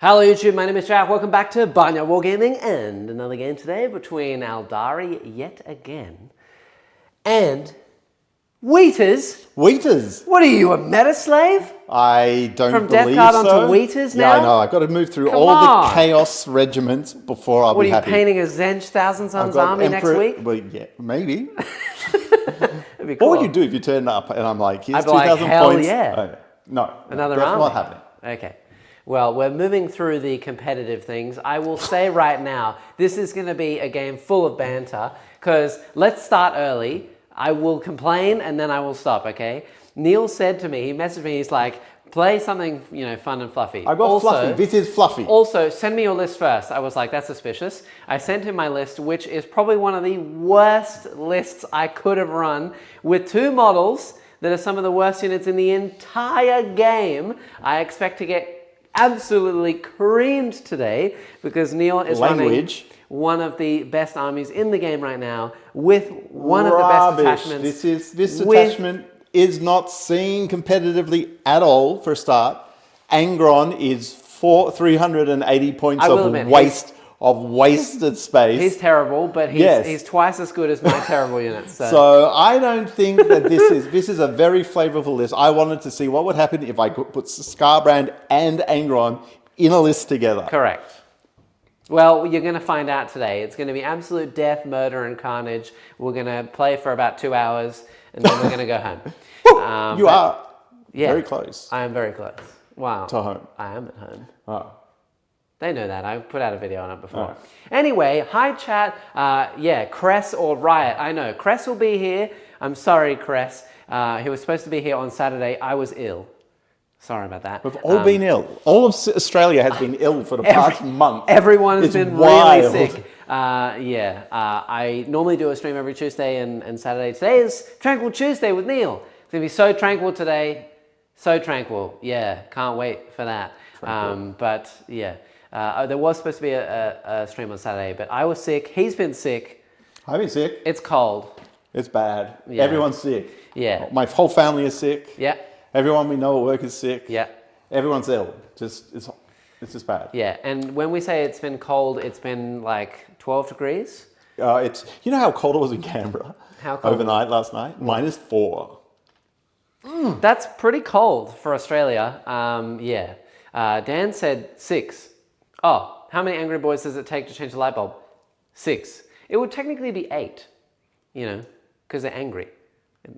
Hello YouTube, my name is Jack. Welcome back to Barnyard Wargaming and another game today between Aeldari yet again and Wheaters. Wheaters? What are you, a meta slave? I don't From believe Death Guard so. onto Wheaters now? Yeah, I know. I've got to move through Come all on. the Chaos regiments before I'll be happy. What are you painting a Zench Thousand Sons army next week? Well, yeah, maybe. That'd be cool. What would you do if you turned up and I'm like, here's I'd be like, 2,000 hell points? yeah. Oh, no. Another that's army. not happening. Okay. Well, we're moving through the competitive things. I will say right now, this is going to be a game full of banter because let's start early. I will complain and then I will stop, okay? Neil said to me, he messaged me, he's like, play something, fun and fluffy. I've got Fluffy. This is Fluffy. Also, send me your list first. I was like, that's suspicious. I sent him my list, which is probably one of the worst lists I could have run with two models that are some of the worst units in the entire game. I expect to get absolutely creamed today because Neil is running one of the best armies in the game right now with one of the best attachments. This attachment is not seen competitively at all for a start. Angron is 380 points of wasted space. He's terrible, but he's twice as good as my terrible units. So I don't think that this is a very flavorful list. I wanted to see what would happen if I could put Scarbrand and Angron in a list together. Correct. Well, you're going to find out today. It's going to be absolute death, murder, and carnage. We're going to play for about 2 hours, and then we're going to go home. You are very close. I am very close. Wow. To home. I am at home. Oh. They know that. I've put out a video on it before. Oh. Anyway, hi chat. Cress or Riot. I know. Cress will be here. I'm sorry, Cress. He was supposed to be here on Saturday. I was ill. Sorry about that. We've all been ill. All of Australia has been ill for the past month. Everyone has been really sick. I normally do a stream every Tuesday and Saturday. Today is Tranquil Tuesday with Neil. It's going to be so tranquil today. So tranquil. Yeah, can't wait for that. There was supposed to be a stream on Saturday, but I was sick. He's been sick. I've been sick. It's cold. It's bad. Yeah. Everyone's sick. Yeah. My whole family is sick. Yeah. Everyone we know at work is sick. Yeah. Everyone's ill. It's just bad. Yeah, and when we say it's been cold, it's been like 12 degrees. You know how cold it was in Canberra? How cold? Overnight last night? -4. That's pretty cold for Australia. Dan said 6. Oh, how many angry boys does it take to change a light bulb? 6. It would technically be 8, because they're angry.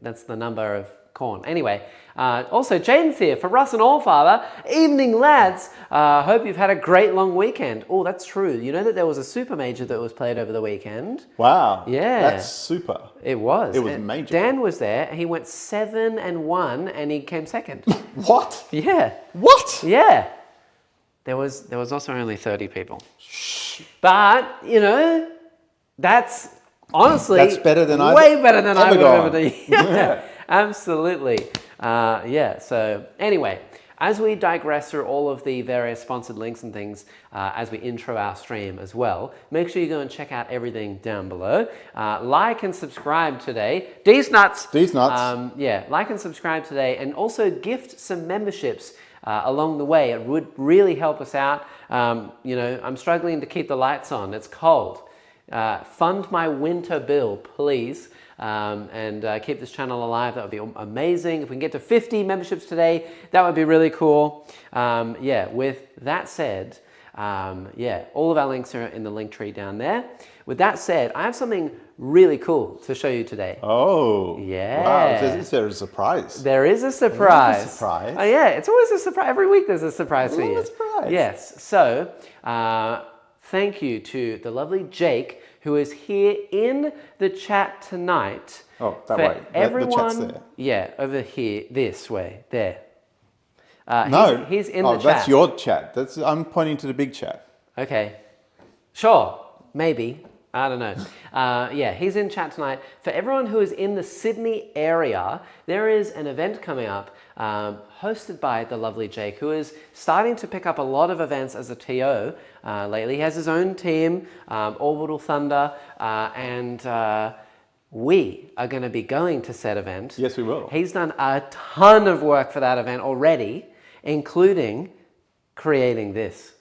That's the number of corn. Anyway, also Jaden's here for Russ and Allfather. Evening, lads. Hope you've had a great long weekend. Oh, that's true. You know that there was a super major that was played over the weekend? Wow. Yeah. That's super. It was. It was major. Dan was there. He went 7-1 and he came second. What? Yeah. What? Yeah. There was also only 30 people. But, that's honestly better than way better than I would have ever done. Yeah. Absolutely. So anyway, as we digress through all of the various sponsored links and things as we intro our stream as well, make sure you go and check out everything down below. Like and subscribe today. These nuts. Like and subscribe today and also gift some memberships along the way. It would really help us out. I'm struggling to keep the lights on. It's cold. Fund my winter bill, please. And keep this channel alive. That would be amazing. If we can get to 50 memberships today, that would be really cool. With that said, all of our links are in the link tree down there. With that said, I have something really cool to show you today. Oh. Yeah. Wow. Is there a surprise? There is a surprise. There is a surprise. Oh, yeah. It's always a surprise. Every week there's a surprise for you. A surprise. Yes. So, thank you to the lovely Jake, who is here in the chat tonight. Oh, that way. Everyone, the chat's there. Yeah, over here, this way, there. He's in the chat. That's your chat. I'm pointing to the big chat. Okay. Sure. Maybe. I don't know. He's in chat tonight. For everyone who is in the Sydney area, there is an event coming up hosted by the lovely Jake, who is starting to pick up a lot of events as a TO lately. He has his own team, Orbital Thunder, and we are going to be going to said event. Yes, we will. He's done a ton of work for that event already, including creating this.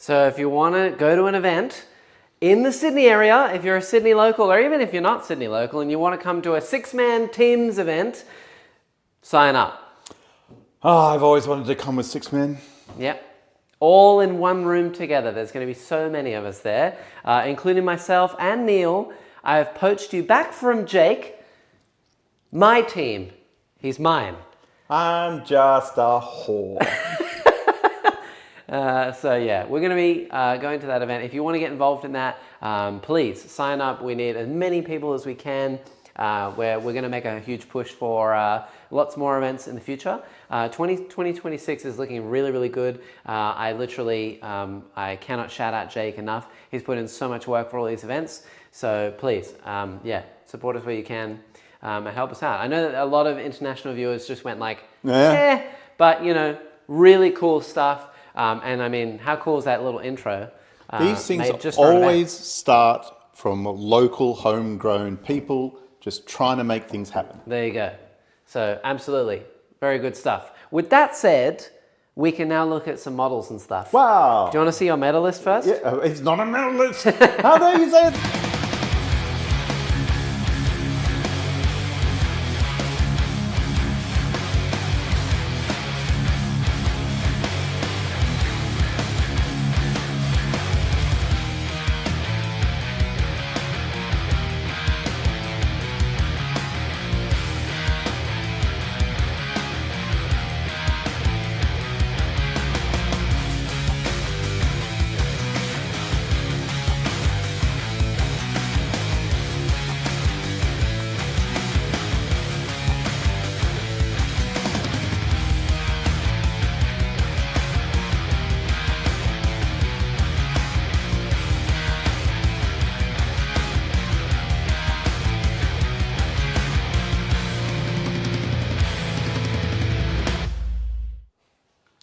So if you want to go to an event in the Sydney area, if you're a Sydney local, or even if you're not Sydney local and you want to come to a 6-man teams event, sign up. Oh, I've always wanted to come with 6 men. Yep. All in one room together. There's going to be so many of us there, including myself and Neil. I have poached you back from Jake. My team. He's mine. I'm just a whore. So yeah, we're going to be going to that event. If you want to get involved in that, please sign up. We need as many people as we can. We're going to make a huge push for lots more events in the future. 2026 is looking really, really good. I cannot shout out Jake enough. He's put in so much work for all these events. So please, support us where you can and help us out. I know that a lot of international viewers just went like, but really cool stuff. And I mean, how cool is that little intro? These things always start from local, homegrown people just trying to make things happen. There you go. So absolutely, very good stuff. With that said, we can now look at some models and stuff. Wow. Do you want to see your medal list first? Yeah, it's not a medal list. How dare you say it?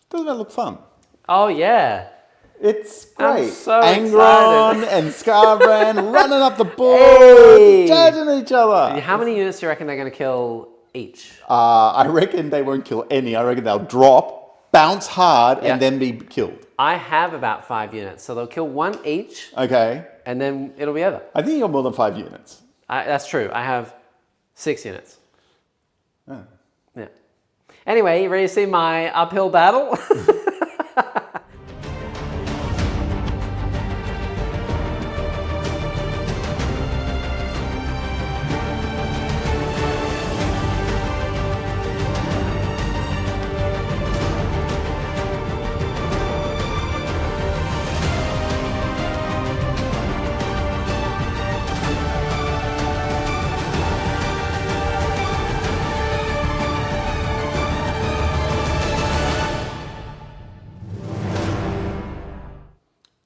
Doesn't that look fun? Oh yeah. It's great. I'm so Angron excited. and Scarbrand running up the board, Hey! judging each other. How many units do you reckon they're going to kill each? I reckon they won't kill any. I reckon they'll drop, bounce hard, Yeah. and then be killed. I have about 5 units, so they'll kill 1 each, Okay. and then it'll be over. I think you got more than 5 units. That's true. I have 6 units. Oh. Yeah. Anyway, you ready to see my uphill battle?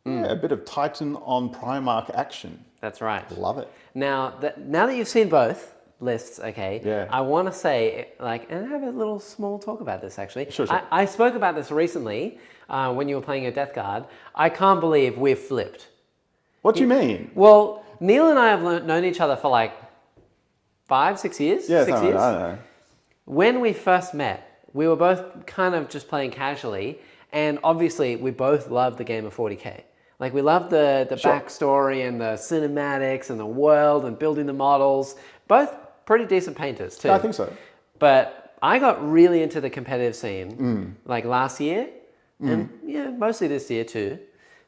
Yeah, a bit of Titan on Primarch action. That's right. Love it. Now that you've seen both lists, okay, Yeah. I want to say, and have a little small talk about this actually. Sure. I spoke about this recently when you were playing your Death Guard. I can't believe we've flipped. What do you mean? Well, Neil and I have known each other for like 5, 6 years? Yeah, 6 I years? don't know. When we first met, we were both kind of just playing casually, and obviously we both loved the game of 40k. Like we loved the Sure. backstory and the cinematics and the world and building the models. Both pretty decent painters too. I think so. But I got really into the competitive scene like last year, and yeah, mostly this year too.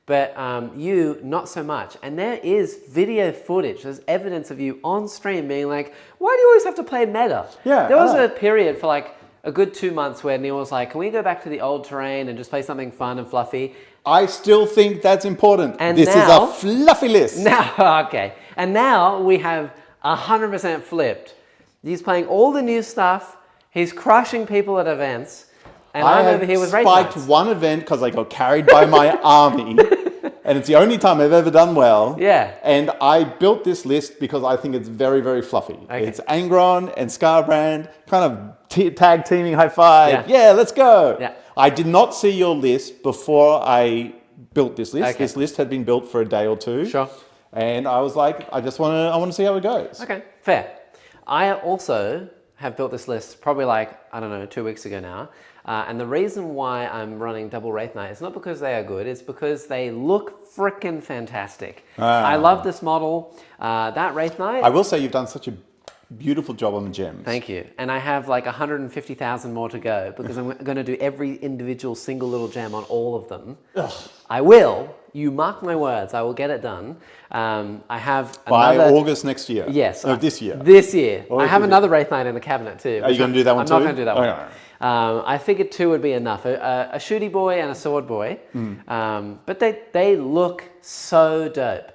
But you, not so much. And there is video footage. There's evidence of you on stream being like, why do you always have to play meta? Yeah, There was I know. a period for like a good 2 months where Neil was like, can we go back to the old terrain and just play something fun and fluffy? I still think that's important. And this now- is a fluffy list. Now, okay. And now we have 100% flipped. He's playing all the new stuff. He's crushing people at events. And I'm over here with spiked Wraithhost. one event because I got carried by my army. And it's the only time I've ever done well. Yeah. And I built this list because I think it's very, very fluffy. Okay. It's Angron and Scarbrand, kind of tag teaming, high five. Yeah. Yeah, let's go. Yeah. I did not see your list before I built this list. Okay. This list had been built for a day or two. Sure. And I was like, I want to see how it goes. Okay, fair. I also have built this list probably like, I don't know, 2 weeks ago now. And the reason why I'm running double Wraith Knight is not because they are good, it's because they look frickin' fantastic. I love this model. That Wraith Knight... I will say you've done such a beautiful job on the gems. Thank you. And I have like 150,000 more to go because I'm going to do every individual single little gem on all of them. Ugh. I will. You mark my words. I will get it done. I have by another... August next year. Yes. No, this year. This year. Or I have another Wraith Knight in the cabinet too. Are you going to do that one too? I'm not going to do that one. Okay. I figured 2 would be enough. A shooty boy and a sword boy. But they look so dope.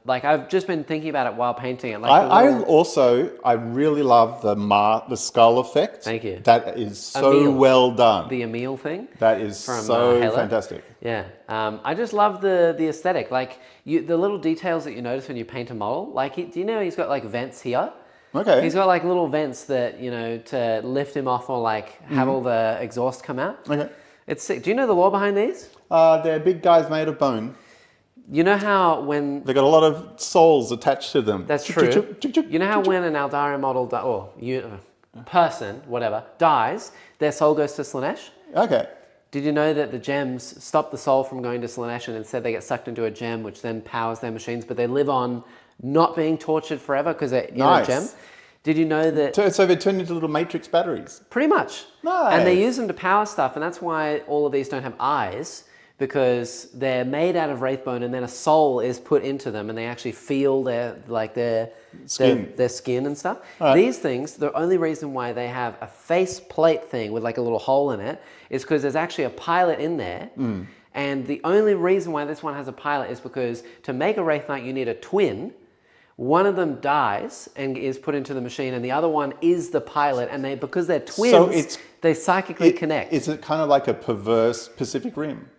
Like I've just been thinking about it while painting it. Like I really love the skull effect. Thank you. That is so Emil. well done. The Emil thing. That is from, so Halo. fantastic. Yeah. I just love the aesthetic. Like the little details that you notice when you paint a model. Like do you know he's got like vents here? Okay. He's got like little vents that, you know, to lift him off or like have all the exhaust come out. Okay. It's sick. Do you know the lore behind these? They're big guys made of bone. You know how when... They've got a lot of souls attached to them. That's true. You know how when an Aeldari model, or person, whatever, dies, their soul goes to Slaanesh? Okay. Did you know that the gems stop the soul from going to Slaanesh and instead they get sucked into a gem which then powers their machines, but they live on not being tortured forever because they're in a gem? Did you know that... So they turn into little matrix batteries? Pretty much. Nice. And they use them to power stuff, and that's why all of these don't have eyes, because they're made out of wraithbone and then a soul is put into them and they actually feel their skin and stuff. Right. These things, the only reason why they have a face plate thing with like a little hole in it is because there's actually a pilot in there. And the only reason why this one has a pilot is because to make a Wraith Knight you need a twin. One of them dies and is put into the machine and the other one is the pilot, and because they're twins, they psychically connect. Is it kind of like a perverse Pacific Rim?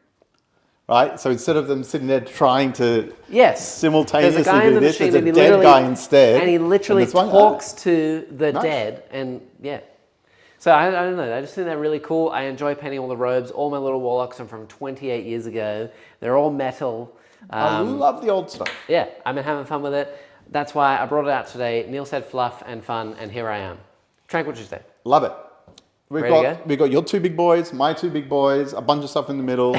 Right? So instead of them sitting there trying to simultaneously do this, there's a dead guy instead. And he literally talks to the dead. And yeah. So I don't know. I just think they're really cool. I enjoy painting all the robes. All my little warlocks are from 28 years ago. They're all metal. I love the old stuff. Yeah. I've been having fun with it. That's why I brought it out today. Neil said fluff and fun, and here I am. Tranquil Tuesday. Love it. We've Ready got your 2 big boys, my 2 big boys, a bunch of stuff in the middle.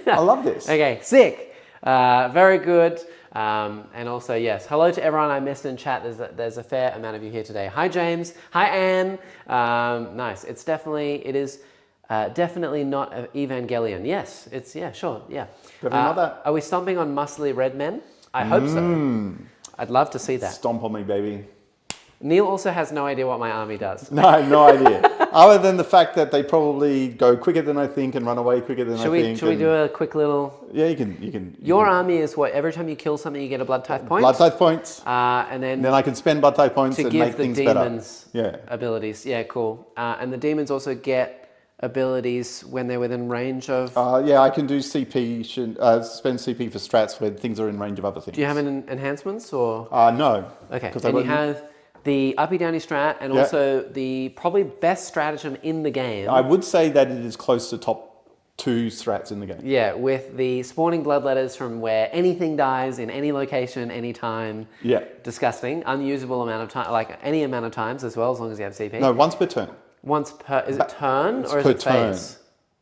I love this. Okay, sick. Very good. And also, yes, hello to everyone I missed in chat. There's a fair amount of you here today. Hi, James. Hi, Anne. Nice. It is definitely not Evangelion. Yes, sure, yeah. Definitely not that. Are we stomping on muscly red men? I hope so. I'd love to see that. Stomp on me, baby. Neil also has no idea what my army does. No, no idea. Other than the fact that they probably go quicker than I think and run away quicker than I think. Should we do a quick little... Yeah, you can. Your army is what? Every time you kill something, you get a blood tithe point? Blood tithe points. And then I can spend blood tithe points and make things better. To give the demons abilities. Yeah, cool. And the demons also get abilities when they're within range of... yeah, I can do CP, spend CP for strats when things are in range of other things. Do you have any enhancements or... No. Okay, and you have the uppy downy strat and also the probably best stratagem in the game. I would say that it is close to top 2 strats in the game. Yeah, with the spawning bloodletters from where anything dies in any location, any time. Yeah. Disgusting. Unusable amount of time, like any amount of times as well, as long as you have CP. No, once per turn. Once per, is it turn or is per it phase?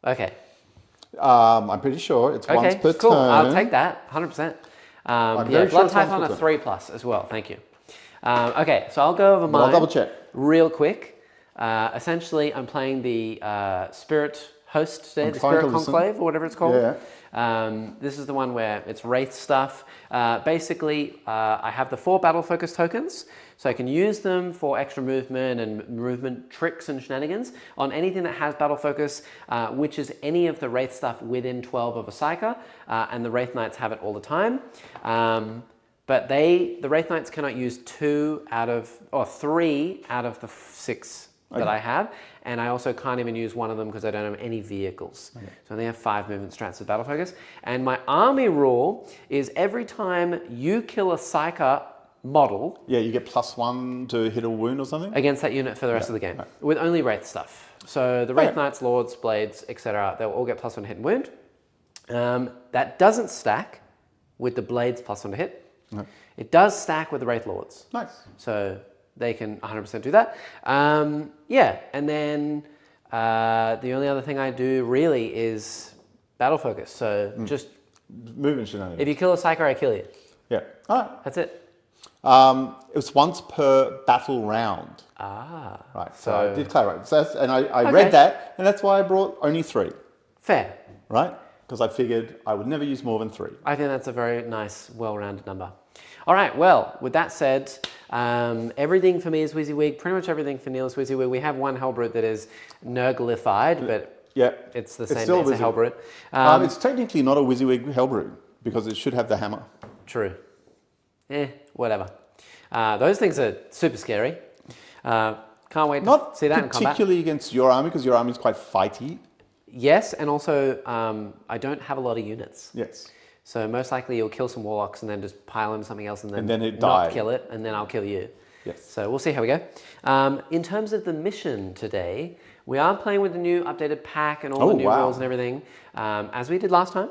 Okay. I'm pretty sure it's once per cool. turn. I'll take that, 100%. Blood type on a 3+ as well, thank you. Okay, so I'll go over mine. I'll double check. Real quick. Essentially, I'm playing the Spirit Host today, the Spirit Conclave, or whatever it's called. Yeah. This is the one where it's Wraith stuff. Basically, I have the 4 battle focus tokens, so I can use them for extra movement and movement tricks and shenanigans on anything that has battle focus, which is any of the Wraith stuff within 12 of a Psyker, and the Wraith Knights have it all the time. But the Wraith Knights cannot use 3 out of the 6 that I have, and I also can't even use one of them because I don't have any vehicles. Okay. So I only have 5 movement strats with battle focus. And my army rule is every time you kill a Psyker model... Yeah, you get +1 to hit a wound or something? Against that unit for the rest of the game, with only Wraith stuff. So the Wraith Knights, Lords, Blades, etc., they'll all get +1 to hit and wound. That doesn't stack with the Blades +1 to hit. No. It does stack with the Wraith Lords. Nice. So they can 100% do that. Yeah, and then The only other thing I do really is battle focus. So just movement shenanigans. if you kill a psycho, I kill you. Yeah. All right. That's it. It was once per battle round. Ah. Right. So I did clarify. So I Okay. read that, and that's why I brought only 3. Fair. Right? Because I figured I would never use more than 3. I think that's a very nice, well-rounded number. All right, well, with that said, everything for me is WYSIWYG. Pretty much everything for Neil is WYSIWYG. We have one Hellbrute that is Nurglified, but it's the same. It's a Hellbrute. It's technically not a WYSIWYG Hellbrute because it should have the hammer. True. Whatever. Those things are super scary. Can't wait to see that in combat. Not particularly against your army because your army is quite fighty. Yes, and also I don't have a lot of units. Yes. So most likely you'll kill some warlocks and then just pile into something else and then it not kill it, and then I'll kill you. Yes. So we'll see how we go. In terms of the mission today, we are playing with the new updated pack and all the new rules and everything, as we did last time.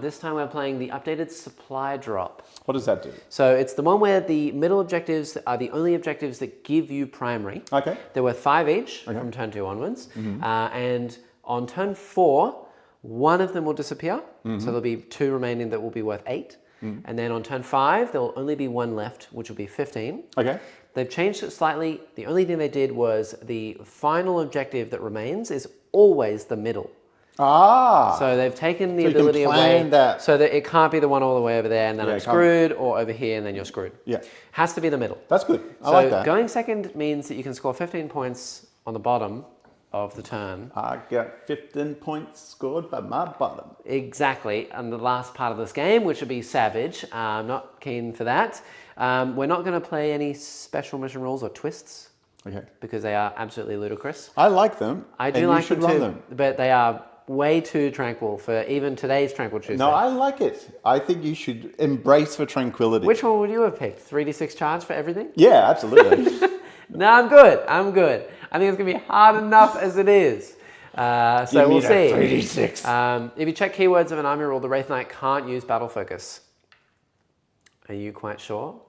This time we're playing the updated supply drop. What does that do? So it's the one where the middle objectives are the only objectives that give you primary. Okay. They're worth 5 each from turn 2 onwards. And on turn 4, one of them will disappear. So there'll be 2 remaining that will be worth 8. And then on turn 5, there will only be 1 left, which will be 15. Okay. They've changed it slightly. The only thing they did was the final objective that remains is always the middle. Ah. So they've taken the ability away that. so that it can't be the one all the way over there and then I'm screwed, or over here and then you're screwed. Yeah. Has to be the middle. That's good. I like that. So going second means that you can score 15 points on the bottom of the turn. I get 15 points scored by my bottom. Exactly. And the last part of this game, which would be Savage. I'm not keen for that. We're not going to play any special mission rules or twists. Okay. Because they are absolutely ludicrous. I like them. I do like them too. But they are way too tranquil for even today's Tranquil Tuesday. No, I like it. I think you should embrace for tranquility. Which one would you have picked? 3d6 charge for everything? Yeah, absolutely. No, I'm good. I think it's going to be hard enough as it is. So we'll see. 3d6. If you check keywords of an army rule, the Wraith Knight can't use battle focus. Are you quite sure?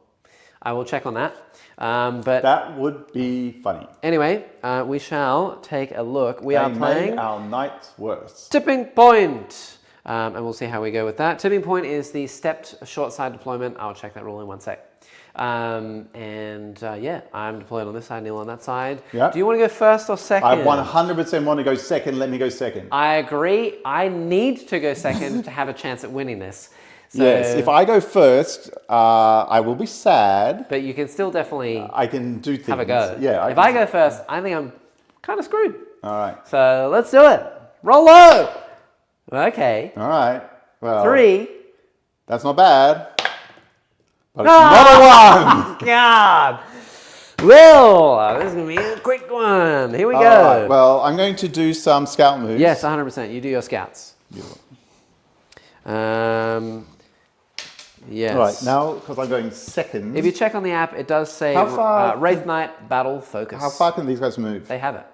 I will check on that. But that would be funny. Anyway, we shall take a look. We are playing our knight's worst. Tipping Point. And we'll see how we go with that. Tipping Point is the stepped short side deployment. I'll check that rule in 1 sec. Yeah, I'm deployed on this side, Neil on that side. Yep. Do you want to go first or second? I 100% want to go second. Let me go second. I agree. I need to go second to have a chance at winning this. So, yes, if I go first, I will be sad. But you can still definitely I can do things. have a go. Yeah. If I go first, I think I'm kind of screwed. All right. So let's do it. Roll low. Okay. All right. Well, 3. That's not bad. But it's not a 1. God. Well, this is going to be a quick one. Here we go. Right, well, I'm going to do some scout moves. Yes, 100%. You do your scouts. Yes. All right, now, because I'm going second. If you check on the app, it does say How far Wraith Knight Battle Focus. How far can these guys move? They have it.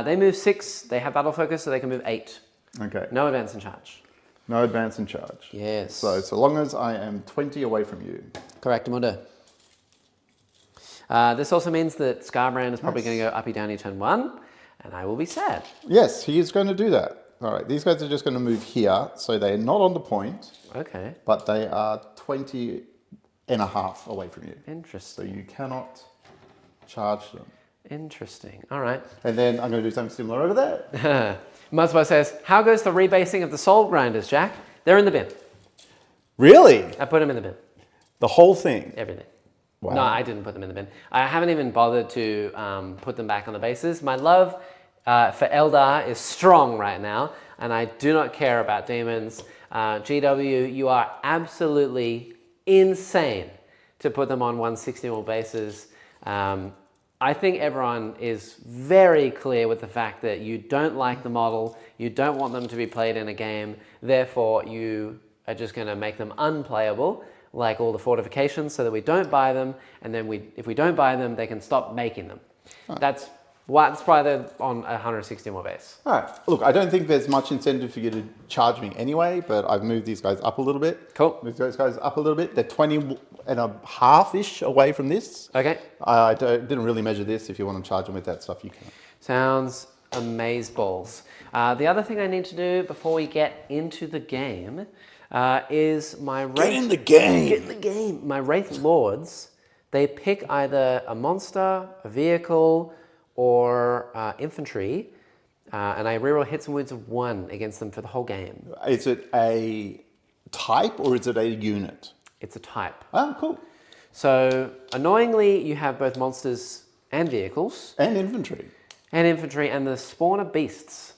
They move 6. They have Battle Focus, so they can move 8. Okay. No advance in charge. No advance in charge. Yes. So long as I am 20 away from you. Correct, Mundo. This also means that Scarbrand is probably going to go uppy downy turn 1, and I will be sad. Yes, he is going to do that. All right, these guys are just going to move here, so they're not on the point. Okay. But they are 20 and a half away from you. Interesting. So you cannot charge them. Interesting. All right. And then I'm going to do something similar over there. Muzbo says, how goes the rebasing of the soul grinders, Jack? They're in the bin. Really? I put them in the bin. The whole thing? Everything. Wow. No, I didn't put them in the bin. I haven't even bothered to put them back on the bases. My love for Eldar is strong right now, and I do not care about demons. GW, you are absolutely insane to put them on 160 mil bases. I think everyone is very clear with the fact that you don't like the model, you don't want them to be played in a game, therefore you are just going to make them unplayable, like all the fortifications, so that we don't buy them, and then if we don't buy them, they can stop making them. Huh. That's why they're on 160 more base. All right. Look, I don't think there's much incentive for you to charge me anyway, but I've moved these guys up a little bit. Cool. Moved those guys up a little bit. They're 20 and a half-ish away from this. Okay. I didn't really measure this. If you want to charge them with that stuff, you can. Sounds amaze balls. The other thing I need to do before we get into the game is my Wraith... Get in the game! Get in the game! My Wraith Lords, they pick either a monster, a vehicle, or infantry, and I reroll hits and wounds of 1 against them for the whole game. Is it a type or is it a unit? It's a type. Oh, cool. So, annoyingly, you have both monsters and vehicles. And infantry. And the spawn of beasts.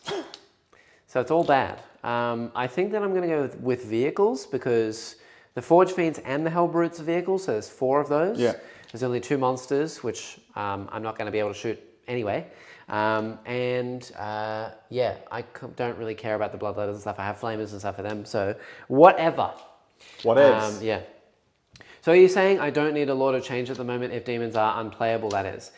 So it's all bad. I think that I'm going to go with vehicles because the Forge Fiends and the Hellbrutes are vehicles, so there's 4 of those. Yeah. There's only 2 monsters, which I'm not going to be able to shoot anyway. Yeah, I don't really care about the Bloodletters and stuff. I have Flamers and stuff for them, so whatever. Whatevs. Yeah. So are you saying I don't need a Lord of Change at the moment if demons are unplayable, that is?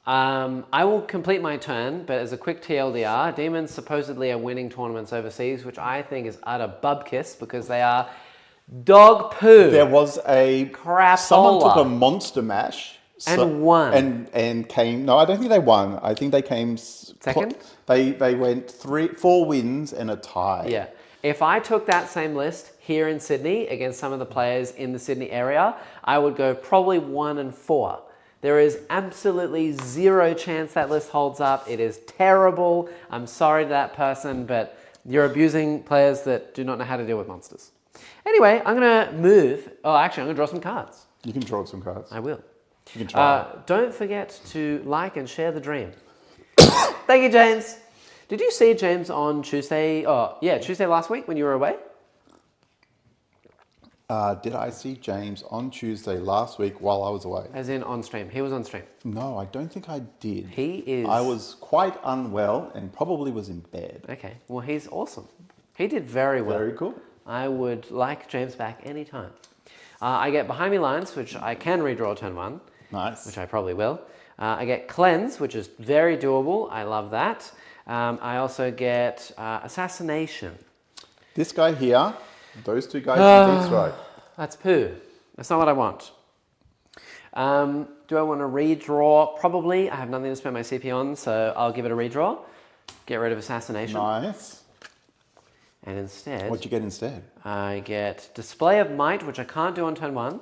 I will complete my turn, but as a quick TLDR, demons supposedly are winning tournaments overseas, which I think is utter bubkiss because they are dog poo. There was a... Crapola. Someone took a monster mash. And won. And came... No, I don't think they won. I think they came... Second? They went 4 wins and a tie. Yeah. If I took that same list here in Sydney against some of the players in the Sydney area, I would go probably 1 and 4. There is absolutely 0 chance that list holds up. It is terrible. I'm sorry to that person, but you're abusing players that do not know how to deal with monsters. Anyway, I'm going to move. Oh, actually, I'm going to draw some cards. You can draw some cards. I will. You can try. Don't forget to like and share the dream. Thank you, James. Did you see James on Tuesday? Oh, yeah, Tuesday last week when you were away? Did I see James on Tuesday last week while I was away? As in on stream. He was on stream. No, I don't think I did. He is... I was quite unwell and probably was in bed. Okay. Well, he's awesome. He did very well. Very cool. I would like James back anytime. I get Behind Me Lines, which I can redraw turn 1. Nice. Which I probably will. I get Cleanse, which is very doable. I love that. I also get Assassination. This guy here, those 2 guys can deep strike. That's poo. That's not what I want. Do I want to redraw? Probably. I have nothing to spend my CP on, so I'll give it a redraw. Get rid of Assassination. Nice. And instead... What'd you get instead? I get Display of Might, which I can't do on turn 1.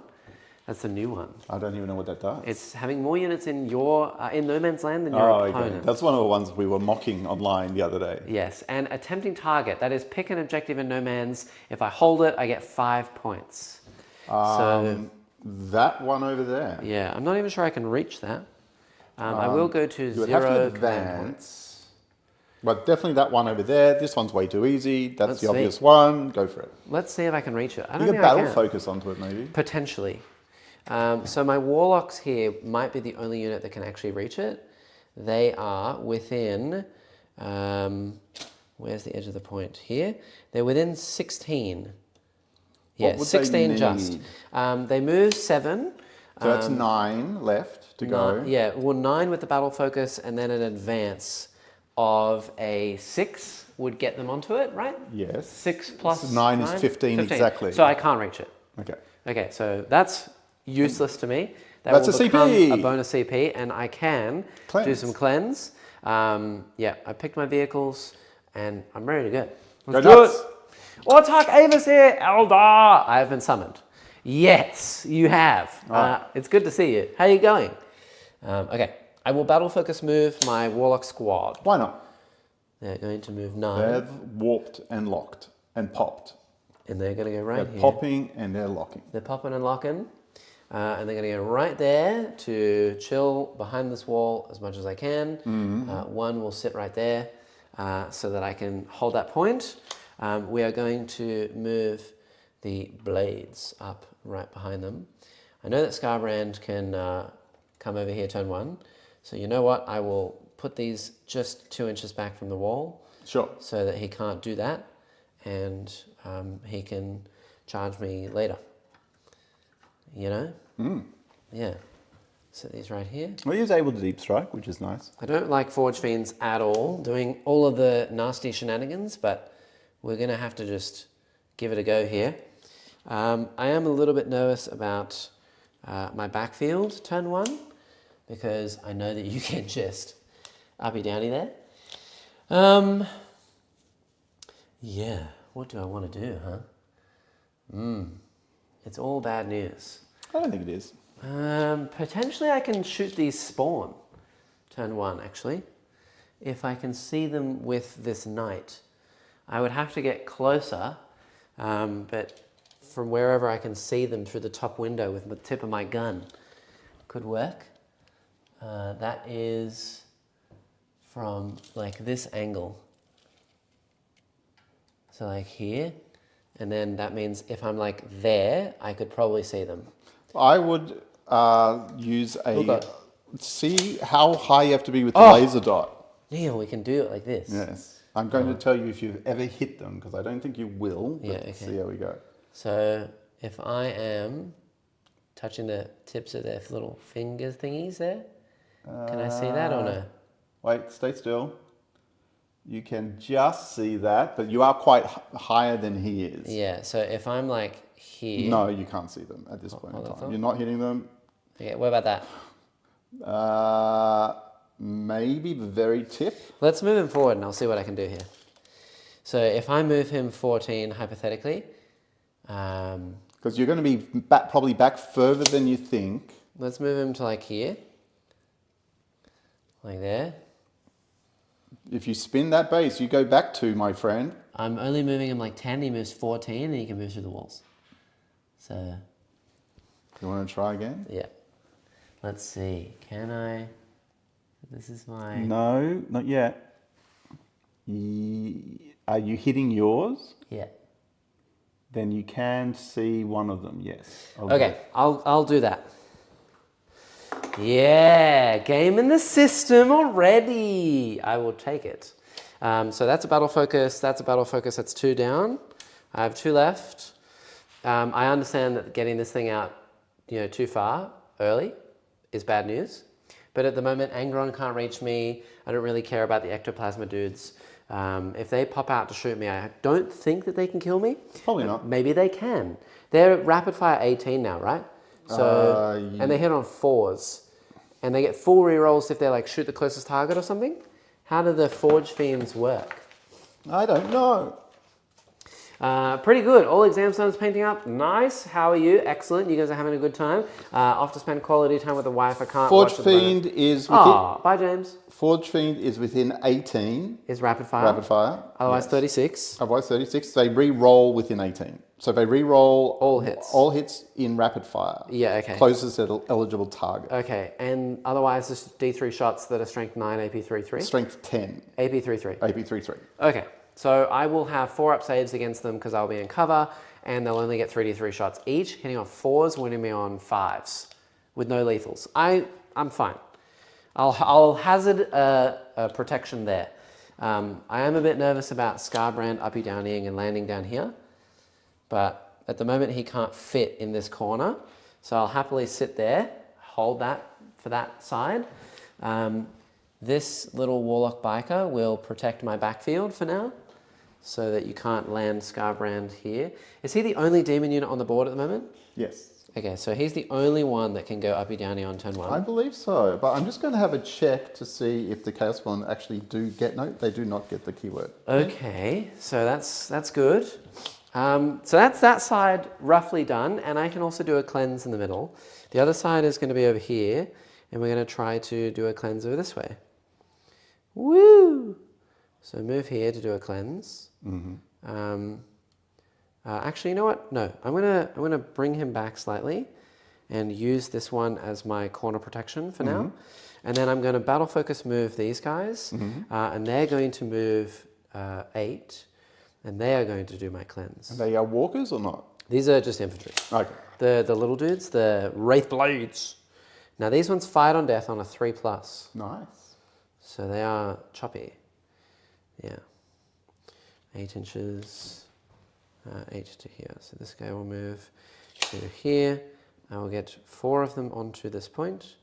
That's the new one. I don't even know what that does. It's having more units in your in No Man's Land than your opponent. Okay. That's one of the ones we were mocking online the other day. Yes, and Attempting Target. That is pick an objective in No Man's. If I hold it, I get 5 points. So that one over there. Yeah, I'm not even sure I can reach that. I will go to you 0 would have to command advance. points. But definitely that one over there. This one's way too easy. That's Let's the see. obvious one. Go for it. Let's see if I can reach it. I don't You think can I battle can. focus onto it maybe. Potentially. So my Warlocks here might be the only unit that can actually reach it. They are within, where's the edge of the point? Here. They're within 16. Yeah, 16 just. They move 7. So that's 9 left to go. Yeah, well 9 with the battle focus and then an advance of a 6 would get them onto it, right? Yes. 6 plus So 9 is 15 exactly. So I can't reach it. Okay. Okay, so that's useless to me. That's will a become CP. a bonus CP, and I can Cleanse. do some cleanse. Yeah, I picked my vehicles, and I'm ready to go. Let's Go do nuts. it. Autarch Avis here, Eldar. I have been summoned. Yes, you have. It's good to see you. How are you going? Okay, I will battle focus move my Warlock squad. Why not? They're going to move 9. They've warped and locked and popped. And they're going to go right They're here. popping and they're locking. They're popping and locking. And they're going to go right there to chill behind this wall as much as I can. One will sit right there so that I can hold that point. We are going to move the blades up right behind them. I know that Scarbrand can come over here turn 1. So you know what? I will put these just 2 inches back from the wall. Sure. So that he can't do that. And he can charge me later. You know? Yeah. Set these right here. Well, he was able to deep strike, which is nice. I don't like Forge Fiends at all, doing all of the nasty shenanigans, but we're going to have to just give it a go here. I am a little bit nervous about my backfield turn 1, because I know that you can just uppy downy there. Yeah, what do I want to do, huh? It's all bad news. I don't think it is. Potentially I can shoot these spawn. Turn 1, actually. If I can see them with this knight. I would have to get closer, but from wherever I can see them through the top window with the tip of my gun could work. That is from like this angle. So like here, and then that means if I'm like there, I could probably see them. I would use God. See how high you have to be with the laser dot. Yeah, we can do it like this. Yes. I'm going to tell you if you've ever hit them, because I don't think you will. But Yeah, okay. see how we go. So if I am touching the tips of their little finger thingies there, can I see that or no? Wait, stay still. You can just see that, but you are quite higher than he is. Yeah, so if I'm like here. No, you can't see them at this point in time. You're not hitting them. Okay, what about that? Maybe the very tip. Let's move him forward and I'll see what I can do here. So if I move him 14, hypothetically. Because you're going to be probably back further than you think. Let's move him to like here. Like there. If you spin that base, you go back to, my friend. I'm only moving him like 10, he moves 14 and he can move through the walls. So. You want to try again? Yeah. Let's see. Can I? This is my. No, not yet. Are you hitting yours? Yeah. Then you can see one of them. Yes. Okay, I'll do that. Yeah, game in the system already. I will take it. So that's a battle focus. That's a battle focus. That's 2 down. I have 2 left. I understand that getting this thing out, too far early is bad news. But at the moment, Angron can't reach me. I don't really care about the ectoplasma dudes. If they pop out to shoot me, I don't think that they can kill me. Probably not. Maybe they can. They're rapid fire 18 now, right? So and they hit on 4s. And they get full rerolls if they like shoot the closest target or something. How do the Forge Fiends work? I don't know. Pretty good. All exam stones painting up. Nice. How are you? Excellent. You guys are having a good time. Off to spend quality time with the wife. I can't Forge watch at Fiend is within... bye, James. Forge Fiend is within 18. Is rapid fire. Rapid fire. Otherwise, yes. 36. Otherwise, 36. They re-roll within 18. So they re-roll... All hits. All hits in rapid fire. Yeah, okay. Closest eligible target. Okay. And otherwise, just D3 shots that are strength 9, AP 3-3? Strength 10. AP 3-3. AP 3-3. Okay. So I will have 4-up saves against them because I'll be in cover, and they'll only get 3d3 shots each, hitting on 4s, winning me on 5s, with no lethals. I'm fine. I'll hazard a protection there. I am a bit nervous about Scarbrand uppy downing and landing down here, but at the moment he can't fit in this corner, so I'll happily sit there, hold that for that side. This little Warlock Biker will protect my backfield for now, so that you can't land Scarbrand here. Is he the only demon unit on the board at the moment? Yes. Okay, so he's the only one that can go uppy downy on turn 1. I believe so, but I'm just going to have a check to see if the Chaos Spawn actually do get... No, they do not get the keyword. Okay, so that's good. So that's that side roughly done, and I can also do a cleanse in the middle. The other side is going to be over here, and we're going to try to do a cleanse over this way. Woo! So move here to do a cleanse. Mm-hmm. Actually, you know what? No, I'm gonna bring him back slightly, and use this one as my corner protection for now. And then I'm going to battle focus move these guys, and they're going to move 8, and they are going to do my cleanse. Are they walkers or not? These are just infantry. Okay. The little dudes, the Wraith Blades. Now these ones fight on death on a 3+. Nice. So they are choppy. Yeah. 8 inches, 8 to here. So this guy will move to here. I will get 4 of them onto this point.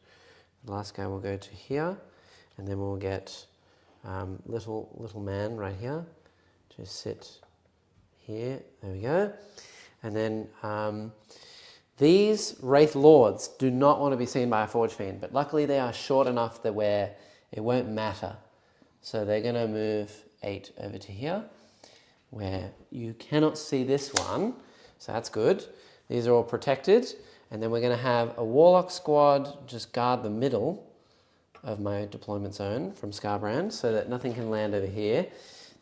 The last guy will go to here, and then we'll get little man right here to sit here. There we go. And then these Wraith Lords do not want to be seen by a Forge Fiend, but luckily they are short enough that where it won't matter. So they're going to move 8 over to here, where you cannot see this one. So that's good. These are all protected. And then we're going to have a Warlock squad just guard the middle of my deployment zone from Scarbrand so that nothing can land over here.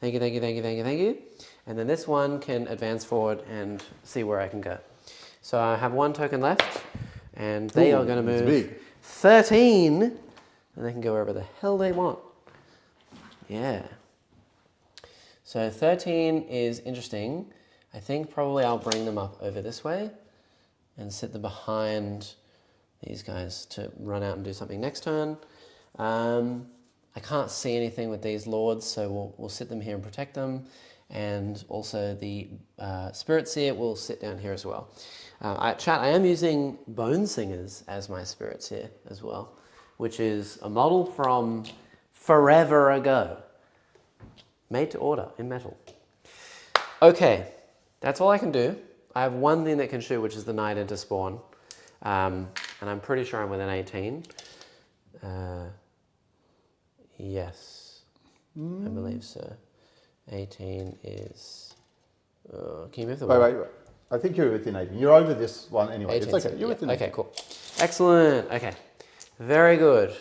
Thank you, thank you, thank you, thank you, thank you. And then this one can advance forward and see where I can go. So I have 1 token left, and they are going to move 13, and they can go wherever the hell they want. Yeah. So 13 is interesting. I think probably I'll bring them up over this way and sit them behind these guys to run out and do something next turn. I can't see anything with these lords, so we'll sit them here and protect them. And also the Spirit Seer will sit down here as well. Chat, I am using Bone Singers as my Spirit Seer as well, which is a model from forever ago. Made to order in metal. Okay, that's all I can do. I have one thing that can shoot, which is the Knight into spawn. And I'm pretty sure I'm within 18. Yes, I believe so. 18 is... can you move the wait. I think you're within 18. You're over this one anyway. 18, it's okay. You're within 18. Okay, cool. Excellent. Okay, very good.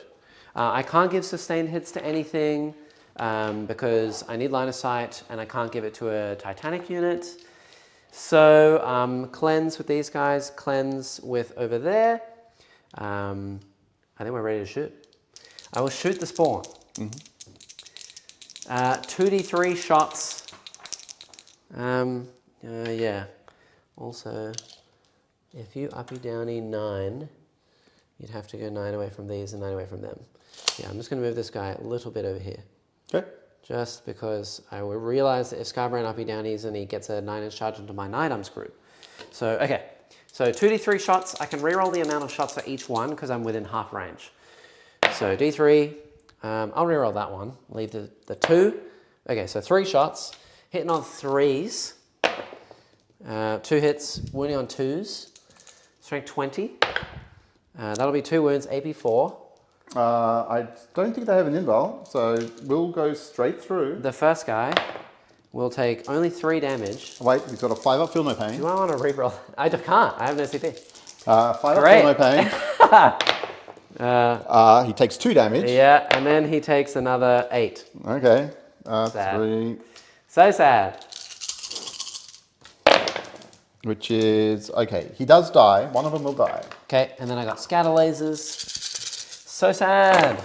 I can't give sustained hits to anything because I need line of sight and I can't give it to a Titanic unit. So cleanse with these guys, cleanse with over there. I think we're ready to shoot. I will shoot the spawn. 2d3 shots. Yeah. Also, if you uppy downy 9, you'd have to go 9 away from these and 9 away from them. Yeah, I'm just going to move this guy a little bit over here. Okay. Just because I will realize that if Scarbrand uppy downies and he gets a 9-inch charge into my knight, I'm screwed. So, okay. So 2d3 shots. I can reroll the amount of shots for each one because I'm within half range. So d3. I'll reroll that one. Leave the 2. Okay, so 3 shots. Hitting on 3s. 2 hits, wounding on 2s. Strength 20. That'll be 2 wounds, AP 4. I don't think they have an invul, so we'll go straight through. The first guy will take only 3 damage. Wait, we've got a 5-up, feel no pain. Do I want to reroll? I can't. I have no CP. 5-up, feel no pain. He takes 2 damage. Yeah, and then he takes another 8. Okay. Sad. 3. So sad. Which is, okay, he does die. One of them will die. Okay, and then I got scatter lasers. So sad.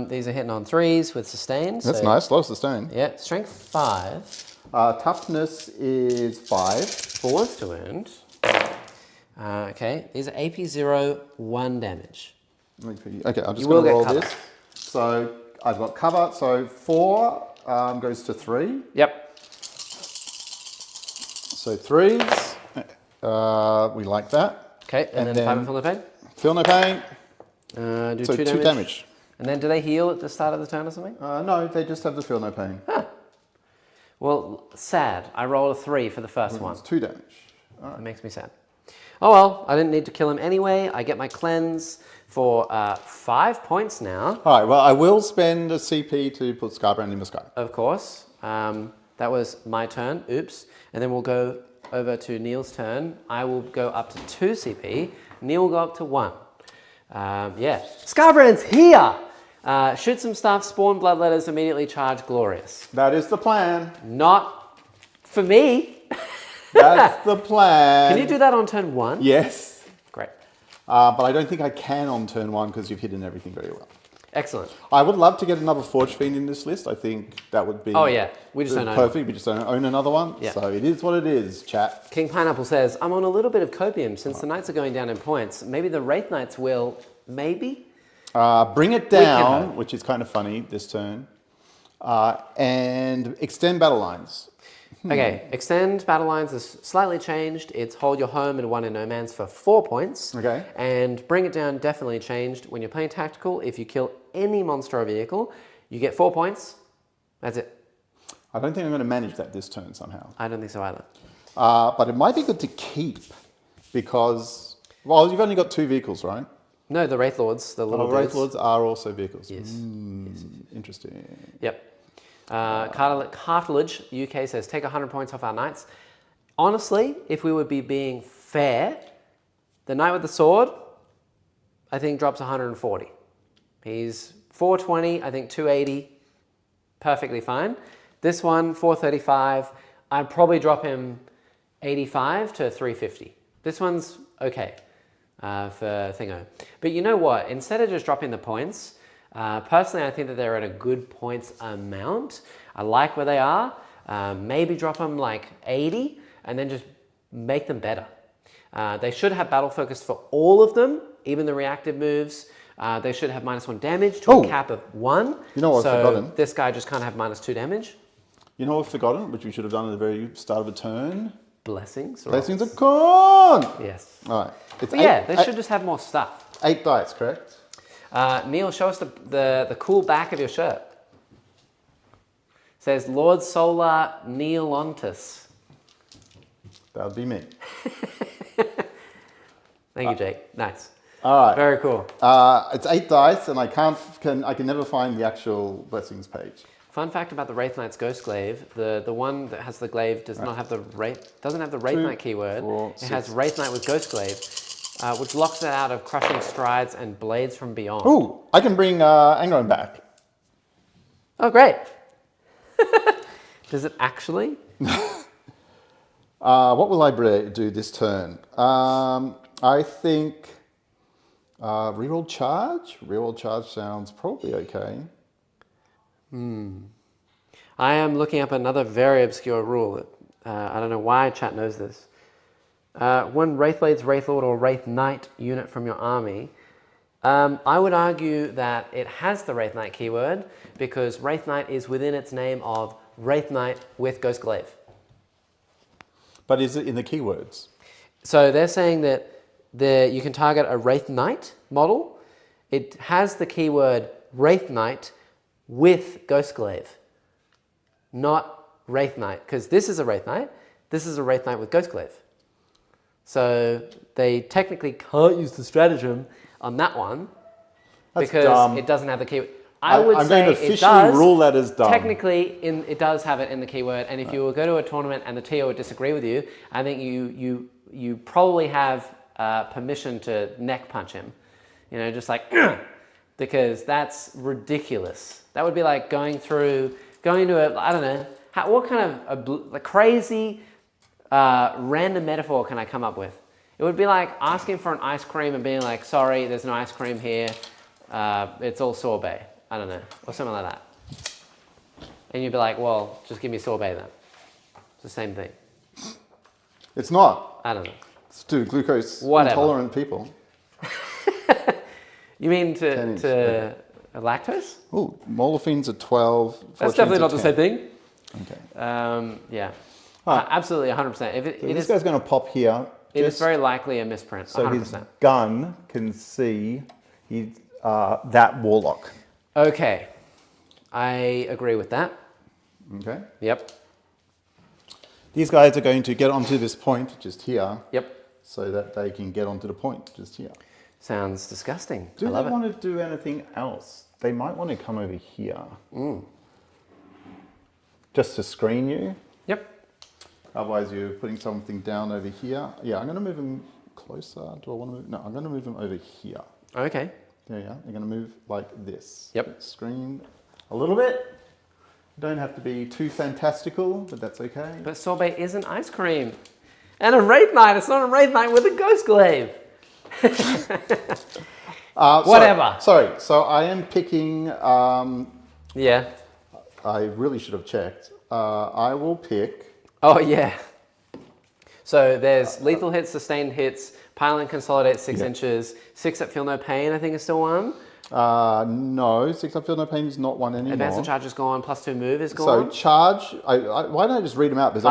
These are hitting on 3s with sustain. That's nice, low sustain. Yeah, strength 5. Toughness is 5. 4s to wound. Okay, these are AP 0, 1 damage. Okay, I'm just going to roll this. So I've got cover. So 4 goes to 3. Yep. So 3s. We like that. Okay, and then 5 and feel no pain. Feel no pain. Do so 2 damage. And then do they heal at the start of the turn or something? No, they just have the feel no pain. Huh. Well, sad. I rolled a 3 for the first one. It's 2 damage. All right. It makes me sad. Oh well, I didn't need to kill him anyway. I get my cleanse for 5 points now. All right, well, I will spend a CP to put Scarbrand in the sky. Of course. That was my turn. Oops. And then we'll go over to Neil's turn. I will go up to 2 CP. Neil will go up to 1. Yeah. Scarbrand's here! Shoot some stuff, spawn bloodletters, immediately charge glorious. That is the plan. Not for me. That's the plan. Can you do that on turn 1? Yes. Great. But I don't think I can on turn 1 because you've hidden everything very well. Excellent. I would love to get another Forge Fiend in this list. I think that would be we just don't own perfect. We just don't own another one. Yeah. So it is what it is, chat. King Pineapple says, I'm on a little bit of copium since the knights are going down in points. Maybe the Wraith Knights will, maybe? Bring it down, which is kind of funny this turn. And extend battle lines. Okay, extend battle lines is slightly changed. It's hold your home and 1 in no man's for 4 points. Okay. And bring it down definitely changed. When you're playing tactical, if you kill any monster or vehicle, you get 4 points. That's it. I don't think I'm going to manage that this turn somehow. I don't think so either. But it might be good to keep because, well, you've only got 2 vehicles, right? No, the Wraith Lords, the little Wraith dudes. Lords are also vehicles. Yes. Interesting. Yep. Cartilage UK says, take 100 points off our knights. Honestly, if we would be being fair, the knight with the sword, I think drops 140. He's 420, I think 280, perfectly fine. This one, 435, I'd probably drop him 85 to 350. This one's okay for Thingo. But you know what? Instead of just dropping the points, personally, I think that they're at a good points amount. I like where they are. Maybe drop them like 80 and then just make them better. They should have battle focus for all of them, even the reactive moves. They should have -1 damage to a cap of 1. You know what I've forgotten? This guy just can't have -2 damage. You know what I've forgotten, which we should have done at the very start of a turn? Blessings. Blessings of Corn! Yes. All right. It's They should just have more stuff. 8 dice, correct? Neil, show us the cool back of your shirt. It says Lord Solar Neolontus. That would be me. Thank you, Jake. Nice. All right. Very cool. It's 8 dice, and I can never find the actual blessings page. Fun fact about the Wraith Knight's Ghost Glaive: the one that has the glaive doesn't have the Wraith Knight keyword. 4, it has Wraith Knight with Ghost Glaive, which locks it out of crushing strides and blades from beyond. Ooh, I can bring Angron back. Oh, great! Does it actually? What will I do this turn? I think reroll charge. Reroll charge sounds probably okay. I am looking up another very obscure rule. I don't know why chat knows this. When Wraithblade's Wraith Lord or Wraith Knight unit from your army, I would argue that it has the Wraith Knight keyword because Wraith Knight is within its name of Wraith Knight with Ghost Glaive. But is it in the keywords? So they're saying that you can target a Wraith Knight model. It has the keyword Wraith Knight with Ghost Glaive, not Wraith Knight, because this is a Wraith Knight, this is a Wraith Knight with Ghost Glaive. So they technically can't use the stratagem on that one because dumb. it doesn't have the keyword. I'm going to officially it does. Rule that as dumb. Technically, it does have it in the keyword, and if you will go to a tournament and the TO would disagree with you, I think you probably have permission to neck punch him. You know, just like, because that's ridiculous. That would be like going to I don't know, what kind of a crazy random metaphor can I come up with? It would be like asking for an ice cream and being like, sorry, there's no ice cream here. It's all sorbet. I don't know, or something like that. And you'd be like, well, just give me sorbet then. It's the same thing. It's not. I don't know. It's to glucose Whatever. intolerant people. You mean to lactose? Ooh, molafines are 12. That's definitely not the 10. same thing. Okay. Yeah. Right. Absolutely, 100%. If it This guy's going to pop here. It is very likely a misprint. So 100%. his gun can see that warlock. Okay, I agree with that. Okay. Yep. These guys are going to get onto this point just here. Yep. So that they can get onto the point just here. Sounds disgusting. Do I they love it. want to do anything else? They might want to come over here. Just to screen you. Yep. Otherwise, you're putting something down over here. Yeah, I'm going to move him closer. Do I want to move? No, I'm going to move him over here. Okay. There you are. You're going to move like this. Yep. Screen a little bit. Don't have to be too fantastical, but that's okay. But sorbet isn't ice cream. And a Wraith Knight. It's not a Wraith Knight with a Ghost Glaive. Whatever. Sorry. So I am picking. Yeah. I really should have checked. I will pick. Oh, yeah. So there's lethal hits, sustained hits, pile and consolidate 6 inches, 6 that feel no pain, I think is still one. No, 6 I feel no pain is not one anymore. Advance and charge is gone, +2 move is gone. So charge, why don't I just read them out? There's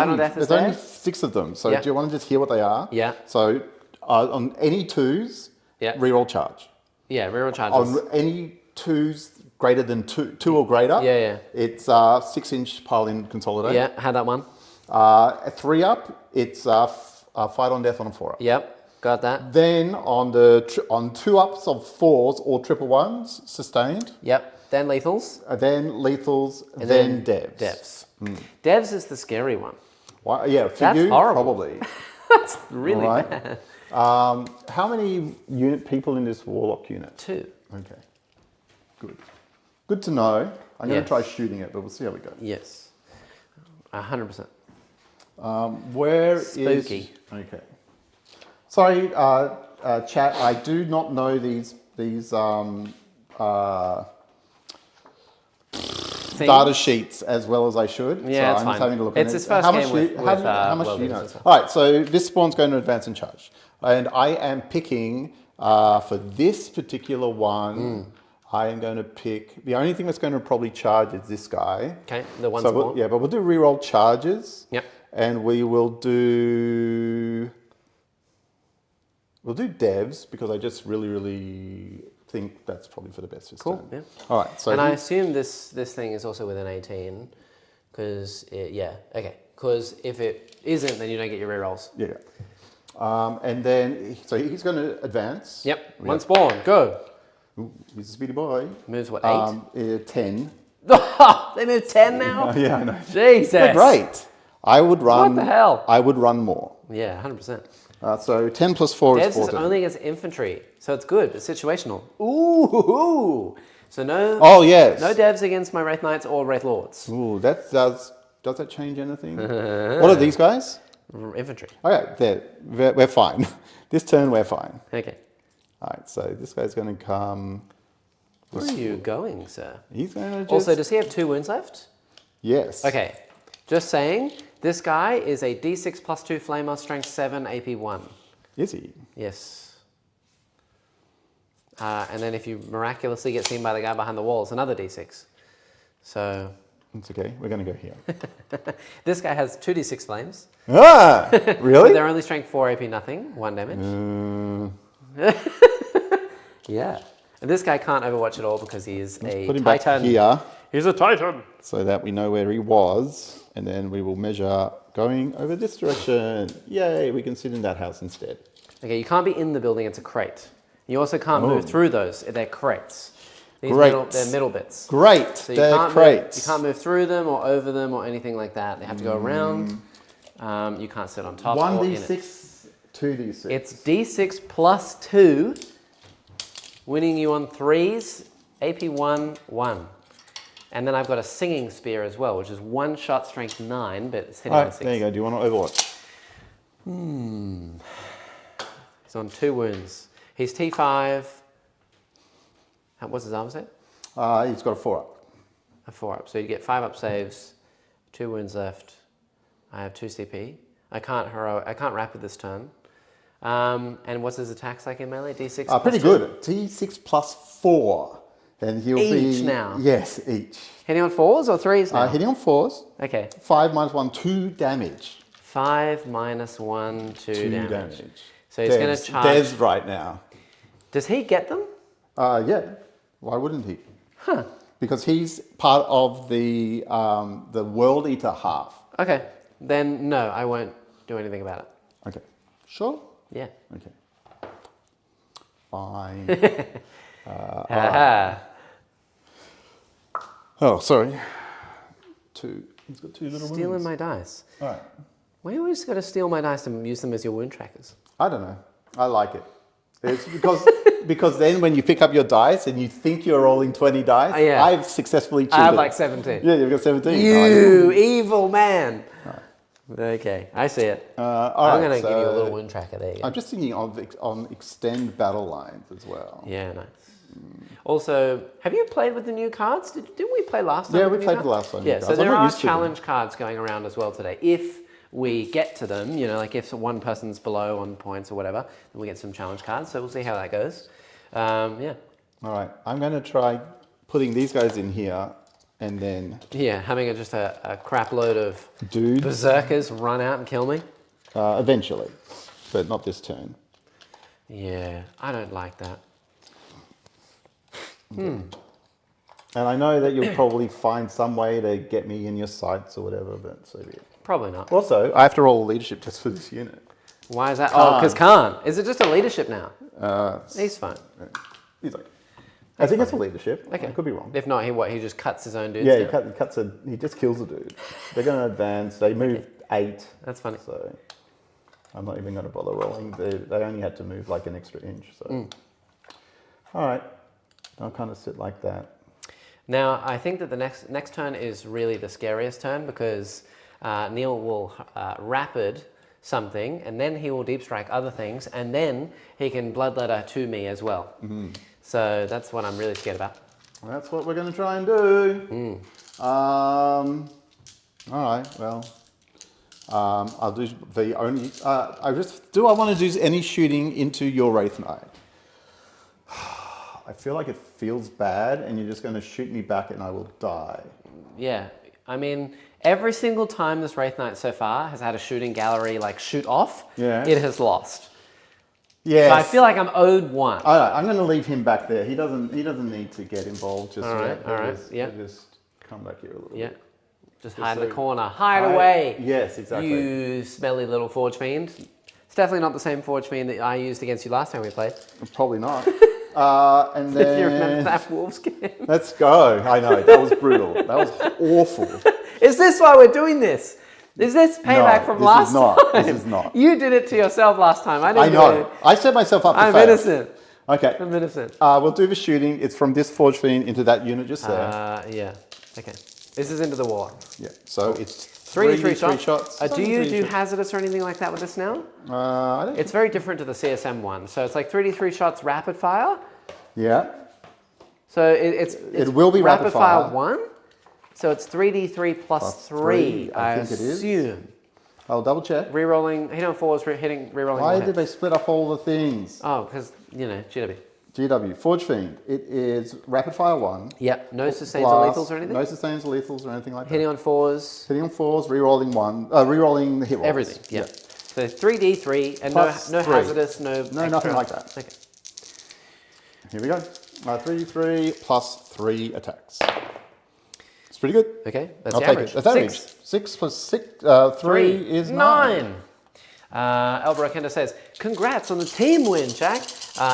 only 6 of them. So Yeah. do you want to just hear what they are? Yeah. So on any 2s, Yeah. reroll charge. Yeah, reroll charges. On any 2s greater than 2 or greater, Yeah. it's 6 inch pile in consolidate. Yeah, had that one. A 3 up, it's fight on death on a 4 up. Yep. Got that. Then on on 2-ups of 4s or triple ones, sustained. Yep. Then lethals. Then lethals, then devs. Devs. Devs is the scary one. Why, yeah, for That's you, horrible. probably. That's really Alright. bad. How many people in this warlock unit? 2. Okay, good. Good to know. I'm going to Yes. try shooting it, but we'll see how we go. Yes. 100%. Where is... Spooky. Okay. Sorry, chat. I do not know these data sheets as well as I should. Yeah, so I'm just having a look. It's his first game with how much do you know? World Leaders. All right, so this spawn's going to advance and charge, and I am picking for this particular one. I am going to pick the only thing that's going to probably charge is this guy. Okay, the one So spawn. yeah, but we'll do reroll charges. Yep. And we will do. We'll do devs because I just really think that's probably for the best this Cool. time. Yeah. All right. So And I assume this thing is also within 18, because because if it isn't, then you don't get your rerolls. yeah. And then so he's going to advance. Yep. One spawn. Go. Ooh, he's a speedy boy. Moves what, 8? 10. They move 10 now. Yeah, I know. Jesus. They're great. I would run. What the hell? I would run more. Yeah, 100%. So 10 plus 4 is Devs 14. is only against infantry, so it's good. It's situational. Ooh. So no. Oh yes. No devs against my Wraith Knights or Wraith Lords. Ooh, that does that change anything? What are these guys? Infantry. Okay, we're fine. This turn we're fine. Okay. All right, so this guy's going to come. Where are you going, sir? He's going to just. Also, does he have 2 wounds left? Yes. Okay. Just saying, this guy is a D6 plus 2 Flamer, strength 7, AP 1. Is he? Yes. And then if you miraculously get seen by the guy behind the wall, it's another D6. So It's okay. We're going to go here. this guy has 2d6 flames. Ah, really? They're only strength 4 AP nothing, 1 damage. Yeah. And this guy can't overwatch at all because he is a Put him titan. back here He's a titan. so that we know where he was, and then we will measure going over this direction. Yay! We can sit in that house instead. Okay, you can't be in the building, it's a crate. You also can't move through those, they're crates. These they're middle bits. Great. So They're crates. You can't move through them or over them or anything like that. They have to go around. You can't sit on top or in it. 1d6, 2d6. It's D6 plus 2, winning you on 3s, AP 1, 1. And then I've got a singing spear as well, which is 1 shot, strength 9, but it's hitting on 6. There you go. Do you want to Overwatch? He's on 2 wounds. He's T5. What's his armor set? He's got a 4-up. A 4-up. So you get 5-up saves, 2 wounds left. I have 2 CP. I can't rapid this turn. And what's his attacks like in melee? D6 plus Pretty 2? good. T6 plus 4. Then he'll Each be... now? Yes, each. Hitting on 4s or 3s now? Hitting on 4s. Okay. 5 minus 1, 2 damage. 5 minus 1, 2 damage. So he's Devs. going to charge. Devs right now. Does he get them? Yeah. Why wouldn't he? Huh. Because he's part of the World Eater half. Okay. Then no, I won't do anything about it. Okay. Sure? Yeah. Okay. Fine. Haha. Oh, sorry. 2. He's got 2 little Stealing wounds. my dice. All right. Why you always got to steal my dice and use them as your wound trackers? I don't know. I like it. It's because then when you pick up your dice and you think you're rolling 20 dice, yeah. I've successfully cheated. I have like 17. Yeah, you've got 17. You evil man. Okay, I see it. I'm going to give you a little wound tracker. There you go. I'm just thinking on extend battle lines as well. Yeah, nice. Also, have you played with the new cards? Didn't we play last time? Yeah, with we the new played cards? the last time. Yeah, so there are challenge cards going around as well today. If we get to them, you know, like if one person's below on points or whatever, then we get some challenge cards. So we'll see how that goes. Yeah. All right, I'm going to try putting these guys in here and then... Yeah, having just a crap load of Dudes. berserkers run out and kill me. Eventually, but not this turn. Yeah, I don't like that. And I know that you'll probably find some way to get me in your sights or whatever, but so be it. Probably not. Also, I have to roll a leadership test for this unit. Why is that? Oh, because Khan. Is it just a leadership now? He's fine. He's like, I think it's a leadership. Okay. I could be wrong. If not, he just cuts his own dudes Yeah, down? he just kills a dude. They're going to advance. They move 8. That's funny. So I'm not even going to bother rolling. They only had to move like an extra inch. So all right, I'll kind of sit like that. Now, I think that the next turn is really the scariest turn because Neil will rapid something, and then he will deep strike other things, and then he can bloodletter to me as well. So that's what I'm really scared about. That's what we're going to try and do. All right, well, I'll do the only. Do I want to do any shooting into your Wraith Knight? I feel like it feels bad, and you're just going to shoot me back, and I will die. Yeah, I mean, every single time this Wraith Knight so far has had a shooting gallery like shoot off, it has lost. Yes. So I feel like I'm owed one. All right, I'm going to leave him back there. He doesn't need to get involved just yet. All right. Just come back here a little bit. Just hide in the corner. Hide away. Yes, exactly. You smelly little Forge Fiend. It's definitely not the same Forge Fiend that I used against you last time we played. Probably not. And then... If you remember that wolf skin. Let's go. I know, that was brutal. That was awful. Is this why we're doing this? Is this payback from last time? This is not. You did it to yourself last time. I didn't know. do it. I set myself up to I'm fail. innocent. Okay. I'm innocent. We'll do the shooting. It's from this Forge Fiend into that unit just there. Yeah. Okay. This is into the wall. Yeah. So it's 3d3 shots. Do you do hazardous or anything like that with this now? I don't. It's very different to the CSM one. So it's like 3d3 shots rapid fire. Yeah. So it's it will be rapid fire 1. So it's 3d3 plus 3. I think it is. I'll double check. Rerolling, hitting on 4s, rerolling. Why did they split up all the things? Oh, because, GW. GW. Forge Fiend. It is rapid fire 1. Yep. No sustains or lethals or anything? No sustains or lethals or anything like that. Hitting on 4s. Hitting on 4s, rerolling 1. Rerolling the hit rolls. Everything. Yeah. So 3d3 and no hazardous, no extra. Nothing like that. Okay. Here we go. 3d3 plus 3 attacks. It's pretty good. Okay, that's I'll the take average. it. That's average. 6 plus 3 is 9. Elbrakenda says, congrats on the team win, Jack.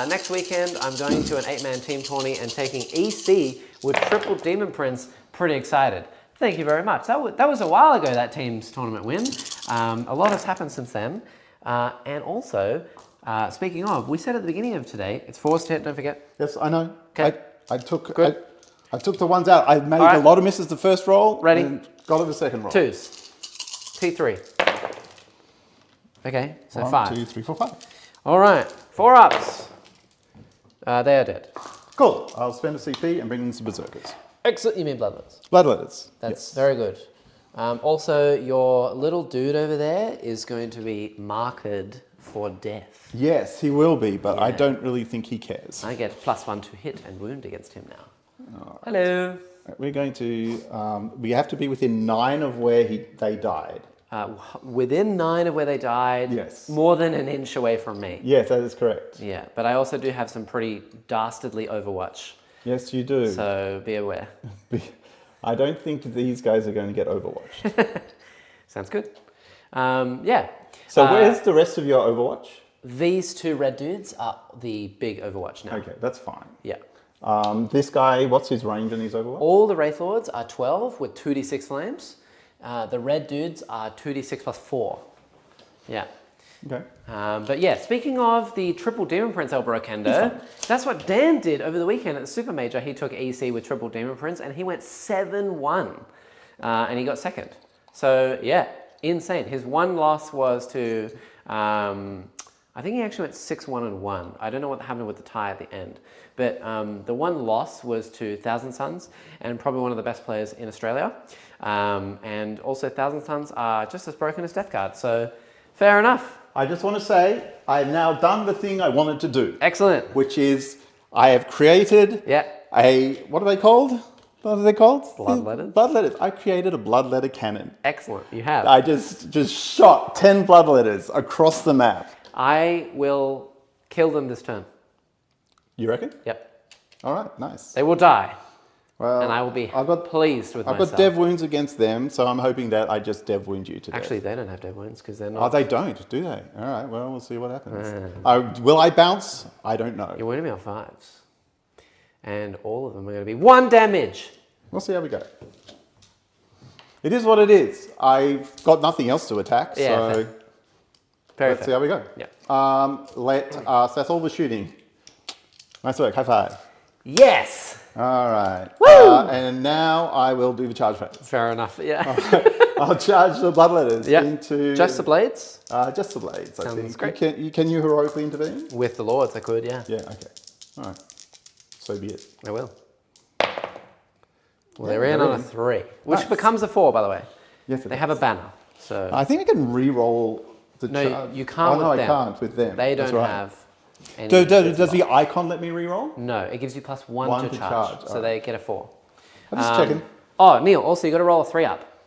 Next weekend, I'm going to an 8-man team tourney and taking EC with triple Demon Prince. Pretty excited. Thank you very much. That was a while ago, that team's tournament win. A lot has happened since then. And also, speaking of, we said at the beginning of today, it's forced hit, don't forget. Yes, I know. Okay. I took the ones out. I made a lot of misses the first roll. Ready? And got it the second roll. 2s. T3. Okay, so 1, 5. 2, 3, 4, 5. All right, 4 ups. They are dead. Cool. I'll spend a CP and bring in some berserkers. Excellent. You mean bloodletters? Bloodletters. That's very good. Also, your little dude over there is going to be marked for death. Yes, he will be, but I don't really think he cares. I get +1 to hit and wound against him now. Right. Hello. We're going to, we have to be within 9 of where they died. Within 9 of where they died, yes. More than an inch away from me. Yes, that is correct. Yeah, but I also do have some pretty dastardly Overwatch. Yes, you do. So be aware. I don't think these guys are going to get Overwatch. Sounds good. Yeah. So where's the rest of your Overwatch? These 2 red dudes are the big Overwatch now. Okay, that's fine. Yeah. This guy, what's his range on his Overwatch? All the Wraith Lords are 12 with 2d6 flames. The red dudes are 2d6 plus 4. Yeah. Okay. But yeah, speaking of the triple Demon Prince Elbrakenda, that's what Dan did over the weekend at the Super Major. He took EC with triple Demon Prince and he went 7-1 and he got second. So yeah, insane. His one loss was to, I think he actually went 6-1-1. I don't know what happened with the tie at the end. But the one loss was to Thousand Suns and probably one of the best players in Australia. And also Thousand Suns are just as broken as Death Guard. So fair enough. I just want to say I've now done the thing I wanted to do. Excellent. Which is I have created what are they called? What are they called? Bloodletters. Bloodletters. I created a bloodletter cannon. Excellent. You have. I just shot 10 bloodletters across the map. I will kill them this turn. You reckon? Yep. All right, nice. They will die. Well, and I will be pleased with I've myself. got dev wounds against them, so I'm hoping that I just dev wound you today. Actually, they don't have dev wounds because they're not. Oh, they don't, do they? All right, well, we'll see what happens. Will I bounce? I don't know. You're winning me on 5s. And all of them are going to be 1 damage. We'll see how we go. It is what it is. I've got nothing else to attack, Yeah, so Very let's see how we go. Yeah. That's all the shooting. Nice work, high five. Yes! All right. Woo! And now I will do the charge phase. Fair enough, yeah. I'll charge the bloodletters into... Just the blades? Just the blades, I think. great. Can you heroically intervene? With the lords, I could, yeah. Yeah, okay. All right. So be it. I will. Well, they're in on a 3, which Nice. becomes a 4, by the way. Yes, it They is. have a banner, so... I think I can re-roll the No, charge. you can't no, with them. I can't with them. They That's don't right. have any... Does the icon let me re-roll? No, it gives you +1 One to to charge, charge, so alright. they get a 4. I'm just checking. Oh, Neil, also you got to roll a 3 up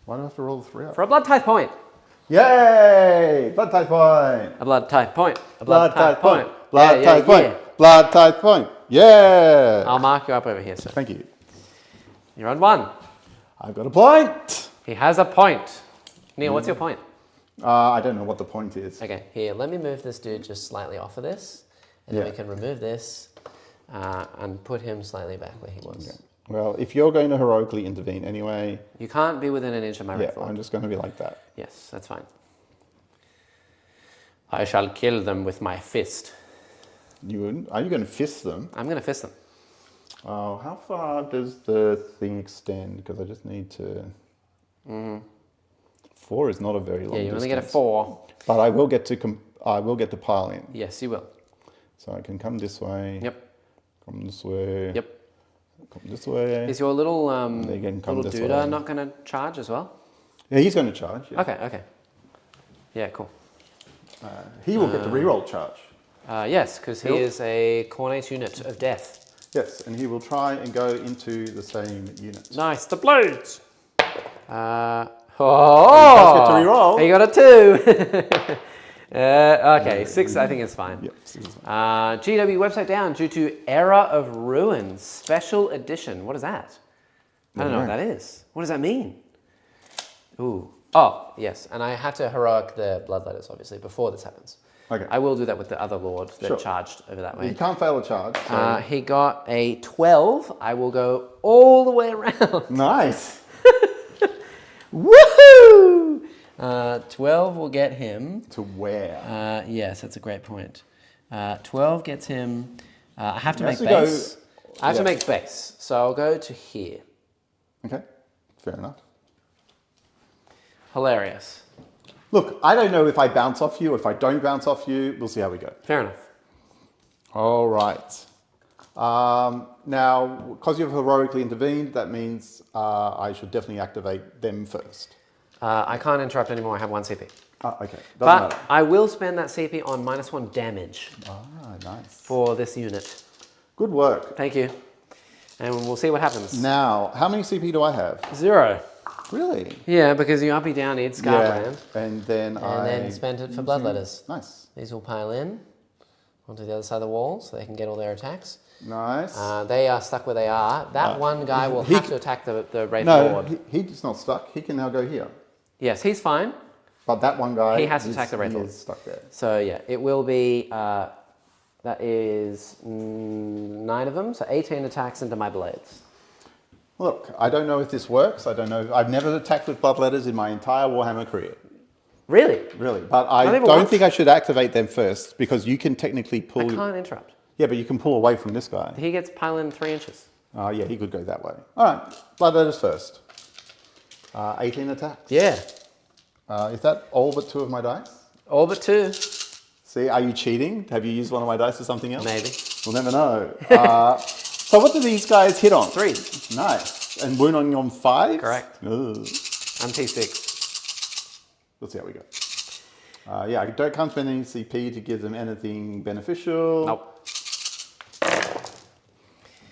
Why do I have to roll the 3 up? for a blood type point. Yay! Blood type point. A blood type point. A Blood type point. Yeah, Blood yeah, type point. yeah. Blood type point. Yeah. I'll mark you up over here, sir. Thank you. You're on 1. I've got a point. He has a point. Neil, what's your point? I don't know what the point is. Okay, here, let me move this dude just slightly off of this. And then Yeah. we can remove this and put him slightly back where he was. Okay. Well, if you're going to heroically intervene anyway, You can't be within an inch of my yeah, Wraithhost. I'm just going to be like that. Yes, that's fine. I shall kill them with my fist. You wouldn't? Are you going to fist them? I'm going to fist them. Oh, how far does the thing extend? Because I just need to... 4 is not a very long Yeah, you distance. only get a 4. But I will get to pile in. Yes, you will. So I can come this way. Yep. Come this way. Yep. Come this way. Is your little They can come little this dude way. not going to charge as well? Yeah, he's going to charge. Yeah. Okay, okay. Yeah, cool. He will get the reroll charge. Yes, because he He'll- is a Cornate unit of death. Yes, and he will try and go into the same unit. Nice, the blades! Oh! He does get to reroll. He got a 2! Okay, 6 I think is fine. Yep. GW website down due to Era of Ruins, special edition. What is that? I don't know what that is. What does that mean? Ooh. Oh, yes, and I had to heroic the bloodletters, obviously, before this happens. Okay. I will do that with the other lord that Sure. charged over that way. You can't fail a charge. So. He got a 12. I will go all the way around. Nice. Woohoo! 12 will get him. To where? Yes, that's a great point. 12 gets him. I have to He make has to go- base. I have to yeah. make base. So I'll go to here. Okay. Fair enough. Hilarious. Look, I don't know if I bounce off you or if I don't bounce off you. We'll see how we go. Fair enough. All right. Now, because you've heroically intervened, that means I should definitely activate them first. I can't interrupt anymore. I have 1 CP. Oh, okay. Doesn't But matter. I will spend that CP on -1 damage Ah, nice. for this unit. Good work. Thank you. And we'll see what happens. Now, how many CP do I have? 0. Really? Yeah, because you uppy downied Scarbrand. And then And then spent it for bloodletters. Nice. These will pile in onto the other side of the wall so they can get all their attacks. Nice. They are stuck where they are. That one guy will he- have to attack the Wraith no, Lord. he's not stuck. He can now go here. Yes, he's fine. But that one guy, He has to attack the Wraith he Lord. is stuck there. So yeah, it will be, that is 9 of them, so 18 attacks into my blades. Look, I don't know if this works. I don't know. I've never attacked with bloodletters in my entire Warhammer career. Really? Really. But I Not even don't once? think I should activate them first because you can technically I pull... can't interrupt. Yeah, but you can pull away from this guy. He gets pile in 3 inches. Oh, yeah, he could go that way. All right, bloodletters first. 18 attacks. Yeah. Is that all but 2 of my dice? All but 2, See, are you cheating? Have you used one of my dice for something else? maybe. We'll never know. So what do these guys hit on? 3. Nice. And wound on 5? Correct. Ugh. I'm T6. Let's see how we go. Yeah, I can't spend any CP to give them anything beneficial. Nope.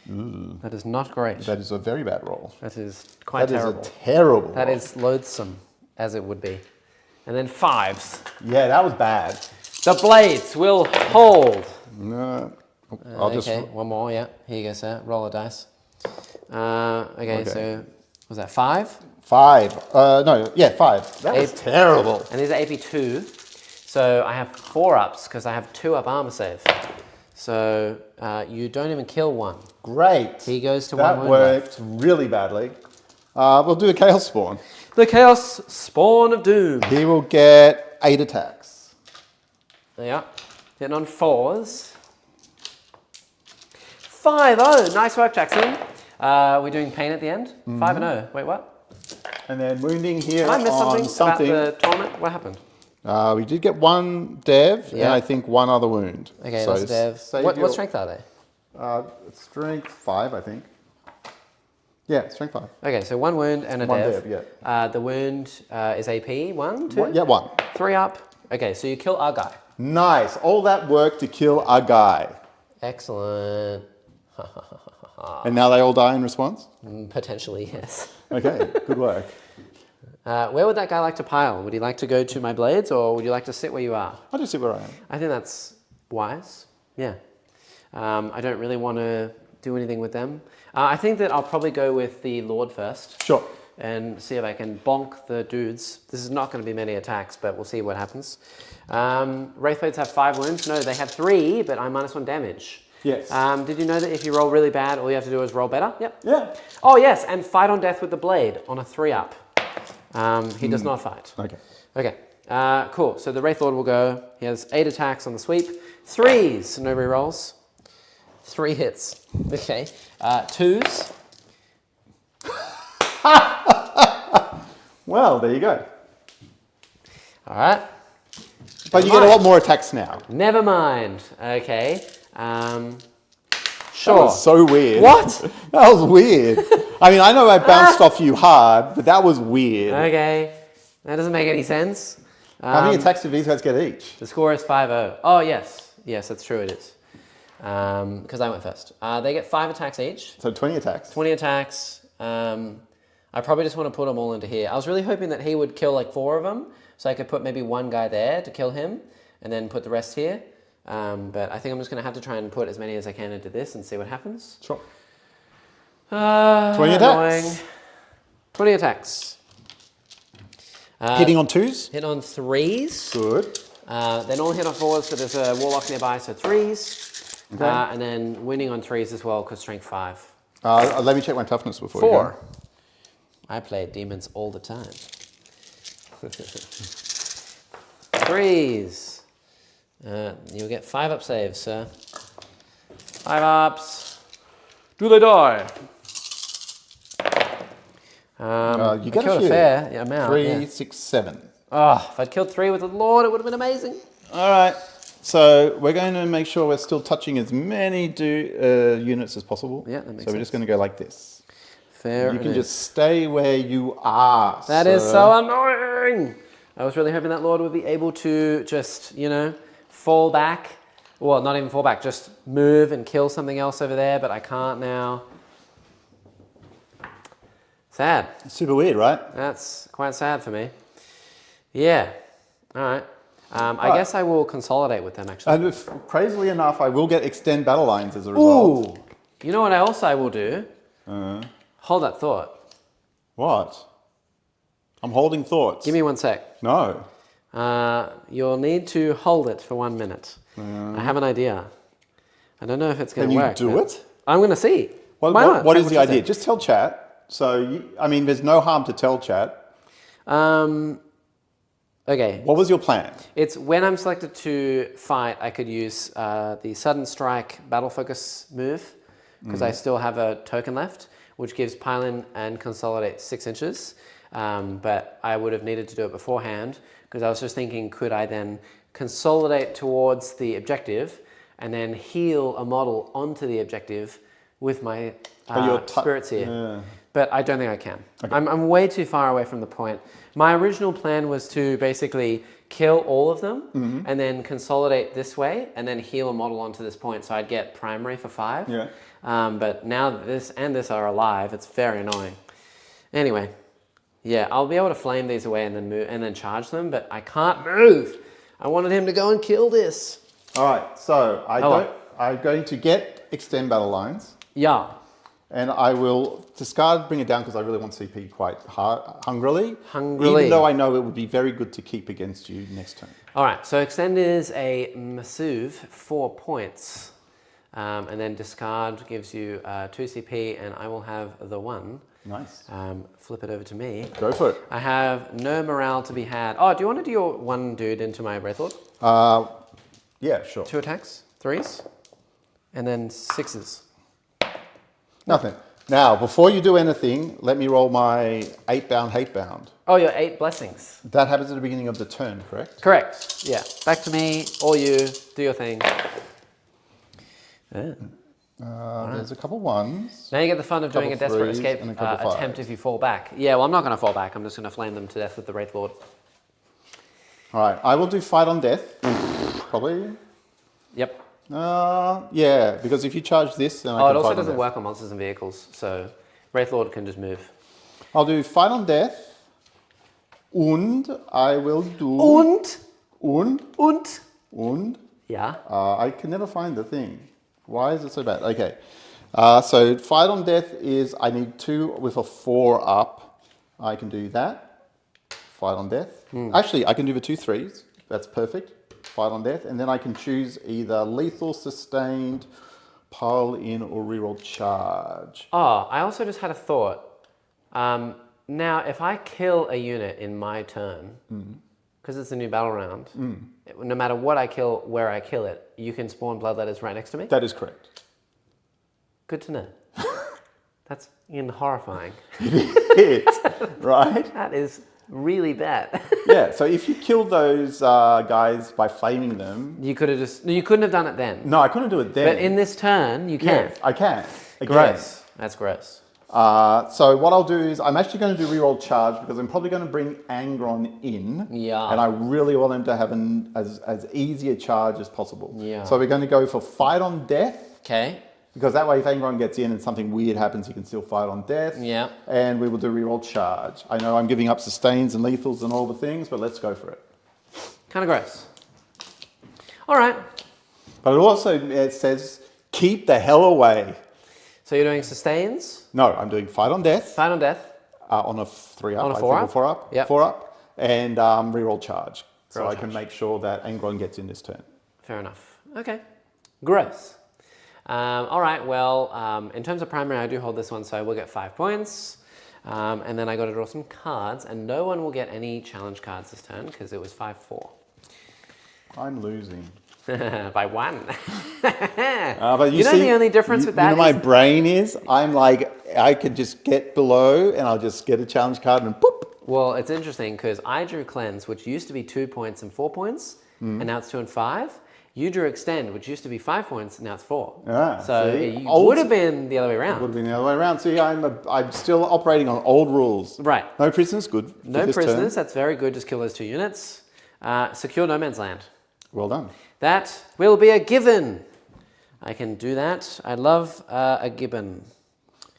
That is not great. That is a very bad roll. That is quite That is terrible. a terrible That roll. is loathsome, as it would be. And then 5s. Yeah, that was bad. The blades will hold. No. I'll just... Okay, one more, yeah. Here you go, sir. Roll a dice. Okay, so was that 5? 5. No, yeah, 5. That was terrible. And these are AP 2. So I have 4 ups because I have 2 up armor save. So you don't even kill 1. Great. He goes to that 1 wound worked really badly. We'll do a Chaos Spawn. The Chaos Spawn of Doom. He will get 8 attacks. Yeah. Hitting on 4s. 5-0. Nice work, Jackson. We're doing pain at the end. 5-0. Wait, what? And then wounding here Did I miss on something about the tournament? What happened? We did get 1 dev and I think 1 other wound. Okay, so that's dev. What strength are they? Strength 5, I think. Yeah, strength 5. Okay, so 1 wound and a 1 dev. dev, yeah. The wound is AP 1, 2? Yeah, 1. 3 up. Okay, so you kill our guy. Nice. All that work to kill a guy. Excellent. And now they all die in response? Potentially, yes. Okay, good work. Where would that guy like to pile? Would he like to go to my blades, or would you like to sit where you are? I'll just sit where I am. I think that's wise. Yeah. I don't really want to do anything with them. I think that I'll probably go with the Lord first. Sure. And see if I can bonk the dudes. This is not going to be many attacks, but we'll see what happens. Wraithblades have 5 wounds. No, they have 3, but I'm -1 damage. Yes. Did you know that if you roll really bad, all you have to do is roll better? Yep. Yeah. Oh, yes, and fight on death with the blade on a 3-up. He does not fight. Okay. Okay, cool. So the Wraith Lord will go. He has 8 attacks on the sweep. 3s, no rerolls. 3 hits. Okay. 2s. Well, there you go. All right. But you get a lot more attacks now. Never mind. Okay. Sure. That was so weird. What? That was weird. I mean, I know I bounced off you hard, but that was weird. Okay. That doesn't make any sense. How many attacks do these guys get each? The score is 5-0. Oh, yes. Yes, that's true, it is. Because I went first. They get 5 attacks each. So 20 attacks. 20 attacks. I probably just want to put them all into here. I was really hoping that he would kill like 4 of them, so I could put maybe 1 guy there to kill him, and then put the rest here. But I think I'm just going to have to try and put as many as I can into this and see what happens. Sure. 20 attacks. 20 attacks. Hitting on 2s? Hit on 3s. Good. Then all hit on 4s, so there's a Warlock nearby, so 3s. Okay. And then winning on 3s as well, because strength 5. Let me check my toughness before 4. you go. I play demons all the time. 3s. You'll get 5-up saves, sir. 5 ups. Do they die? You get killed a few. fair amount. 3, yeah. 6, 7. Oh, if I'd killed 3 with the Lord, it would have been amazing. All right. So we're going to make sure we're still touching as many units as possible. Yeah, that makes So we're sense. just going to go like this. Fair. You can just stay where you are. That is so annoying. I was really hoping that Lord would be able to just, fall back. Well, not even fall back, just move and kill something else over there, but I can't now. Sad. Super weird, right? That's quite sad for me. Yeah. All right. I guess I will consolidate with them, actually. And if, crazily enough, I will get extend battle lines as a result. Ooh. You know what else I will do? Hold that thought. What? I'm holding thoughts. Give me 1 sec. No. You'll need to hold it for 1 minute. I have an idea. I don't know if it's going to work. Can you do it? I'm going to see. What is the idea? Just tell chat. So, there's no harm to tell chat. Okay. What was your plan? It's when I'm selected to fight, I could use the sudden strike battle focus move because I still have a token left, which gives pile-in and consolidate 6 inches. But I would have needed to do it beforehand because I was just thinking, could I then consolidate towards the objective and then heal a model onto the objective with my spirits here? Yeah. But I don't think I can. Okay. I'm way too far away from the point. My original plan was to basically kill all of them and then consolidate this way and then heal a model onto this point so I'd get primary for 5. Yeah. But now that this and this are alive, it's very annoying. Anyway, yeah, I'll be able to flame these away and then move and then charge them, but I can't move. I wanted him to go and kill this. All right. So I'm going to get extend battle lines. Yeah. And I will discard, bring it down because I really want CP quite hungrily. Hungrily. Even though I know it would be very good to keep against you next turn. All right, so extend is a massive 4 points. And then discard gives you 2 CP, and I will have the 1. Nice. Flip it over to me. Go for it. I have no morale to be had. Oh, do you want to do your 1 dude into my Wraithhost? Yeah, sure. 2 attacks, 3s, and then 6s. Nothing. Now, before you do anything, let me roll my 8-bound, hate-bound. Oh, your 8 blessings. That happens at the beginning of the turn, correct? Correct. Yeah. Back to me, all you, do your thing. Yeah. There's a couple ones. Now you get the fun of doing a desperate threes escape and a couple attempt fives. if you fall back. Yeah, well, I'm not going to fall back. I'm just going to flame them to death with the Wraith Lord. All right, I will do fight on death, probably. Yep. Yeah, because if you charge this, then I Oh, can it also fight on doesn't death. work on monsters and vehicles, so Wraith Lord can just move. I'll do fight on death, and I will do... Und? Yeah. I can never find the thing. Why is it so bad? Okay. So fight on death is I need 2 with a 4 up. I can do that. Fight on death. Actually, I can do the 2 3s. That's perfect. Fight on death. And then I can choose either lethal, sustained, pile in, or reroll charge. Oh, I also just had a thought. Now, if I kill a unit in my turn, because it's a new battle round, no matter what I kill, where I kill it, you can spawn bloodletters right next to me? That is correct. Good to know. That's horrifying. It's right? That is really bad. Yeah, so if you kill those guys by flaming them... You could have just... No, you couldn't have done it then. No, I couldn't do it then. But in this turn, you can. Yes, I can. Again. Gross. That's gross. So what I'll do is I'm actually going to do reroll charge because I'm probably going to bring Angron in. Yeah. And I really want him to have as easy a charge as possible. Yeah. So we're going to go for fight on death. Okay. Because that way if Angron gets in and something weird happens, he can still fight on death. Yeah. And we will do reroll charge. I know I'm giving up sustains and lethals and all the things, but let's go for it. Kind of gross. All right. But it says, keep the hell away. So you're doing sustains? No, I'm doing fight on death. Fight on death? On a 3 up. On a I 4 think, up? or 4 up. Yep. 4 up. And reroll charge. So Reroll I can make sure that Angron gets in this turn. Fair enough. Okay. Gross. All right, well, in terms of primary, I do hold this one, so I will get 5 points. And then I got to draw some cards, and no one will get any challenge cards this turn because it was 5-4. I'm losing. By 1. But you know see, the only difference with that You know my is- brain is, I'm like, I could just get below and I'll just get a challenge card and boop. Well, it's interesting because I drew Cleanse, which used to be 2 points and 4 points, and now it's 2 and 5. You drew Extend, which used to be 5 points, and now it's 4. Ah, So see? it would have been the other way around. Would have been the other way around. See, I'm still operating on old rules. Right. No prisoners, good. for No this turn. prisoners, that's very good. Just kill those 2 units. Secure no man's land. Well done. That will be a given. I can do that. I love a gibbon.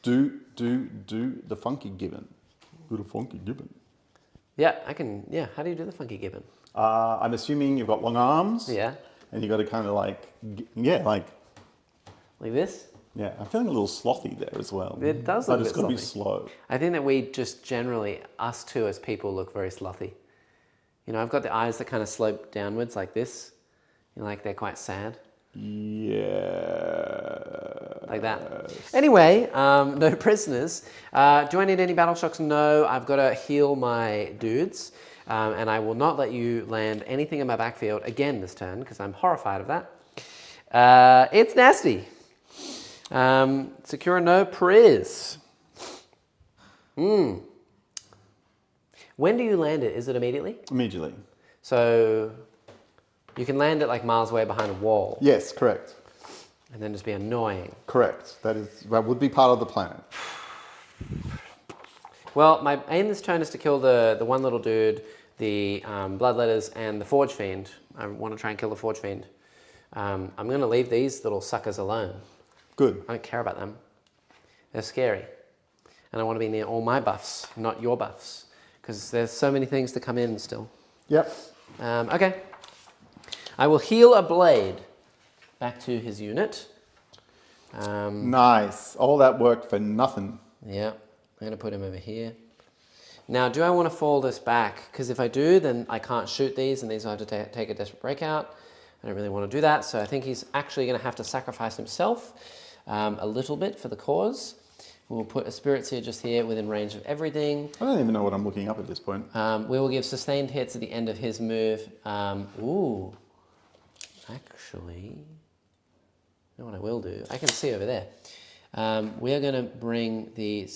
Do the funky gibbon. Do the funky gibbon. Yeah, I can. Yeah, how do you do the funky gibbon? I'm assuming you've got long arms. Yeah, And you got to kind of like, like this. Yeah, I'm feeling a little slothy there as well. It does look I a just bit got to be slothy. slow. I think that we just generally, us two as people, look very slothy. You know, I've got the eyes that kind of slope downwards like this. You know, like they're quite sad. Yeah. Like that. Anyway, no prisoners. Do I need any battle shocks? No, I've got to heal my dudes. And I will not let you land anything in my backfield again this turn because I'm horrified of that. It's nasty. Secure no priz. When do you land it? Is it immediately? Immediately. So you can land it like miles away behind a wall Yes, correct. and then just be annoying. Correct. That would be part of the plan. Well, my aim this turn is to kill the one little dude, the Bloodletters, and the Forge Fiend. I want to try and kill the Forge Fiend. I'm going to leave these little suckers alone. Good. I don't care about them. They're scary. And I want to be near all my buffs, not your buffs. Because there's so many things to come in still. Yep. Okay. I will heal a blade back to his unit. Nice. All that work for nothing. Yeah, I'm going to put him over here. Now, do I want to fall this back? Because if I do, then I can't shoot these, and these will have to take a desperate breakout. I don't really want to do that, so I think he's actually going to have to sacrifice himself a little bit for the cause. We'll put a Spirit Seer just here within range of everything. I don't even know what I'm looking up at this point. We will give sustained hits at the end of his move. Ooh, actually, you know what I will do? I can see over there. We are going to bring the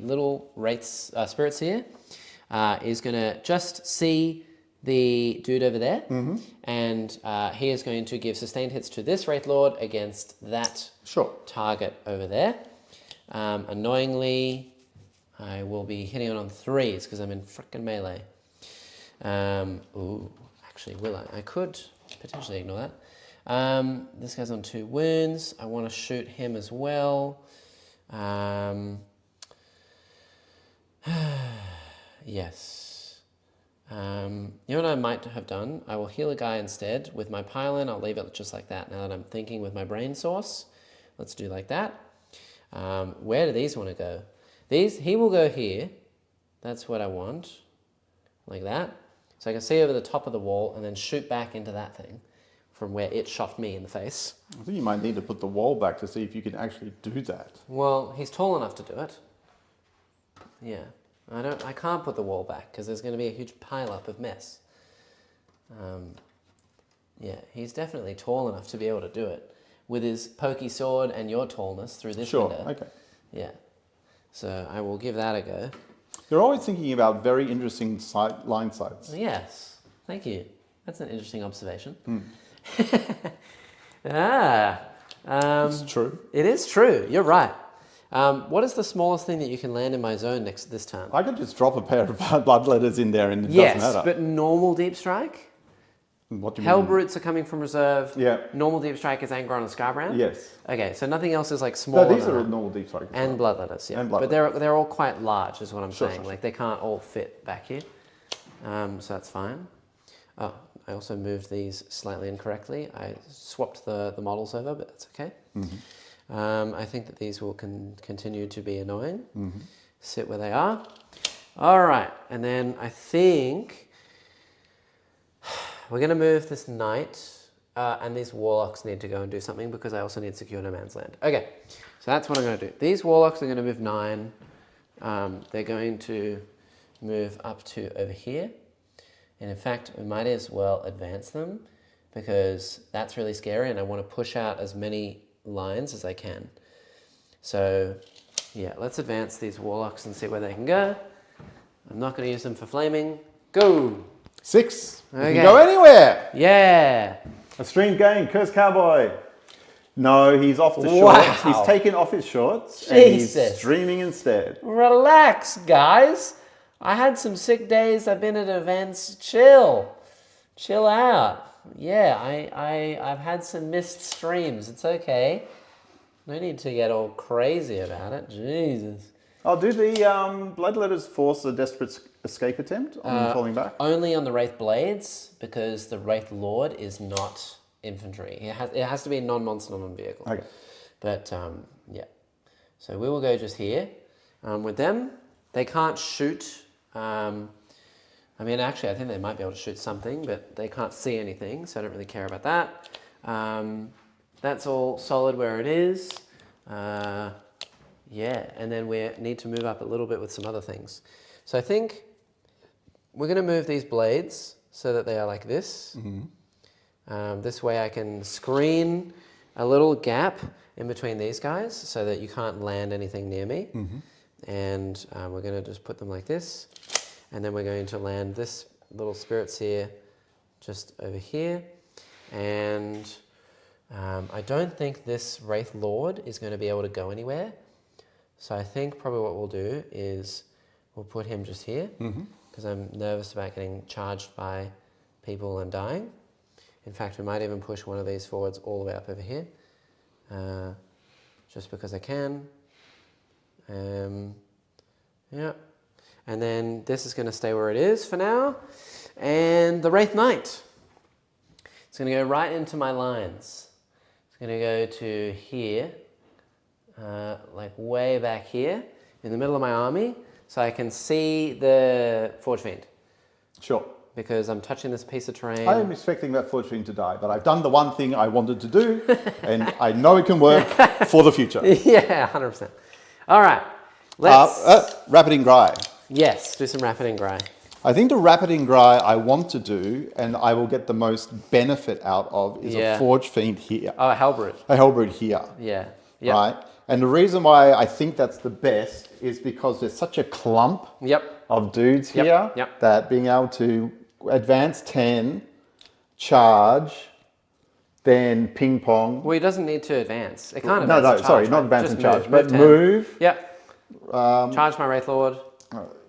little Wraith's Spirit Seer. Is going to just see the dude over there, and he is going to give sustained hits to this Wraith Lord against that target over there. Annoyingly, I will be hitting it on 3s because I'm in frickin' melee. Ooh, actually, will I? I could potentially ignore that. This guy's on 2 wounds. I want to shoot him as well. Yes. You know what I might have done? I will heal a guy instead with my pylon. I'll leave it just like that. Now that I'm thinking with my brain source, let's do like that. Where do these want to go? He will go here. That's what I want. Like that. So I can see over the top of the wall and then shoot back into that thing from where it shot me in the face. I think you might need to put the wall back to see if you can actually do that. Well, he's tall enough to do it. Yeah. I can't put the wall back because there's going to be a huge pile-up of mess. Yeah, he's definitely tall enough to be able to do it. With his pokey sword and your tallness through this window. Okay. Yeah. So I will give that a go. You're always thinking about very interesting line sights. Yes. Thank you. That's an interesting observation. It's true. It is true. You're right. What is the smallest thing that you can land in my zone this turn? I could just drop a pair of bloodletters in there and it yes, doesn't matter. But normal deep strike? What do you mean? Hellbrutes are coming from reserve. Yeah. Normal deep strike is Angron and Scarbrand? Yes. Okay, so nothing else is like smaller. No, these are normal deep strike. And bloodletters, yeah. And but they're all quite large is what I'm saying. Sure. Like they can't all fit back here. So that's fine. Oh, I also moved these slightly incorrectly. I swapped the models over, but that's okay. I think that these will continue to be annoying. Sit where they are. All right, and then I think we're going to move this knight, and these warlocks need to go and do something because I also need secure no man's land. Okay, so that's what I'm going to do. These warlocks are going to move 9. They're going to move up to over here. And in fact, we might as well advance them because that's really scary and I want to push out as many lines as I can. So yeah, let's advance these warlocks and see where they can go. I'm not going to use them for flaming. Go! 6. Okay. You can go anywhere. Yeah. A stream game, Curse Cowboy. No, he's off the Wow. shorts. He's taken off his shorts and Jesus. he's streaming instead. Relax, guys. I had some sick days. I've been at events. Chill out. Yeah, I've had some missed streams. It's okay. No need to get all crazy about it. Jesus. Oh, do the bloodletters force a desperate escape attempt on falling back? Only on the Wraith Blades, because the Wraith Lord is not infantry. It has to be a non-monster, non-vehicle. Okay. But, yeah. So we will go just here. With them, they can't shoot. I mean, actually, I think they might be able to shoot something, but they can't see anything, so I don't really care about that. That's all solid where it is. Yeah, and then we need to move up a little bit with some other things. So I think we're going to move these blades so that they are like this. This way I can screen a little gap in between these guys so that you can't land anything near me. And we're going to just put them like this. And then we're going to land this little Spirit Seer just over here. And I don't think this Wraith Lord is going to be able to go anywhere. So I think probably what we'll do is we'll put him just here because I'm nervous about getting charged by people and dying. In fact, we might even push one of these forwards all the way up over here just because I can. Yeah. And then this is going to stay where it is for now. And the Wraith Knight. It's going to go right into my lines. It's going to go to here. like way back here in the middle of my army, so I can see the Forge Fiend. Sure. Because I'm touching this piece of terrain. I am expecting that Forge Fiend to die, but I've done the one thing I wanted to do, and I know it can work for the future. Yeah, 100%. All right, let's... Rapid Ingrai. Yes, do some Rapid Ingrai. I think the Rapid Ingrai I want to do, and I will get the most benefit out of, is a Forge Fiend here. Oh, a Hellbrood. A Hellbrood here. Yeah. Yep. Right? And the reason why I think that's the best is because there's such a clump of dudes here that being able to advance 10, charge, then ping pong. Well, he doesn't need to advance. It can't No, advance and charge, sorry, not right? advance Just and charge, move. but 10. move. Yep. Charge my Wraith Lord.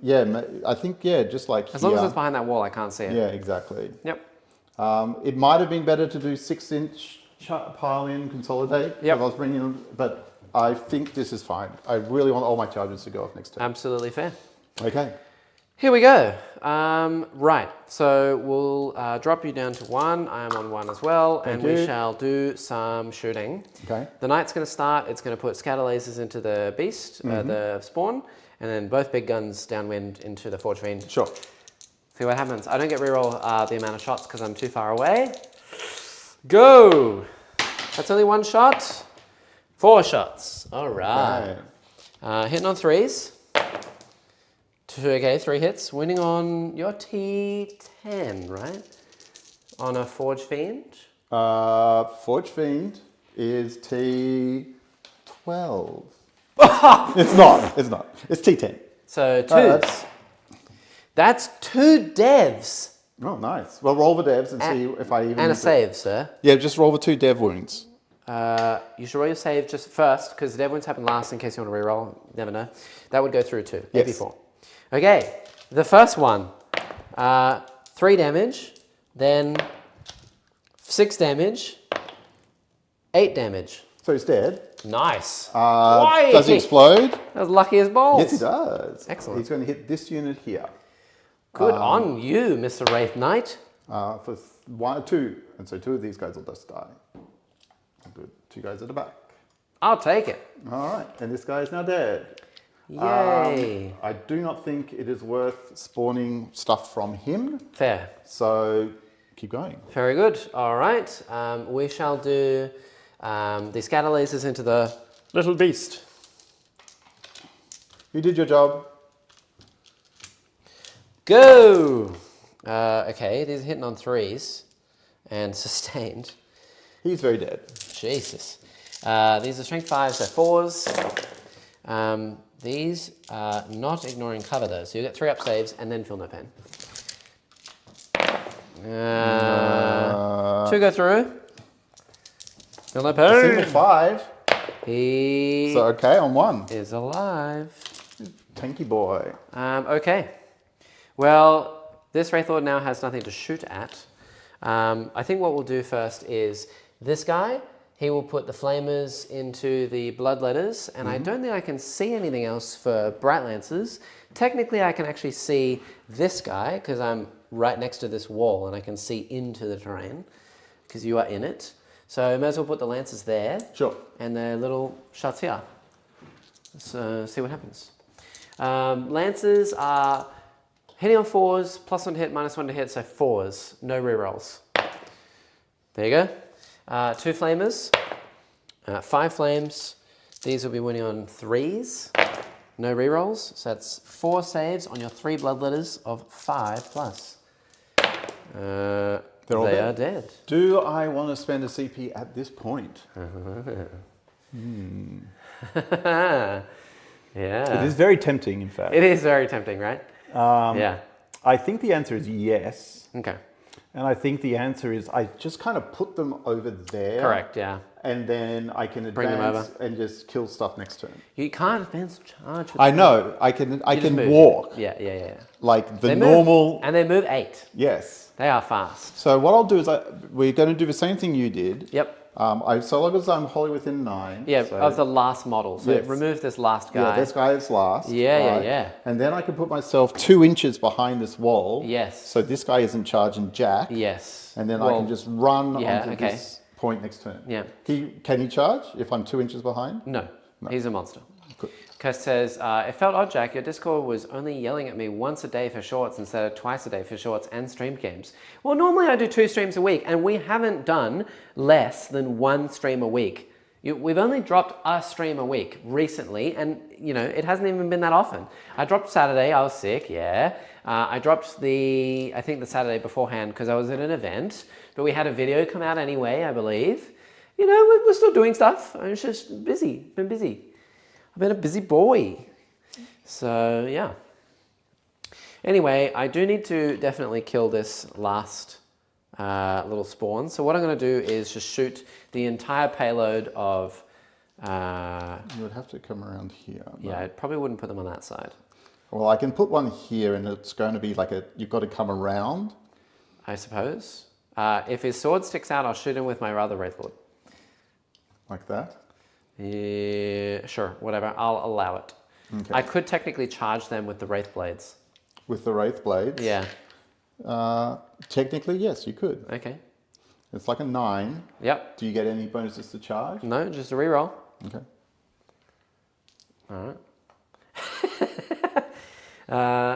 Yeah, I think, just like as long as it's behind that wall, I can't see it. Yeah, exactly. Yep. It might have been better to do 6-inch pile in, consolidate. Yep. I was bringing, but I think this is fine. I really want all my charges to go off next turn. Absolutely fair. Okay. Here we go. Right, so we'll drop you down to 1. I am on 1 as well, and we shall do some shooting. Okay. The knight's going to start. It's going to put scatter lasers into the beast, the spawn, and then both big guns downwind into the Forge Fiend. Sure. See what happens. I don't get reroll the amount of shots because I'm too far away. Go! That's only 1 shot. 4 shots. All right. Hitting on 3s. Okay, 3 hits. Winning on your T10, right? On a Forge Fiend. Forge Fiend is T12. It's not. It's T10. So 2s. That's 2 devs. Oh, nice. Well, roll the devs and see if I even... And a save, sir. Yeah, just roll the 2 dev wounds. You should roll your save just first, because the dev wounds happen last in case you want to reroll. You never know. That would go through too. Yes. AP4. Okay, the first one. 3 damage, then 6 damage, 8 damage. So he's dead. Nice. Does he explode? That was lucky as balls. Yes, he does. Excellent. He's going to hit this unit here. Good on you, Mr. Wraith Knight. For 1 or 2. And so 2 of these guys will just die. Good. 2 guys at the back. I'll take it. All right. And this guy is now dead. Yay. I do not think it is worth spawning stuff from him. Fair. So keep going. Very good. All right. We shall do the scatter lasers into the little beast. You did your job. Go! Okay, these are hitting on 3s and sustained. He's very dead. Jesus. These are strength 5s, so 4s. These are not ignoring cover though, so you get 3 up saves and then feel no pain. 2 go through. Feel no pain. A single 5. He So okay, on 1. is alive. Tanky boy. Okay. Well, this Wraith Lord now has nothing to shoot at. I think what we'll do first is this guy, he will put the flamers into the bloodletters, and I don't think I can see anything else for Bright Lancers. Technically, I can actually see this guy, because I'm right next to this wall, and I can see into the terrain, because you are in it. So I may as well put the Lancers there. Sure. And the little shots here. So see what happens. Lancers are hitting on 4s, +1 to hit, -1 to hit, so 4s, no rerolls. There you go. 2 flamers, 5 flames. These will be winning on 3s, no rerolls. So that's 4 saves on your 3 bloodletters of 5+. They're all they dead. are dead. Do I want to spend a CP at this point? Yeah. It is very tempting, in fact. It is very tempting, right? Yeah. I think the answer is yes. Okay. And I think the answer is I just kind of put them over there. Correct, yeah. And then I can Bring them advance over. and just kill stuff next turn. You can't advance charge with I them. know. I You just can move. walk. Yeah. Like the They normal. move, and they move 8. Yes. They are fast. So what I'll do is we're going to do the same thing you did. Yep. So long as I'm wholly within 9. Yeah, so, of the last model. So Yes. remove this last guy. Yeah, this guy is last. Yeah. And then I can put myself 2 inches behind this wall. Yes. So this guy isn't charging jack. Yes. And then I can just run yeah, onto okay. this point next turn. Yeah. Can he charge if I'm 2 inches behind? No. He's a monster. Good. Kirst says, it felt odd, Jack. Your Discord was only yelling at me once a day for shorts instead of twice a day for shorts and streamed games. Well, normally I do 2 streams a week, and we haven't done less than 1 stream a week. We've only dropped a stream a week recently, and it hasn't even been that often. I dropped Saturday, I was sick, yeah. I dropped I think the Saturday beforehand because I was at an event, but we had a video come out anyway, I believe. We're still doing stuff. I'm just busy, been busy. I've been a busy boy. So, yeah. Anyway, I do need to definitely kill this last little spawn. So what I'm going to do is just shoot the entire payload of... You would have to come around here. Yeah, I probably wouldn't put them on that side. Well, I can put one here, and it's going to be like you've got to come around. I suppose. If his sword sticks out, I'll shoot him with my other Wraithlord. Like that? Yeah, sure, whatever. I'll allow it. Okay. I could technically charge them with the Wraith Blades. With the Wraith Blades? Yeah. Technically, yes, you could. Okay. It's like a 9. Yep. Do you get any bonuses to charge? No, just a reroll. Okay. All right.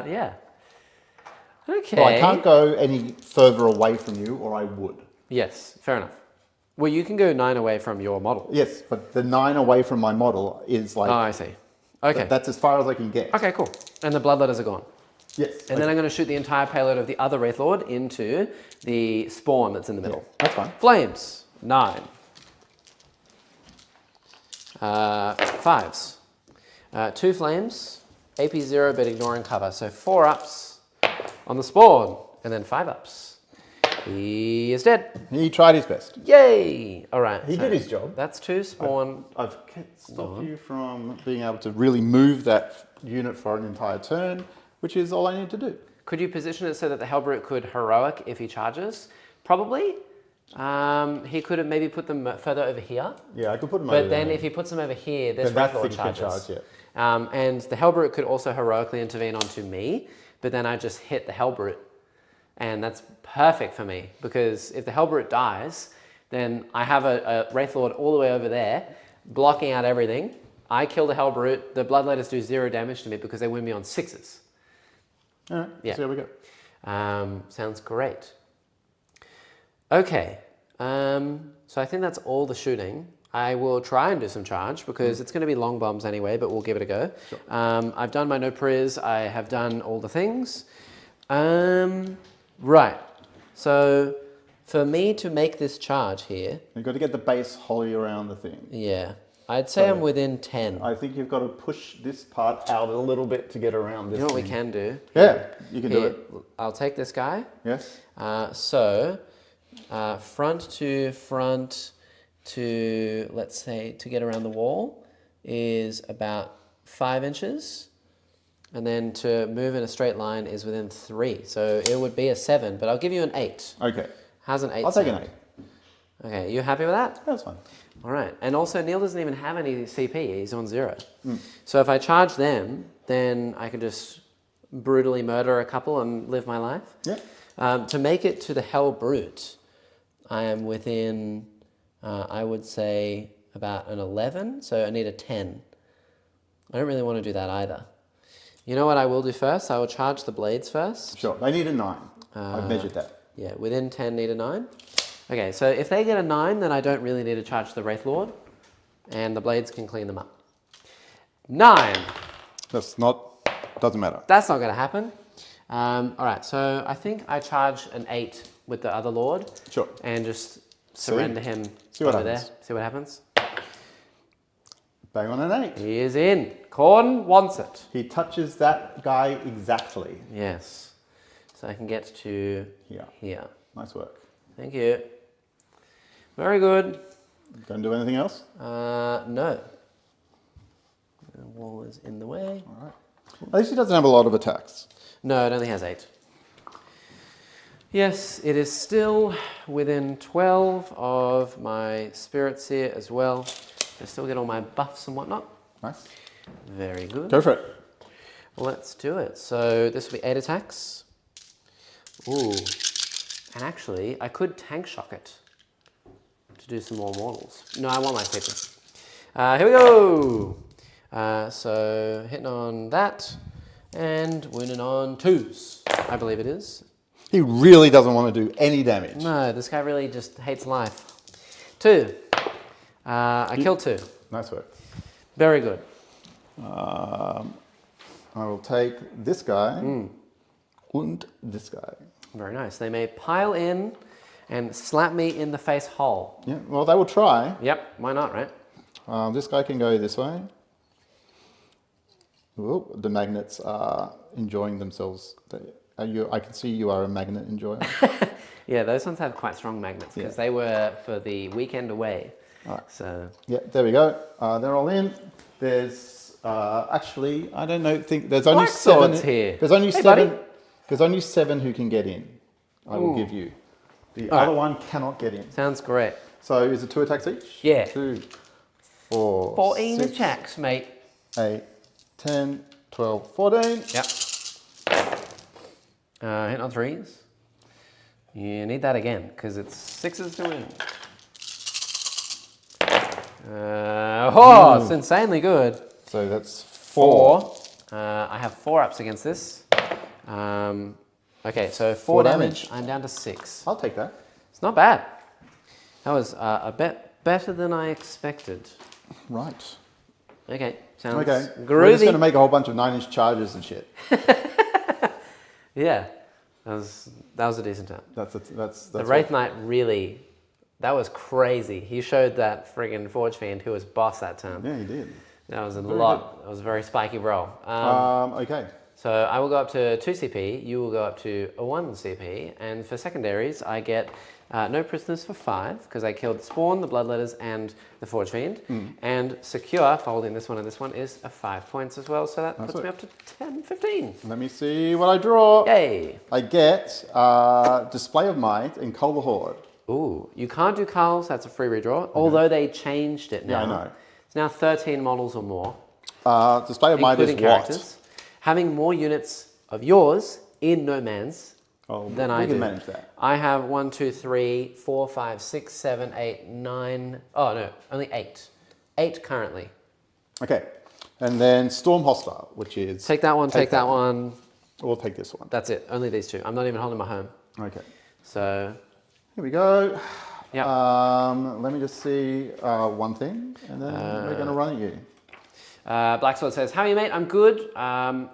Yeah. Okay. Well, I can't go any further away from you, or I would. Yes, fair enough. Well, you can go 9 away from your model. Yes, but the 9 away from my model is like... Oh, I see. Okay. That's as far as I can get. Okay, cool. And the Bloodletters are gone. Yes. And then I'm going to shoot the entire payload of the other Wraithlord into the spawn that's in the middle. Yeah, that's fine. Flames, 9. 5s. 2 flames, AP 0 but ignoring cover. So 4 ups on the spawn, and then 5 ups. He is dead. He tried his best. Yay! All right. He did his job. That's 2 spawn. I've stopped you from being able to really move that unit for an entire turn, which is all I need to do. Could you position it so that the Hellbrute could heroic if he charges? Probably. He could have maybe put them further over here. Yeah, I could put them over there. But then there. if he puts them over here, this then Wraithlord charges. Charge, yeah. And the Hellbrute could also heroically intervene onto me, but then I just hit the Hellbrute. And that's perfect for me, because if the Hellbrute dies, then I have a Wraithlord all the way over there, blocking out everything. I kill the Hellbrute, the Bloodletters do 0 damage to me because they win me on 6s. All right, yeah. So here we go. Sounds great. Okay, so I think that's all the shooting. I will try and do some charge because it's going to be long bombs anyway, but we'll give it a go. Sure. I've done my no priz, I have done all the things. Right, so for me to make this charge here... You've got to get the base wholly around the thing. Yeah, I'd say I'm within 10. I think you've got to push this part out a little bit to get around this. You know what thing. we can do? Yeah, you can do it. I'll take this guy. Yes. Front to, let's say, to get around the wall is about 5 inches. And then to move in a straight line is within 3. So it would be a 7, but I'll give you an 8. Okay. How's an 8 I'll take an 8. Okay, you happy with that? That's fine. All right. And also, Neil doesn't even have any CP. He's on 0. So if I charge them, then I can just brutally murder a couple and live my life. Yeah. To make it to the Hellbrute, I am within, I would say, about an 11. So I need a 10. I don't really want to do that either. You know what I will do first? I will charge the blades first. Sure. They need a 9. I've measured that. Yeah, within 10 need a 9. Okay, so if they get a 9, then I don't really need to charge the Wraithlord, and the blades can clean them up. 9. Doesn't matter. That's not going to happen. All right, so I think I charge an 8 with the other Lord. Sure. And just surrender him See what over happens. there. See what happens. Bang on an 8. He is in. Khorne wants it. He touches that guy exactly. Yes. So I can get to here. Nice work. Thank you. Very good. Going to do anything else? No. The wall is in the way. All right. At least he doesn't have a lot of attacks. No, it only has 8. Yes, it is still within 12 of my Spirit Seer as well. I still get all my buffs and whatnot. Nice. Very good. Go for it. Let's do it. So this will be 8 attacks. Ooh. And actually, I could tank shock it to do some more mortals. No, I want my CP. Here we go. So hitting on that and winning on 2s, I believe it is. He really doesn't want to do any damage. No, this guy really just hates life. 2. I killed 2. Nice work. Very good. I will take this guy and this guy. Very nice. They may pile in and slap me in the face whole. Yeah, well, they will try. Yep, why not, right? This guy can go this way. Ooh, the magnets are enjoying themselves. I can see you are a magnet enjoyer. Yeah, those ones have quite strong magnets because they were for the weekend away. Right. So yeah, there we go. They're all in. There's actually, I don't know. Think there's only Black 7 Sword's here. There's only Hey, 7. buddy. There's only 7 who can get in. I will give you. The other one cannot get in. sounds great. So is it 2 attacks each? Yeah. 2, 4, 14 6, attacks, mate. 8, 10, 12, 14. Yep. Hitting on 3s. You need that again because it's 6s to win. It's insanely good. So that's 4. 4. I have 4 ups against this. Okay, so 4 4 damage. damage. I'm down to 6. I'll take that. It's not bad. That was a bit better than I expected. Right. Okay, sounds Okay. groovy. We're just going to make a whole bunch of 9-inch charges and shit. Yeah, that was a decent turn. That's The Wraith Knight really, that was crazy. He showed that friggin' Forge Fiend who was boss that turn. Yeah, you did. That was a Very lot. That was a very spiky roll. Okay. So I will go up to 2 CP, you will go up to a 1 CP, and for secondaries I get no prisoners for 5, because I killed Spawn, the Bloodletters, and the Forge Fiend. And Secure, for holding this one and this one, is a 5 points as well, so that puts me up to 10, 15. Let me see what I draw. Yay! I get Display of Might and Cull the Horde. Ooh, you can't do Culls, that's a free redraw, although they changed it now. Yeah, I know. It's now 13 models or more, Display of Might is including characters. Having more units of yours in No Man's than I do. We can manage that. I have 1, 2, 3, 4, 5, 6, 7, 8, 9. Oh no, only 8. 8 currently. Okay. And then Storm Hostile, which is... Take that one, take that one. We'll take this one. That's it, only these 2. I'm not even holding my home. Okay. So, Here we go. yeah. Let me just see one thing, and then we're going to run at you. Blacksword says, how are you, mate? I'm good.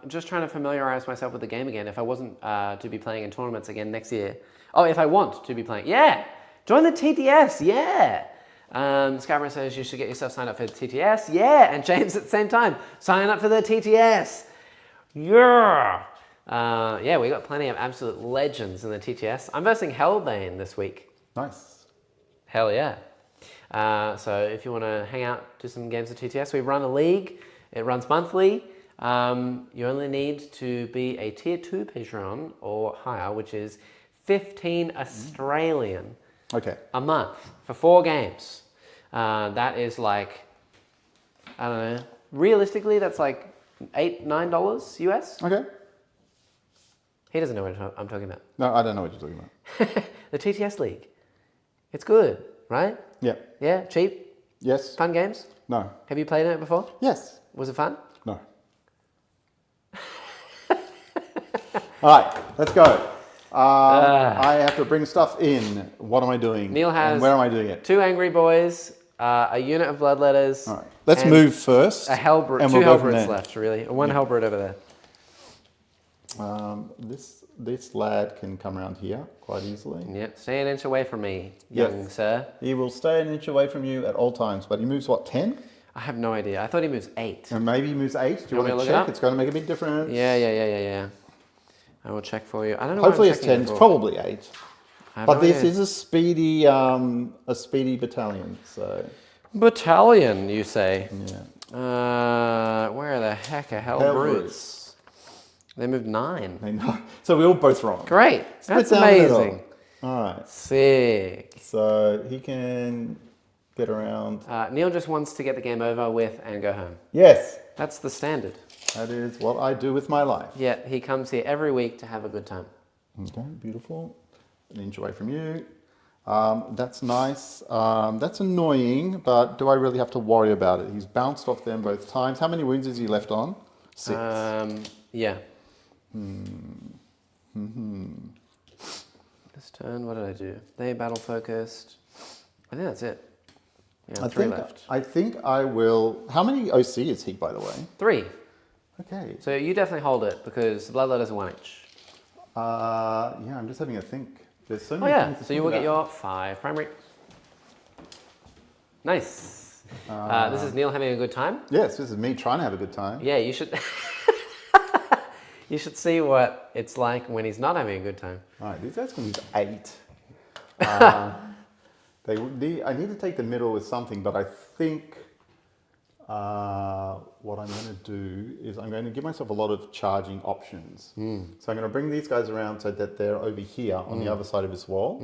Just trying to familiarize myself with the game again if I wasn't to be playing in tournaments again next year. Oh, if I want to be playing. Yeah! Join the TTS, yeah! Scarborough says you should get yourself signed up for the TTS. Yeah! And James at the same time, sign up for the TTS. Yeah! Yeah, we got plenty of absolute legends in the TTS. I'm versing Hellbane this week. Nice. Hell yeah. So if you want to hang out, do some games of TTS, we run a league. It runs monthly. You only need to be a tier 2 Patreon or higher, which is 15 Australian Okay. a month for 4 games. That is like, I don't know, realistically that's like $8, $9 US. Okay. He doesn't know what I'm talking about. No, I don't know what you're talking about. The TTS League. It's good, right? Yeah. Yeah, cheap, Yes. fun games. No. Have you played in it before? Yes. Was it fun? No. All right, let's go. I have to bring stuff in. What am I doing? Neil has and where am I doing it? 2 Angry Boys, a unit of Bloodletters. All right. Let's and move first. A Hellbrute, and 2 we'll go from Hellbrutes there. left, really. 1 Hellbrute over there. This lad can come around here quite easily. Yeah, stay an inch away from me, young Yes. sir. He will stay an inch away from you at all times, but he moves what, 10? I have no idea. I thought he moves 8. And maybe he moves 8. Do you want me to want look to it check? up? It's going to make a big difference. Yeah. I will check for you. I don't know. Hopefully why I'm it's checking 10. it It's for. probably 8. I have But no this idea. is a speedy battalion. So Battalion, you say? yeah. Where the heck are Hellbrutes. Hellbrutes? They moved 9. I know. So we're all both wrong. Great. Split That's down the middle. amazing. All right. Sick. So he can get around. Neil just wants to get the game over with and go home. Yes, That's the standard. that is what I do with my life. Yet he comes here every week to have a good time. Okay, beautiful. An inch away from you. That's nice. That's annoying, but do I really have to worry about it? He's bounced off them both times. How many wounds is he left on? 6. Yeah. This turn, what did I do? They battle focused. I think that's it. Yeah, 3 left. I think I will. How many OC is he, by the way? 3. Okay. So you definitely hold it because the Bloodletter's a 1 each. Yeah, I'm just having a think. There's so Oh many yeah, things to so you think will get about. your 5 primary. Nice. This is Neil having a good time. Yes, this is me trying to have a good time. Yeah, you should. You should see what it's like when he's not having a good time. All right, these guys can use 8. I need to take the middle with something, but I think what I'm going to do is I'm going to give myself a lot of charging options. So I'm going to bring these guys around so that they're over here on the other side of this wall.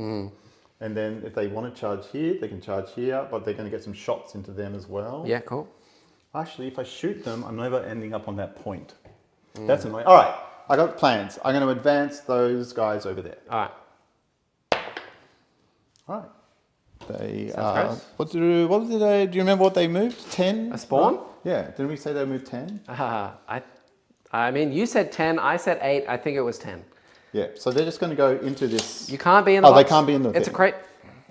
And then if they want to charge here, they can charge here, but they're going to get some shots into them as well. Yeah, cool. Actually, if I shoot them, I'm never ending up on that point. That's annoying. All right, I got plans. I'm going to advance those guys over there. All right. All right. They Sounds what did they? Do you remember what they moved? 10. A spawn? Right? Yeah. Didn't we say they moved 10? I mean, you said 10, I said 8, I think it was 10. Yeah. So they're just going to go into this. You can't be in the Oh, box. they can't be in the It's a thing. crate.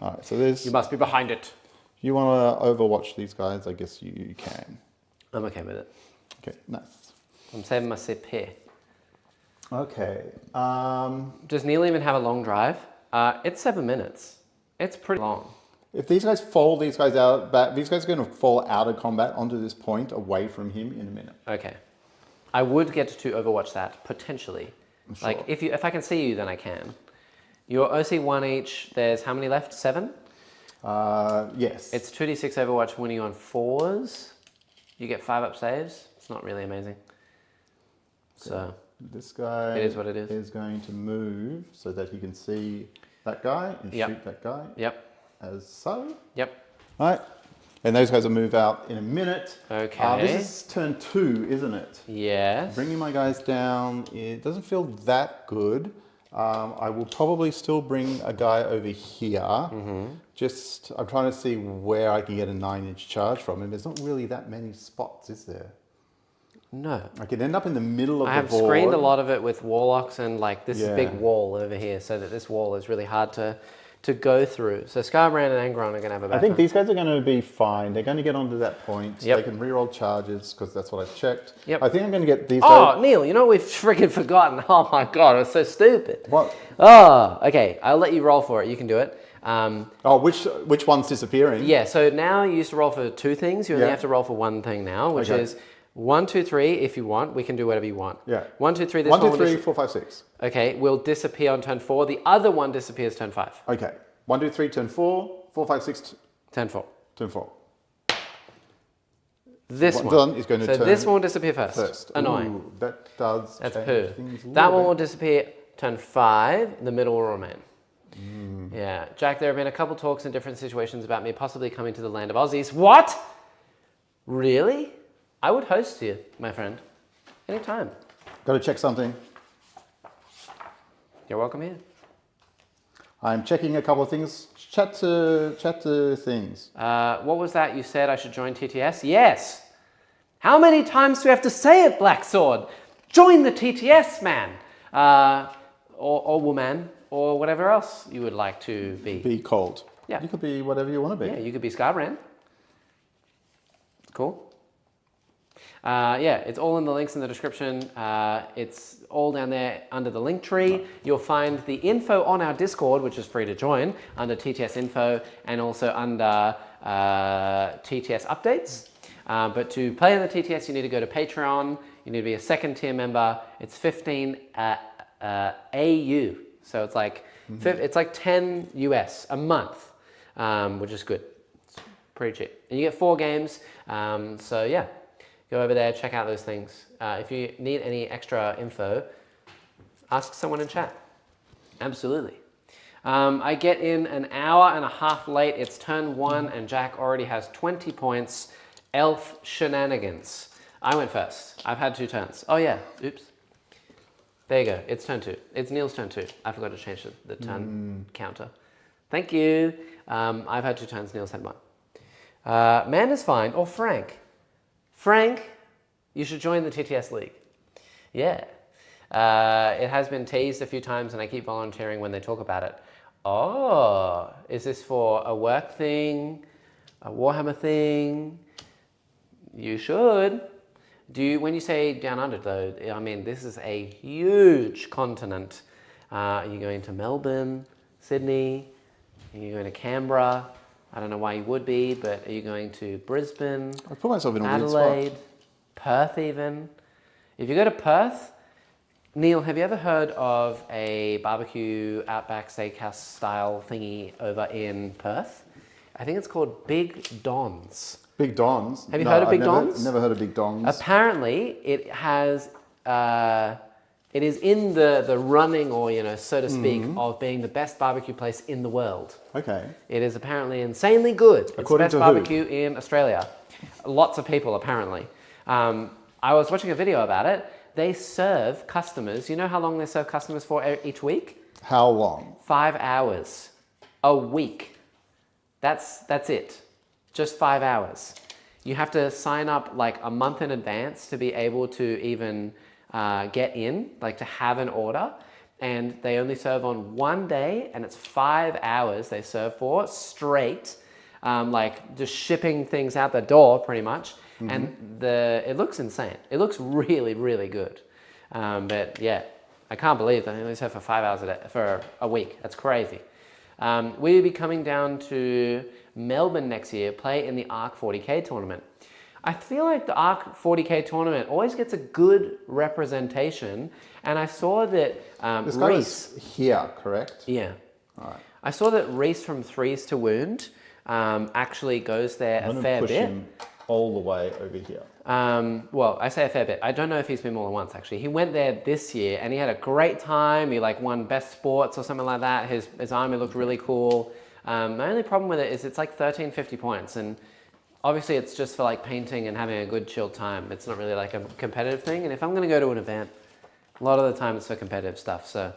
All right. So there's. You must be behind it. You want to overwatch these guys? I guess you can. I'm okay with it. Okay. Nice. I'm saving my sip here. Okay. Does Neil even have a long drive? It's 7 minutes. It's pretty long. If these guys fall these guys out, these guys are going to fall out of combat onto this point away from him in a minute. Okay. I would get to overwatch that, potentially. Sure. Like, if I can see you, then I can. Your OC 1 each, there's how many left? 7? Yes. It's 2d6 overwatch when you're on 4s. You get 5 up saves. It's not really amazing. So, this guy it is what it is. Is going to move so that he can see that guy and shoot that guy. Yep. As so. Yep. All right. And those guys will move out in a minute. Okay. This is turn 2, isn't it? Yes. Bringing my guys down, it doesn't feel that good. I will probably still bring a guy over here. Just, I'm trying to see where I can get a 9-inch charge from him. There's not really that many spots, is there? No. I could end up in the middle of I the have board. screened a lot of it with warlocks and like this Yeah. big wall over here, so that this wall is really hard to go through. So Scarbrand and Angron are going to have a bad I think time. these guys are going to be fine. They're going to get onto that point. Yep. They can reroll charges because that's what I've checked. Yep. I think I'm going to get these Oh, guys. Neil, you know what we've freaking forgotten? Oh my god, it was so stupid. What? Oh, okay. I'll let you roll for it. You can do it. Oh, which one's disappearing? Yeah, so now you used to roll for 2 things. You only Yeah. have to roll for 1 thing now, which Okay. is 1, 2, 3 if you want. We can do whatever you want. Yeah. 1, 2, 3. This 1, 2, one 3, will 4, 5, 6. okay, will disappear on turn 4. The other one disappears turn 5. Okay. 1, 2, 3, turn 4. 4, 5, 6, Turn 4. turn 4. This One one. done is going to so turn this one will disappear first. first. Annoying. Ooh, that does That's change poo. things a That little one will bit. disappear turn 5. The middle will remain. Yeah. Jack, there have been a couple talks in different situations about me possibly coming to the land of Aussies. What? Really? I would host you, my friend. Anytime. Got to check something. You're welcome here. I'm checking a couple of things. Chat to things. What was that you said I should join TTS? Yes. How many times do we have to say it, Black Sword? Join the TTS, man. Or woman, or whatever else you would like to be. Be cold. Yeah. You could be whatever you want to be. Yeah, you could be Scarbrand. Cool. Yeah, it's all in the links in the description. It's all down there under the link tree. You'll find the info on our Discord, which is free to join, under TTS info and also under TTS updates. But to play in the TTS, you need to go to Patreon. You need to be a 2nd tier member. It's 15 AU. So it's like it's like 10 US a month, which is good. It's pretty cheap. And you get 4 games. So yeah. Go over there, check out those things. If you need any extra info, ask someone in chat. Absolutely. I get in an hour and a half late. It's turn 1 and Jack already has 20 points. Elf shenanigans. I went first. I've had 2 turns. Oh yeah, oops. There you go, it's turn 2. It's Neil's turn 2. I forgot to change the turn counter. Thank you. I've had 2 times. Neil's had 1. Man is fine. Or Frank. Frank, you should join the TTS League. Yeah. It has been teased a few times and I keep volunteering when they talk about it. Oh, is this for a work thing? A Warhammer thing? You should. When you say down under though, I mean, this is a huge continent. Are you going to Melbourne, Sydney? Are you going to Canberra? I don't know why you would be, but are you going to Brisbane? I put myself in a weird Adelaide, spot. Perth even? If you go to Perth, Neil, have you ever heard of a barbecue Outback Steakhouse style thingy over in Perth? I think it's called Big Don's. Big Don's? Have you heard of Big Don's? Never heard of Big Don's. Apparently, it has, it is in the running, or so to speak, of being the best barbecue place in the world. Okay. It is apparently insanely good. According it's the to best barbecue in Australia. Lots of people apparently. I was watching a video about it. They serve customers. You know how long they serve customers for each week? How long? 5 hours a week. That's it. Just 5 hours. You have to sign up like a month in advance to be able to even get in, like to have an order. And they only serve on one day, and it's 5 hours they serve for straight, like just shipping things out the door pretty much. Mm-hmm. And it looks insane. It looks really, really good. But yeah, I can't believe they only serve for 5 hours a day, for a week. That's crazy. We'll be coming down to Melbourne next year, play in the ARC 40K tournament. I feel like the ARC 40K tournament always gets a good representation, and I saw that This guy Reese... is here, correct? Yeah. All right. I saw that Reese from Threes to Wound actually goes there a fair push bit. him all the way over here. Well, I say a fair bit. I don't know if he's been more than once, actually. He went there this year, and he had a great time. He like won Best Sports or something like that. His army looked really cool. My only problem with it is it's like 1350 points, and obviously it's just for like painting and having a good chilled time. It's not really like a competitive thing, and if I'm going to go to an event, a lot of the time it's for competitive stuff. So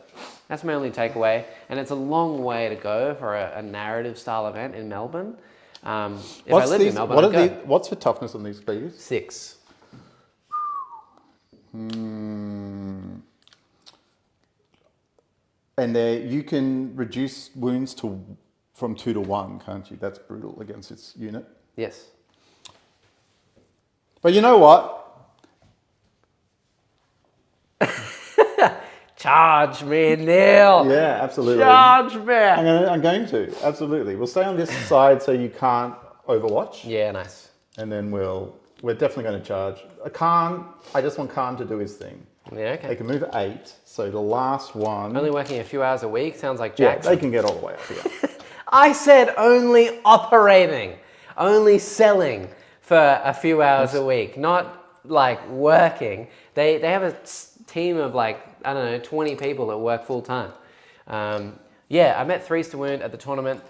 that's my only takeaway, and it's a long way to go for a narrative style event in Melbourne. If I lived in Melbourne, I'd go. What's the toughness on these speeds? 6. And you can reduce wounds from 2 to 1, can't you? That's brutal against its unit. Yes. But you know what? Charge me, Neil. Yeah, absolutely. Charge me. I'm going to, absolutely. We'll stay on this side so you can't overwatch. Yeah, nice. And then we're definitely going to charge. I just want Khan to do his thing. Yeah, okay. They can move 8, so the last one... Only working a few hours a week sounds like Yeah, Jackson. they can get all the way up here. I said only operating, only selling for a few hours a week, not like working. They have a team of like, I don't know, 20 people that work full time. Yeah, I met Threes to Wound at the tournament,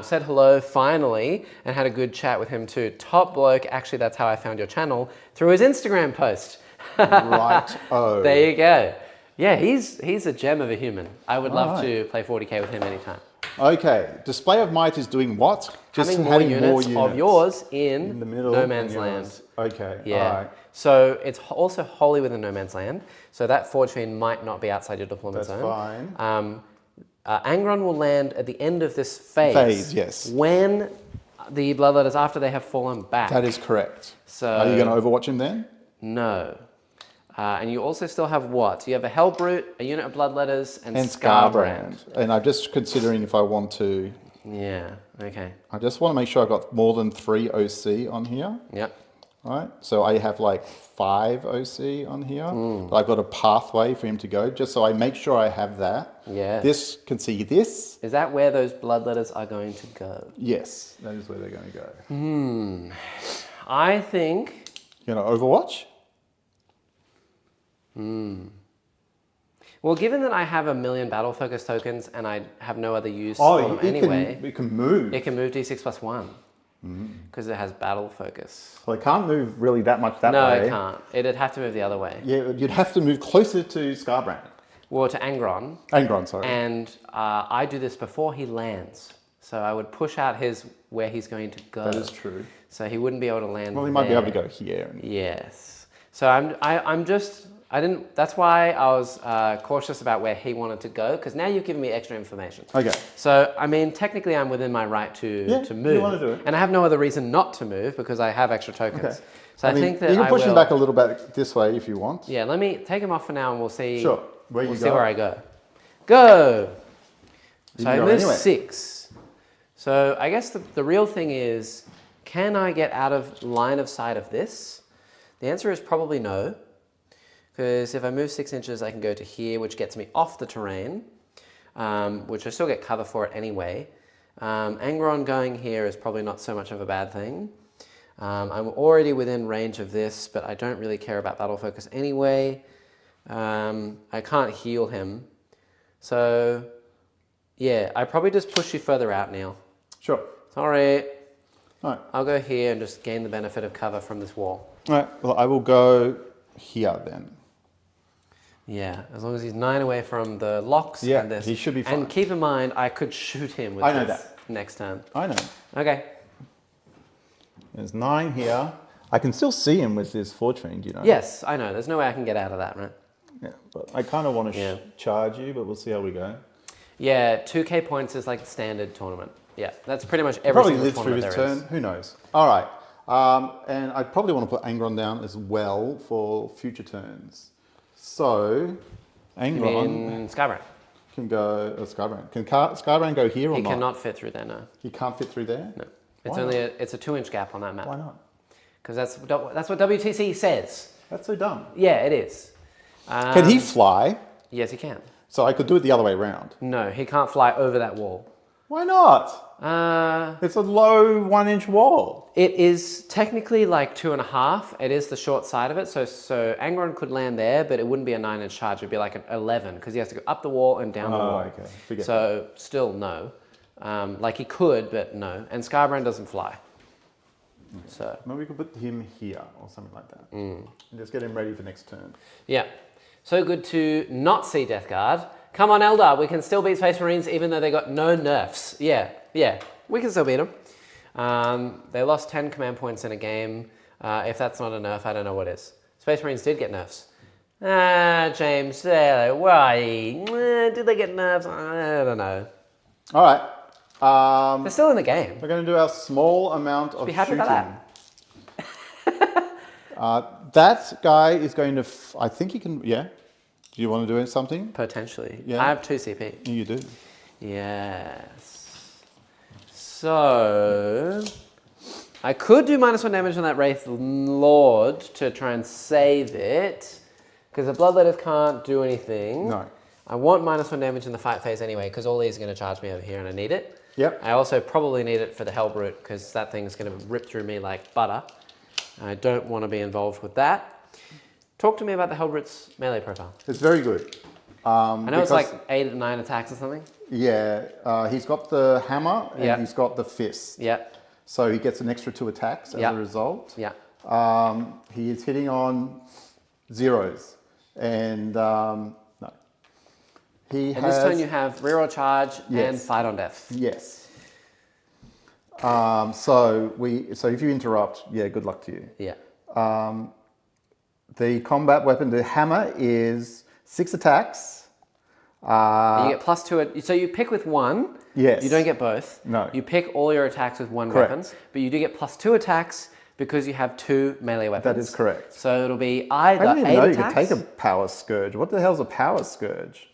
said hello finally, and had a good chat with him too. Top bloke. Actually, that's how I found your channel, through his Instagram post. Right. Oh. There you go. Yeah, he's a gem of a human. I would love to play 40K with him anytime. Okay, Display of Might is doing what? Just Having more units of yours in the middle No Man's Land. Okay, Yeah. all right. So it's also wholly within No Man's Land. So that fortune might not be outside your deployment That's zone. fine. Angron will land at the end of this phase. Phase, yes. When the Bloodletters, after they have fallen back. That is correct. So Are you going to Overwatch him then? No. And you also still have what? You have a Hellbrute, a unit of Bloodletters, and Scarbrand. And I'm just considering if I want to... Yeah, okay. I just want to make sure I've got more than 3 OC on here. Yep. Right, so I have like 5 OC on here. But I've got a pathway for him to go, just so I make sure I have that. Yeah. This can see this. Is that where those Bloodletters are going to go? Yes, that is where they're going to go. I think... You know, Overwatch? Well, given that I have 1 million battle focus tokens and I have no other use for them anyway, it can move. it can move D6 plus 1 because it has battle focus. Well, it can't move really that much that No, way. it can't. It'd have to move the other way. Yeah, you'd have to move closer to Scarbrand. Well, to Angron. Angron, sorry. And I do this before he lands. So I would push out where he's going to go. That is true. So he wouldn't be able to land. Well, he might be able to go here. Yes. So I didn't. That's why I was cautious about where he wanted to go, because now you've given me extra information. Okay. So I mean, technically, I'm within my right to move. You want to do it. And I have no other reason not to move because I have extra tokens. Okay. So I think that you can push him back a little bit this way if you want. Yeah. Let me take him off for now, and we'll see. Sure. We'll see where I go. Go. You So I can go moved anywhere. 6. So I guess the real thing is, can I get out of line of sight of this? The answer is probably no. Because if I move 6 inches, I can go to here, which gets me off the terrain, which I still get cover for it anyway. Angron going here is probably not so much of a bad thing. I'm already within range of this, but I don't really care about battle focus anyway. I can't heal him. So, yeah, I probably just push you further out, Neil. Sure. Sorry. All right. I'll go here and just gain the benefit of cover from this wall. All right. Well, I will go here then. Yeah, as long as he's 9 away from the locks and this. He should be fine. And keep in mind, I could shoot him with this next turn. I know. Okay. There's 9 here. I can still see him with this Fortune, do you know? Yes, I know. There's no way I can get out of that, right? Yeah, but I kind of want to charge you, but we'll see how we go. Yeah, 2k points is like the standard tournament. Yeah, that's pretty much every Probably single live through tournament his there turn. is. Who knows? All right. And I'd probably want to put Angron down as well for future turns. So, Angron Skybrand. can go. Skybrand. Can Skybrand go here or He not? cannot fit through there, no. He can't fit through there? No. It's Why only it's a 2-inch gap on that map. Why not? Because that's what WTC says. That's so dumb. Yeah, it is. Can he fly? Yes, he can. So I could do it the other way around. No, he can't fly over that wall. Why not? It's a low 1-inch wall. It is technically like 2.5. It is the short side of it. So Angron could land there, but it wouldn't be a 9-inch charge. It'd be like an 11 because he has to go up the wall and down the wall. Okay. Forget so still no. Like he could, but no. And Skybrand doesn't fly. Okay. So maybe we could put him here or something like that. And just get him ready for next turn. yeah. So good to not see Death Guard. Come on, Eldar. We can still beat Space Marines even though they got no nerfs. Yeah. We can still beat them. They lost 10 command points in a game. If that's not a nerf, I don't know what is. Space Marines did get nerfs. James, why? Did they get nerfs? I don't know. All right. They're still in the game. We're going to do our small amount of Be happy shooting. about That guy is going to, I think he can, yeah. Do you want to do something? Potentially. Yeah. I have 2 CP. You do. Yes. So I could do -1 damage on that Wraith Lord to try and save it, because the Bloodletters can't do anything. No. I want -1 damage in the fight phase anyway, because all these are going to charge me over here and I need it. Yep. I also probably need it for the Hellbrute, because that thing's going to rip through me like butter. I don't want to be involved with that. Talk to me about the Hellbrute's melee profile. It's very good. I know it's like 8 or 9 attacks or something. Yeah, he's got the hammer and he's got the fist. Yeah. So he gets an extra 2 attacks as a result. Yeah. He is hitting on 0s. And no. And this turn you have reroll charge and fight on death. Yes. So if you interrupt, good luck to you. Yeah. The combat weapon, the hammer, is 6 attacks. You get +2. So you pick with 1. Yes. You don't get both. No. You pick all your attacks with 1 Correct. weapon, but you do get +2 attacks because you have 2 melee weapons. That is correct. So it'll be either I didn't 8 even know attacks. you could take a power scourge. What the hell's a power scourge?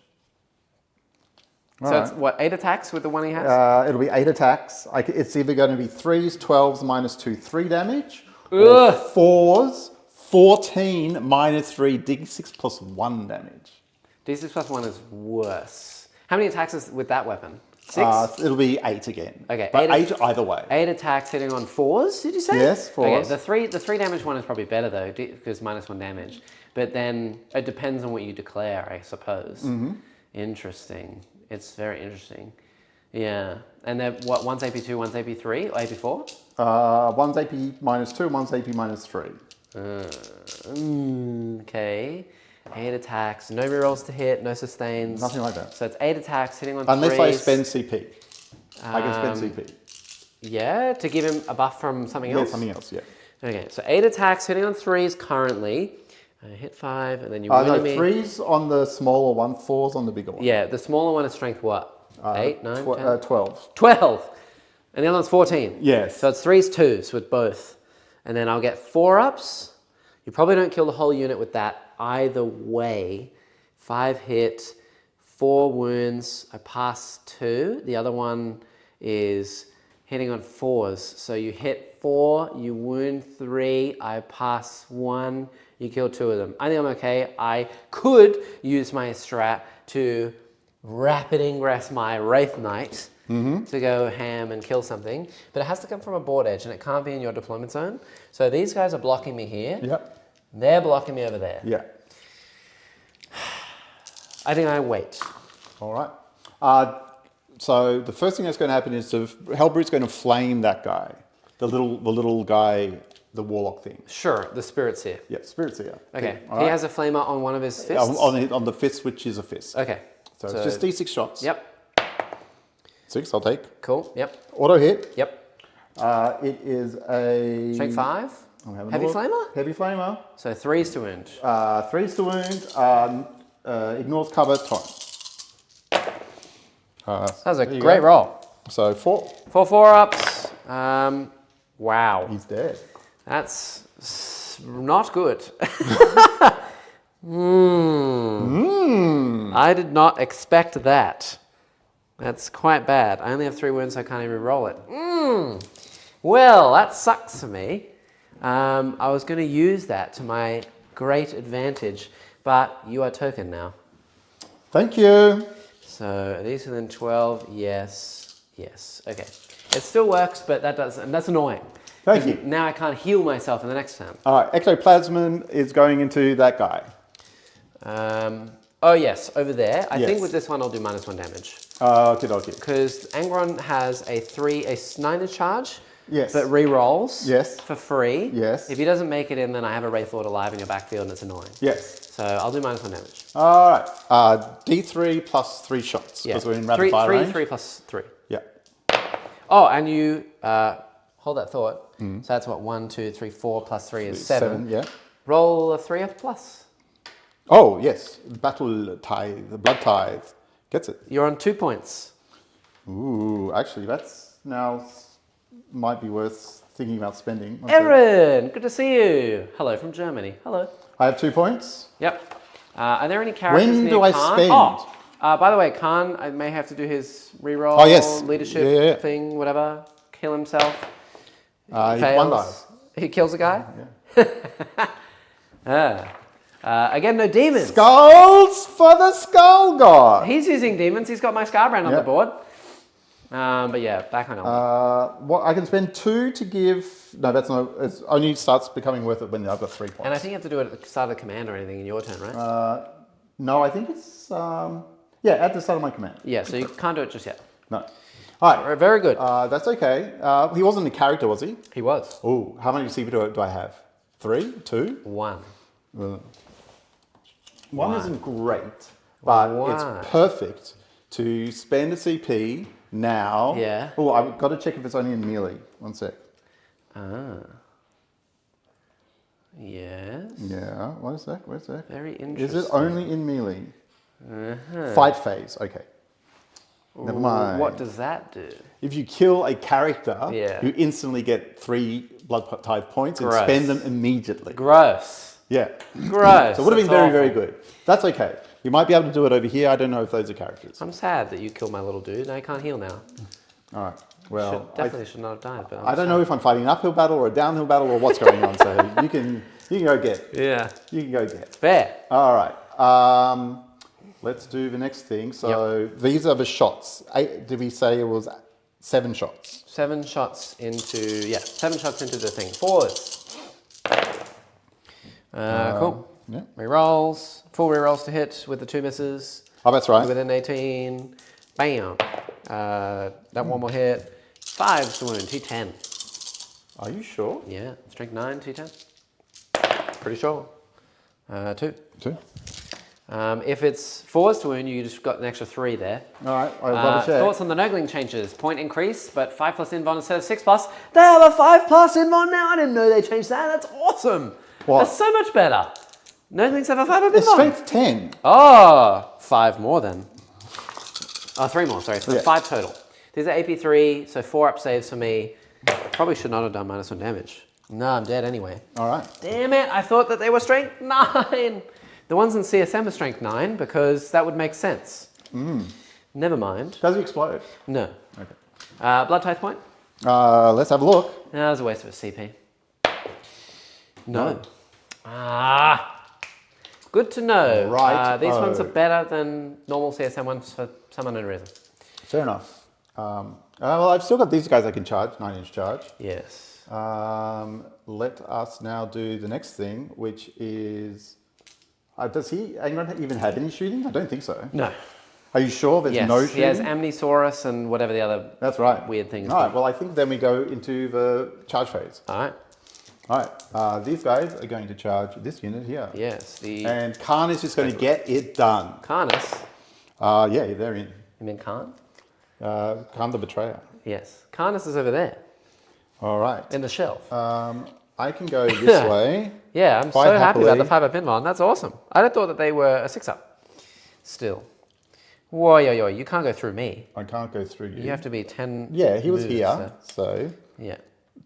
So it's what, 8 attacks with the one he has? It'll be 8 attacks. It's either going to be 3s, 12s, -2, 3 damage, or Ugh. 4s, 14, -3, D6 plus 1 damage. D6 plus 1 is worse. How many attacks is with that weapon? 6? It'll be 8 again. Okay, But 8 8 either way. 8 attacks hitting on 4s, did you say? Yes, 4s. Okay, the 3 damage one is probably better though, because -1 damage. But then it depends on what you declare, I suppose. Interesting. It's very interesting. Yeah. And then what, one's AP2, one's AP3, or AP4? One's AP -2, one's AP -3. Okay. 8 attacks, no rerolls to hit, no sustains. Nothing like that. So it's 8 attacks hitting on Unless 3s. I spend CP. I can spend CP. Yeah, to give him a buff from something Yeah, else? something else, yeah. Okay, so 8 attacks, hitting on 3s currently. Hit 5, and then you No, win me. 3's on the smaller one, 4's on the bigger one. Yeah, the smaller one is strength what? 8, 9, 10? 12. 12! And the other one's 14. Yes. So it's 3s, 2s with both. And then I'll get 4-ups. You probably don't kill the whole unit with that either way. 5 hit, 4 wounds, I pass 2. The other one is hitting on 4s. So you hit 4, you wound 3, I pass 1, you kill 2 of them. I think I'm okay. I could use my strat to rapid ingress my Wraith Knight to go ham and kill something, but it has to come from a board edge and it can't be in your deployment zone. So these guys are blocking me here. Yep. They're blocking me over there. Yeah. I think I wait. All right. So the first thing that's going to happen is Hellbrood's going to flame that guy, the little guy, the warlock thing. Sure, the spirit's here. Yeah, Spirit's here. Okay, All he right. has a flamer on one of his fists. On the fist, which is a fist. Okay. So it's just D6 shots. Yep. 6, I'll take. Cool. Yep. Auto hit. Yep. It is a... Strength 5. Heavy look. flamer? Heavy flamer. So 3s to wound. 3's to wound. Ignores cover, torrent. That was a there you great go. roll. So 4. 4 4-ups. Wow. He's dead. That's not good. I did not expect that. That's quite bad. I only have 3 wounds, so I can't even roll it. Well, that sucks for me. I was going to use that to my great advantage, but you are token now. Thank you. So these are then 12. Yes. Yes. Okay. It still works, but that's annoying. Thank you. Now I can't heal myself in the next turn. All right, Ectoplasm is going into that guy. Oh yes, over there. I think Yes. with this one I'll do -1 damage. Okay. Because Angron has a 9 charge. Yes. But re-rolls. Yes. For free. Yes. If he doesn't make it in, then I have a Wraith Lord alive in your backfield and it's annoying. Yes. So I'll do -1 damage. All right. D3 plus 3 shots. Yeah. Because we're in rapid fire range. 3 plus 3. Yeah. Oh, and you hold that thought. So that's what 1, 2, 3, 4 plus 3 is 7. Yeah. Roll a 3 up plus. Oh, yes. Battle Tithe, the Blood Tithe. Gets it. You're on 2 points. Ooh, actually, that's now might be worth thinking about spending. Erin, good to see you. Hello from Germany. Hello. I have 2 points. Yep. Are there any characters When near do I Khan? spend? Oh, by the way, Khan, I may have to do his reroll, Oh, yes. leadership Yeah. thing, whatever. Kill himself. He's one Fails. He kills a guy. Again, no demons. Skulls for the Skull God. He's using demons. He's got my Scarbrand on the Yep. board. But yeah, back on. What I can spend 2 to give. No, that's not. It only starts becoming worth it when I've got 3 points. And I think you have to do it at the start of the command or anything in your turn, right? No, I think it's at the start of my command. Yeah, so you can't do it just yet. No. All right. Very good. That's okay. He wasn't a character, was he? He was. Oh, how many CP do I have? 3, 2. 1. One isn't great, but Why? it's perfect to spend a CP now. Yeah. Oh, I've got to check if it's only in melee. 1 sec. Yes. Yeah. One sec. Very Is interesting. it only in melee? Fight phase. Okay. Never mind. What does that do? If you kill a character, Yeah. you instantly get 3 Blood Tithe points and Gross. spend them immediately. Gross. Yeah. Gross. So it would have been That's very, very awful. good. That's okay. You might be able to do it over here. I don't know if those are characters. I'm sad that you killed my little dude and I can't heal now. All right. Well, Definitely should not have died. But I don't know if I'm fighting an uphill battle or a downhill battle or what's going on. So you can go get. Yeah. You can go get. Fair. All right. Let's do the next thing. So these are the shots. Did we say it was 7 shots? 7 shots into, 7 shots into the thing. 4s. Cool. Yeah. Rerolls. Full rerolls to hit with the 2 misses. Oh, that's right. Within 18. Bam. That one will hit. 5's the wound. T10. Are you sure? Yeah. Strength 9, T10. Pretty sure. 2. 2. If it's forwards to wound, you just got an extra 3 there. All right, I've got to check. Thoughts on the Nurgling changes? Point increase, but 5+ invuln instead of 6+. They have a 5+ invuln now. I didn't know they changed that. That's awesome. What? That's so much better. Nurglings have a 5 up It's invuln. strength 10. Oh, 5 more then. Oh, 3 more, sorry. So Yeah. 5 total. These are AP3, so 4 up saves for me. Probably should not have done -1 damage. No, I'm dead anyway. All right. Damn it, I thought that they were strength 9. The ones in CSM are strength 9 because that would make sense. Never mind. Does he explode? No. Okay. Blood Tithe point? Let's have a look. That was a waste of a CP. No. No. Good to know. Right. These ones are better than normal CSM ones for some unknown reason. Fair enough. Well, I've still got these guys I can charge, 9-inch charge. Yes. Let us now do the next thing, which is... does Angron even have any shooting? I don't think so. No. Are you sure there's Yes, no shooting? he has Amnisaurus and whatever the other That's right. weird things. All right, well, I think then we go into the charge phase. All right. All right, these guys are going to charge this unit here. Yes, the And Khan is just going to get it done. Karnus. Yeah, they're in. You mean Khan? Khan the Betrayer. Yes. Karnus is over there All right. in the shelf. I can go this way. Yeah, I'm quite so happy about happily. the 5-up invuln. That's awesome. I thought that they were a 6-up. Still. Whoa, you can't go through me. I can't go through you. You have to be 10. Yeah, he was moves, here, so Yeah.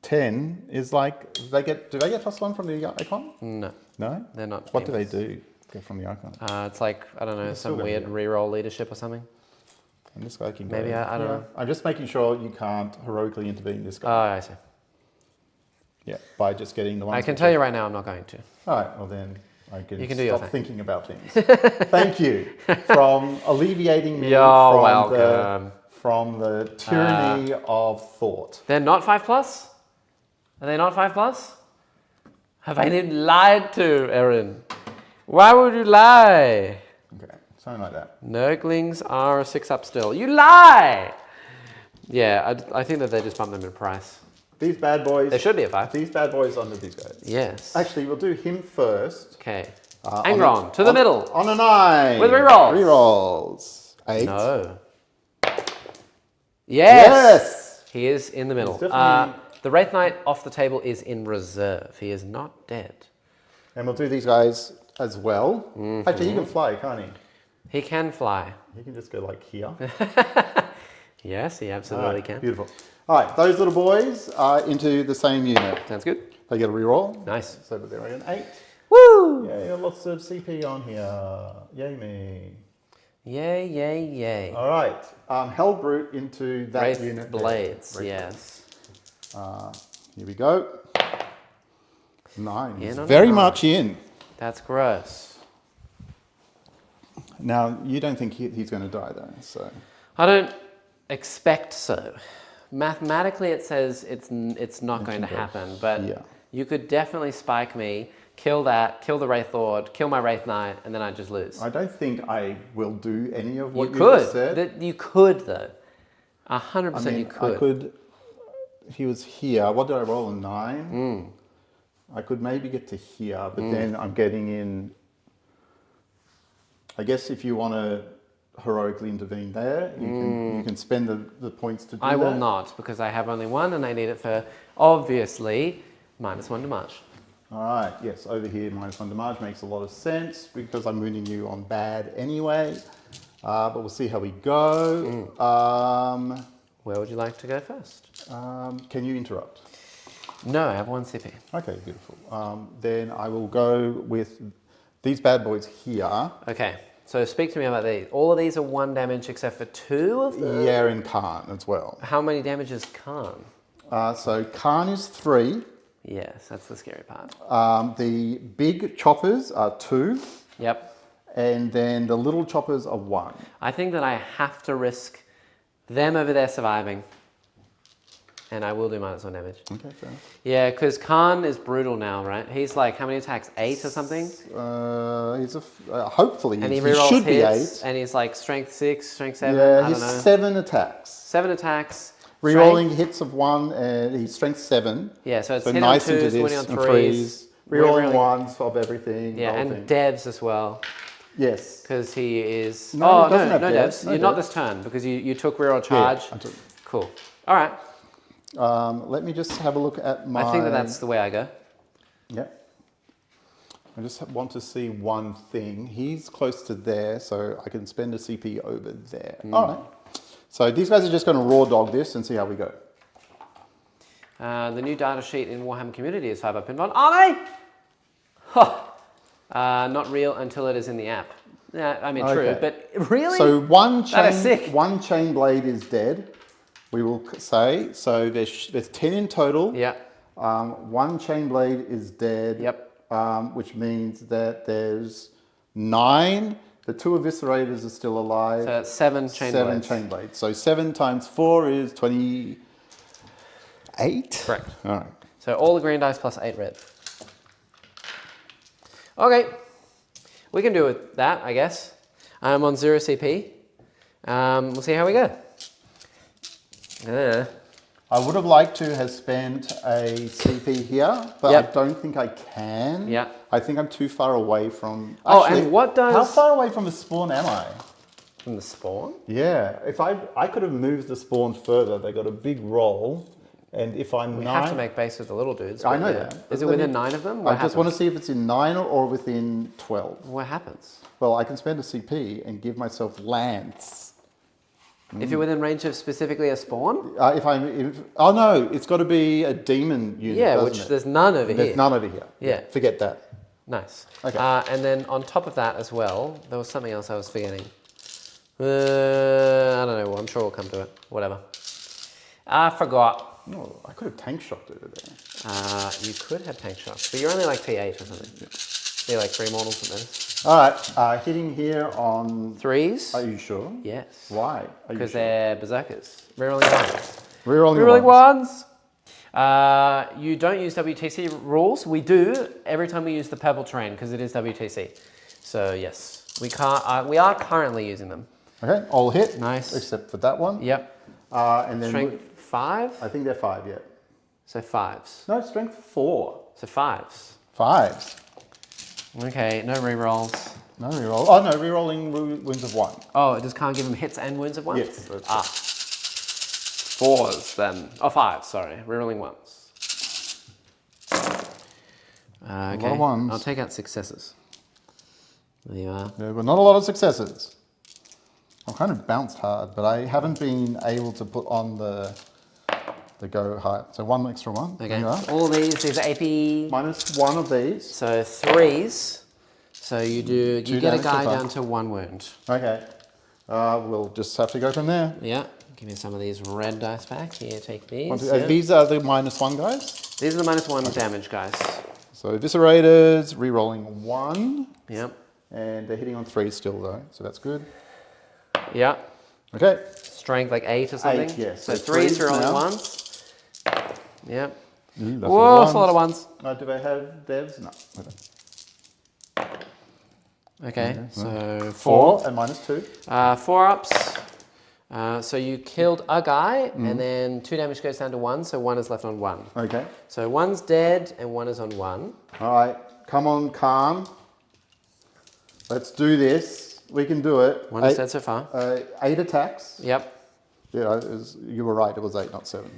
10 is like, do they get +1 from the icon? No, No? they're not. What do they famous. do get from the icon? It's like, I don't know, They're some still weird gonna reroll leadership or something. And this guy can go. Maybe, I don't know. I'm just making sure you can't heroically intervene this Oh, guy. I see. Yeah, by just getting the one. I can tell you right now I'm not going to. All right, well then I can You can do your stop thing. thinking about things. Thank you from alleviating me You're welcome. from the tyranny of thought. They're not 5+? Are they not 5+? Have I been lied to, Erin? Why would you lie? Okay, something like that. Nurglings are a 6-up still. You lie! Yeah, I think that they just bumped them in price. These bad boys. They should be a 5. These bad boys under these guys. Yes. Actually, we'll do him first. Okay. On Angron, to the middle. On a 9. With rerolls. Rerolls. 8. No. Yes! Yes! He is in the middle. He's definitely- The Wraith Knight off the table is in reserve. He is not dead. And we'll do these guys as well. Actually, he can fly, can't he? He can fly. He can just go like here. Yes, he absolutely Alright, can. Beautiful. All right, those little boys are into the same unit. Sounds good. They get a reroll. Nice. So but they're an 8. Woo! Yeah, lots of CP on here. Yay me. Yay, yay, yay. All right, Hellbrute into that Wraith unit. there. Blades, Wraith yes. Here we go. 9. In He's on very 9. much in. That's gross. Now, you don't think he's going to die though, so. I don't expect so. Mathematically, it says it's not going to happen, but yeah. you could definitely spike me, kill that, kill the Wraith Lord, kill my Wraith Knight, and then I just lose. I don't think I will do any of what You you could. just said. You could, though. 100% I mean, you could. I could. He was here. What did I roll? A 9. I could maybe get to here, but then I'm getting in. I guess if you want to heroically intervene there, you can spend the points to do that. I will not, because I have only 1 and I need it for, obviously, -1 to March. All right. Yes, over here, -1 to March makes a lot of sense because I'm wounding you on bad anyway. But we'll see how we go. Where would you like to go first? Can you interrupt? No, I have 1 CP. Okay, beautiful. Then I will go with these bad boys here. Okay, so speak to me about these. All of these are 1 damage except for 2 of them? Yeah, and Khan as well. How many damage is Khan? So Khan is 3. Yes, that's the scary part. The big choppers are 2. Yep. And then the little choppers are 1. I think that I have to risk them over there surviving. And I will do -1 damage. Okay, fair enough. Yeah, because Khan is brutal now, right? He's like, how many attacks? 8 or something? He's hopefully And he he rerolls should be hits, 8. and he's like strength 6, strength 7, Yeah, I he's don't know. 7 attacks. 7 attacks. Rerolling strength. hits of 1, and he's strength 7. Yeah, so it's So hit nice on into 2s, this, winning on and 3s. Rerolling 1s of everything. Yeah, the whole and thing. devs as well. Yes. Because he is... No, oh, he doesn't no, have no devs. devs. No You're not devs. this turn because you took reroll charge. I took- Cool. All right. Let me just have a look at my... I think that's the way I go. Yeah. I just want to see one thing. He's close to there, so I can spend a CP over there. All right. So these guys are just going to raw dog this and see how we go. The new data sheet in Warhammer Community is 5 up in Are they? Huh. Not real until it is in the app. Yeah, I mean, true, Okay. but really? So one That is sick. chain blade is dead, we will say. So there's 10 in total. Yeah. One chain blade is dead. Yep. Which means that there's 9. The 2 eviscerators are still alive. So that's 7 chain blades. 7 chain blades. So 7 times 4 is 28. Correct. All right. So all the green dice plus 8 red. Okay. We can do with that, I guess. I'm on 0 CP. We'll see how we go. I would have liked to have spent a CP here, but Yep. I don't think I can. Yeah. I think I'm too far away from... Oh, and what does- How far away from the spawn am I? From the spawn? Yeah, if I could have moved the spawn further, they got a big roll, and if I'm We 9... have to make base with the little dudes. I but know yeah. that. Is it within 9 of them? I just want to see if it's in 9 or within 12. What happens? Well, I can spend a CP and give myself lance. If you're within range of specifically a spawn? Oh no, it's got to be a demon unit. Yeah, doesn't which it? there's none over here. There's none over here. Yeah. Forget that. Nice. Okay. And then on top of that as well, there was something else I was forgetting. I don't know. Well, I'm sure we'll come to it. Whatever. I forgot. Oh, I could have tank shocked over there. You could have tank shots, but you're only like P8 or something. You're like 3 mortals at most. All right, hitting here on... 3s? Are you sure? Yes. Why? Are you Because sure? they're berserkers. Rerolling ones. Rerolling ones. You don't use WTC rules. We do every time we use the purple terrain because it is WTC. So yes, we can't. We are currently using them. Okay, all hit. Nice. Except for that one. Yep. And then... Strength 5. I think they're 5, yeah. So 5s. No, strength 4. So 5s. 5s. Okay, no rerolls. No reroll. Oh no, rerolling wounds of 1. Oh, it just can't give them hits and wounds of 1? Yes. That's 4s then. Oh, 5, sorry. Rerolling 1s. Okay. A lot of 1s. I'll take out successes. There you are. There were not a lot of successes. I've kind of bounced hard, but I haven't been able to put on the go high. So 1 extra 1. Okay. There you are. All these are AP. -1 of these. So 3s. So you get a damage guy so far. down to 1 wound. Okay. We'll just have to go from there. Yeah. Give me some of these red dice back. Here, take these. 1, 2, yeah. These are the -1 guys. These are the -1 damage guys. So eviscerators, re-rolling 1. Yep. And they're hitting on 3 still though, so that's good. Yeah. Okay. Strength like 8 or something. 8, yes. So So 3s threes are only now. 1s. Yep. That's Whoa, that's a ones. lot of 1s. Do they have devs? No. Okay, so 4 and -2. 4 ups. So you killed a guy, and then 2 damage goes down to 1, so 1 is left on 1. Okay. So 1's dead, and 1 is on 1. All right. Come on, calm. Let's do this. We can do it. 1 is dead so far. 8 attacks. Yep. Yeah, you were right. It was 8, not 7.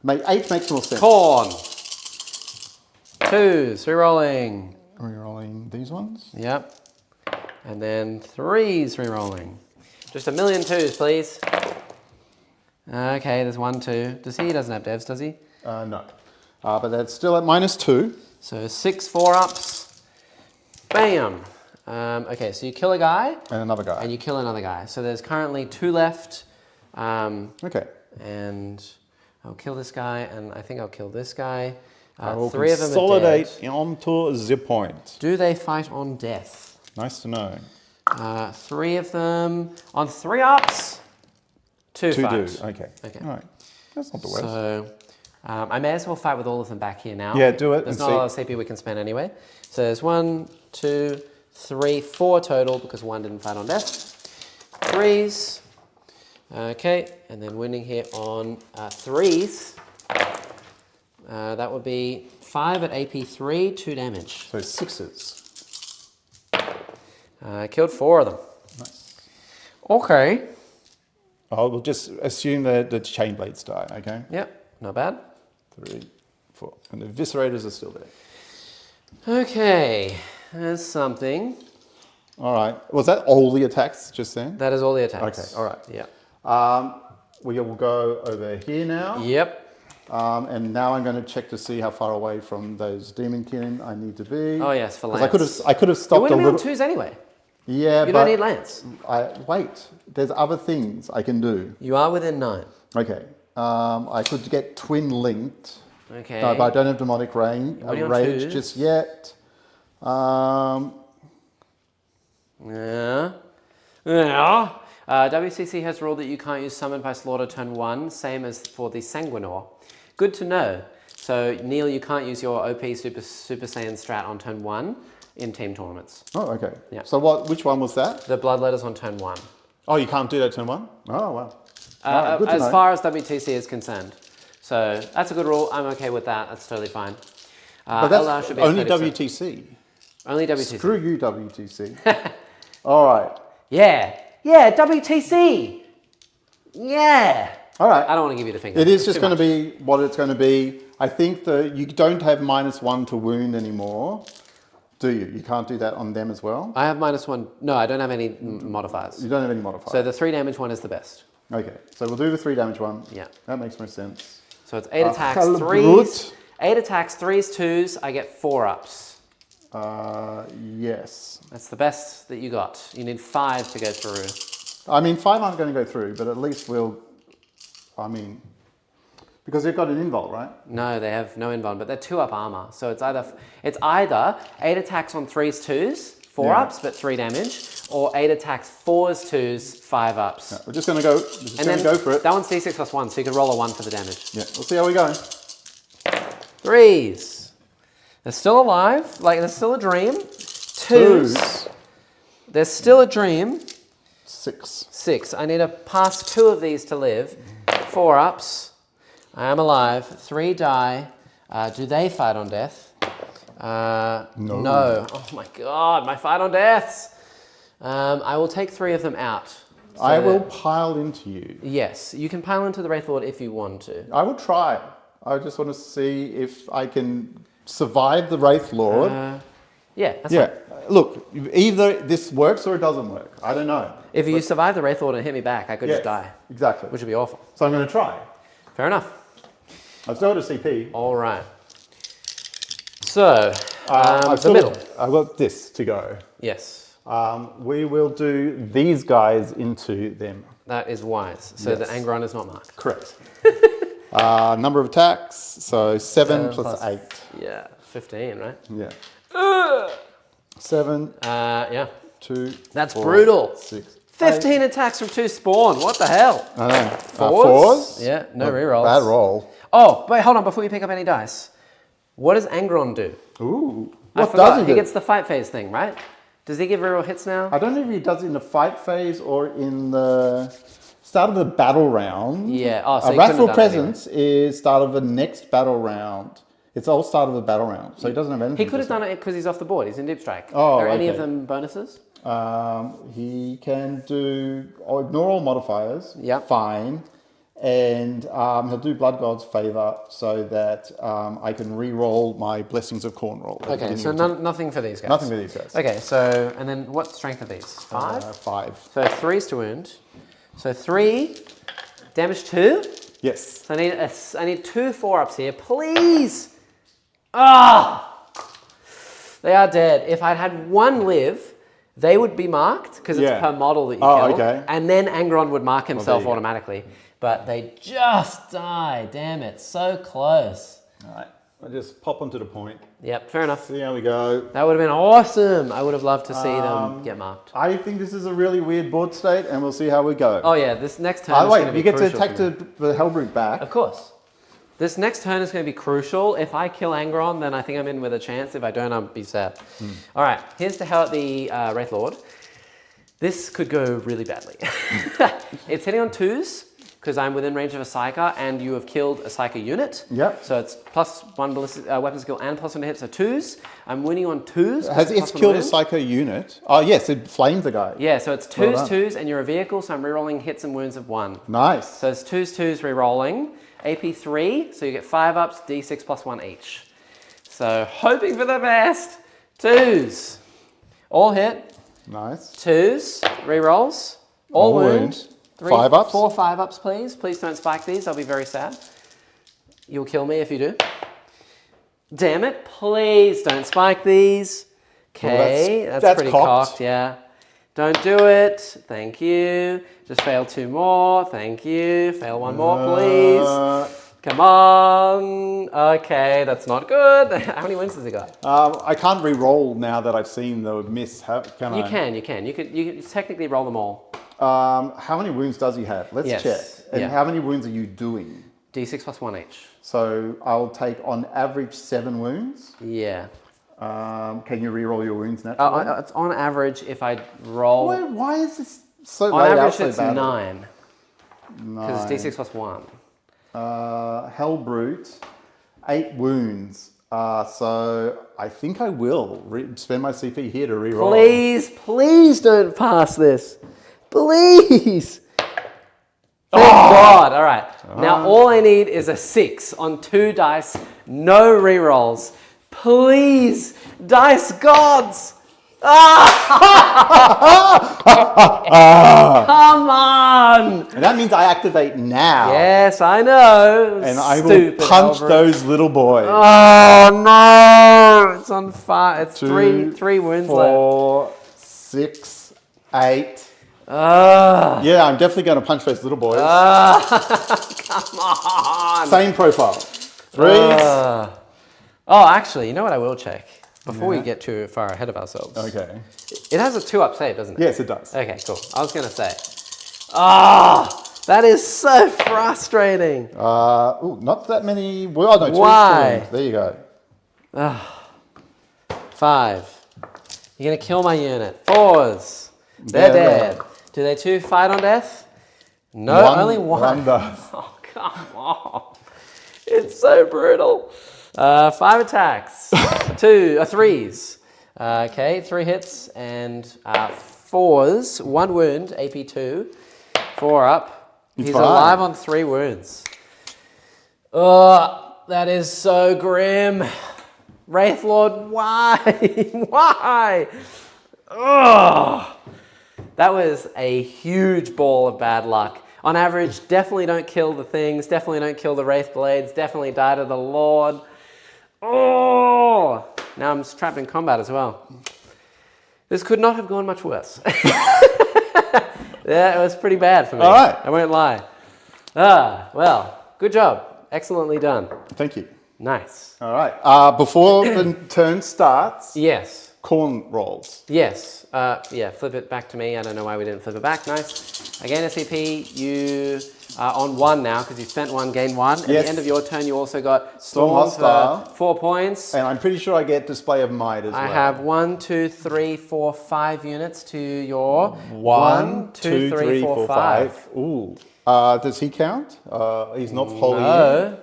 8 makes more sense. Corn. 2s, rerolling. Rerolling these ones. Yep. And then 3s rerolling. Just a million 2s, please. Okay, there's 1, 2. He doesn't have devs, does he? No. But that's still at -2. So 6 4-ups. Bam. Okay, so you kill a guy. And another guy. And you kill another guy. So there's currently 2 left. Okay. And I'll kill this guy, and I think I'll kill this guy. I will 3 of them are consolidate dead. onto the point. Do they fight on death? Nice to know. 3 of them on 3 ups. 2 2 fight. do. Okay. Okay. All right. That's not the worst. So I may as well fight with all of them back here now. Yeah, do it There's and not a lot of CP we can spend anyway. So there's 1, 2, 3, 4 total because 1 didn't fight on death. 3s. Okay, and then winning here on 3s. That would be 5 at AP3, 2 damage. So 6s. Killed 4 of them. Nice. Okay. Oh, we'll just assume that the chain blades die, okay? Yep, not bad. 3, 4. And the eviscerators are still there. Okay, there's something. All right. Was that all the attacks just then? That is all the attacks. Okay, all right. Yeah. We will go over here now. Yep. And now I'm going to check to see how far away from those demon kin I need to be. Oh yes, for lance. I could have You stopped a wouldn't be little. on 2s anyway. Yeah, You but don't need lance. wait. There's other things I can do. You are within 9. Okay. I could get twin linked. Okay. No, but I don't have demonic rage What are you on 2s? just yet. Yeah. Yeah. WCC has ruled that you can't use Summon by Slaughter turn 1, same as for the Sanguinor. Good to know. So, Neil, you can't use your OP Super Saiyan strat on turn 1 in team tournaments. Oh, okay. Yeah. So which one was that? The Bloodletters on turn 1. Oh, you can't do that turn 1? Oh, wow. Right, good to As know. far as WTC is concerned. So, that's a good rule. I'm okay with that. That's totally fine. But Eldar that's should be only 30%. WTC. Only WTC. Screw you, WTC. All right. Yeah. Yeah, WTC. Yeah. All right. I don't want to give you the finger. It is It's just too going to much. be what it's going to be. I think that you don't have -1 to wound anymore, do you? You can't do that on them as well? I have -1. No, I don't have any modifiers. You don't have any modifiers. So the 3 damage one is the best. Okay, so we'll do the 3 damage one. Yeah. That makes more sense. So it's 8 attacks, Hellbrut. 3s. 8 attacks, 3s, 2s. I get 4 ups. Yes. That's the best that you got. You need 5 to go through. I mean, 5 aren't going to go through, but at least we'll... I mean... Because they've got an invul, right? No, they have no invuln, but they're 2 up armor. So it's either 8 attacks on 3s, 2s, 4 Yeah. ups, but 3 damage, or 8 attacks, 4s, 2s, 5 ups. Yeah, we're just going to go. We're just going to go for it. That one's D6 plus 1, so you can roll a 1 for the damage. Yeah, we'll see how we go. 3s. They're still alive. Like, there's still a dream. 2s. There's still a dream. 6. 6. I need to pass 2 of these to live. 4 ups. I am alive. 3 die. Do they fight on death? No. No. Oh my god, my fight on deaths. I will take 3 of them out. So I will pile into you. Yes, you can pile into the Wraithlord if you want to. I will try. I just want to see if I can survive the Wraithlord. Yeah, that's Yeah. fine. Look, either this works or it doesn't work. I don't know. If you survive the Wraithlord and hit me back, I could Yes, just die, exactly. which would be awful. So I'm going to try. Fair enough. I've still got a CP. All right. So, I've the still middle. I've got this to go. Yes, We will do these guys into them. that is wise. So Yes. the Angron is not marked. Correct. Number of attacks, so 7 plus 8. Yeah, 15, right? Yeah. 7, Yeah. 2. That's 4, brutal. 6. 15 attacks from 2 spawn. What the hell? I know. Fours? Yeah, no rerolls. Bad roll. Oh, wait, hold on. Before you pick up any dice, what does Angron do? Ooh. I What forgot. does he do? He gets the fight phase thing, right? Does he give reroll hits now? I don't know if he does it in the fight phase or in the start of the battle round. Yeah. Oh, so A he couldn't have Wrathful done it anyway. Presence is start of the next battle round. It's all start of the battle round, so he doesn't have anything. He could have done it because he's off the board. He's in Deep Strike. Oh, Are any of okay. them bonuses? He can do ignore all modifiers. Yep. Fine. And he'll do Blood God's favor so that I can re-roll my Blessings of Corn roll. at the Okay, beginning so of the turn. nothing for these guys. Nothing for these guys. Okay, so, and then what strength are these? 5? 5. So 3's to wound. So 3, damage 2. Yes. So I need 2 4-ups here, please. Ah! They are dead. If I'd had 1 live, they would be marked because it's Yeah. per model that you Oh, kill. okay. And then Angron would mark himself you go. automatically. But they just die. Damn it. So close. All right. I'll just pop onto the point. Yep, fair enough. See how we go. That would have been awesome. I would have loved to see them get marked. I think this is a really weird board state, and we'll see how we go. Oh yeah, this next turn is going to wait, be you get to crucial attack for me. the Hellbrute back. Of course. This next turn is going to be crucial. If I kill Angron, then I think I'm in with a chance. If I don't, I'll be sad. All right, here's the Wraithlord. This could go really badly. It's hitting on 2s. because I'm within range of a Psyker and you have killed a Psyker unit. Yep. So it's +1 ballistic weapon skill and +1 to hit, so 2s. I'm winning on 2s. Has it killed a Psycho unit? Oh, yes, it flamed the guy. Yeah, so it's 2s, 2s, and you're a vehicle, so I'm rerolling hits and wounds of 1. Nice. So it's 2s, 2s, rerolling. AP 3, so you get 5 ups, D6 +1 each. So hoping for the best. 2s. All hit. Nice. 2s, rerolls. All wound. 5 ups. 4 5 ups, please. Please don't spike these. I'll be very sad. You'll kill me if you do. Damn it. Please don't spike these. Okay, Well, that's pretty cocked, yeah. Don't do it. Thank you. Just fail 2 more. Thank you. Fail 1 more, please. Come on. Okay, that's not good. How many wins has he got? I can't re-roll now that I've seen the miss. Can I? You can. You can technically roll them all. How many wounds does he have? Let's check. And how many wounds are you doing? D6 +1 each. So I'll take on average 7 wounds. Yeah. Can you re-roll your wounds naturally? It's on average if I roll. Why is this so on laid average out so it's badly? 9. Because it's D6 +1. Hell Brute, 8 wounds. So I think I will spend my CP here to re-roll. Please don't pass this. Please. Thank God. All right. Now all I need is a 6 on 2 dice. No re-rolls. Please, dice gods. Come on. And that means I activate now. Yes, I know. And I will punch those little boys. Oh no! It's on fire. It's 2, three wounds 4, 6, 8. Yeah, I'm definitely going to punch those little boys. Come on! Same profile. 3s. Oh, actually, you know what I will check? Before we get too far ahead of ourselves. Okay. It has a 2-up save, doesn't it? Yes, it does. Okay, cool. I was going to say. That is so frustrating. Not that many. Well, no, 2 Why? wounds. There you go. 5. You're going to kill my unit. 4s. They're dead. Do they 2 fight on death? No, only 1. One does. Oh, come on. It's so brutal. 5 attacks. 3s. Okay, 3 hits and 4s. 1 wound, AP 2. 4 up. He's alive on 3 wounds. That is so grim. Wraithlord, why? Why? That was a huge ball of bad luck. On average, definitely don't kill the things, definitely don't kill the Wraith Blades, definitely die to the Lord. Now I'm trapped in combat as well. This could not have gone much worse. Yeah, it was pretty bad for me. All right. I won't lie. Well, good job. Excellently done. Thank you. Nice. All right. Before the turn starts, Yes. corn rolls. Yes. Yeah, flip it back to me. I don't know why we didn't flip it back. Nice. Again, SCP, you are on 1 now because you spent 1, gained 1. At the end of your turn, you also got Storm Hostile. 4 points. And I'm pretty sure I get Display of Might as well. I have 1, 2, 3, 4, 5 units to your 1, 2, 3, 4, 5. Ooh. Does he count? He's not holding.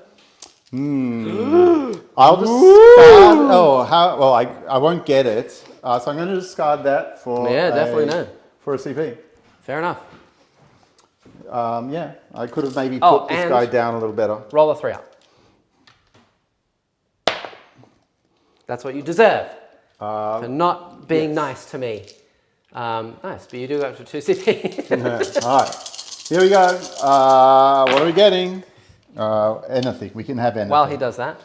No. I'll discard. I won't get it. So I'm going to discard that for. Definitely no. For a CP. Fair enough. Yeah, I could have maybe put this guy down a little better. Roll a 3 up. That's what you deserve for not being nice to me. Nice, but you do go up to 2 CP. All right, here we go. What are we getting? Anything. We can have anything. While he does that,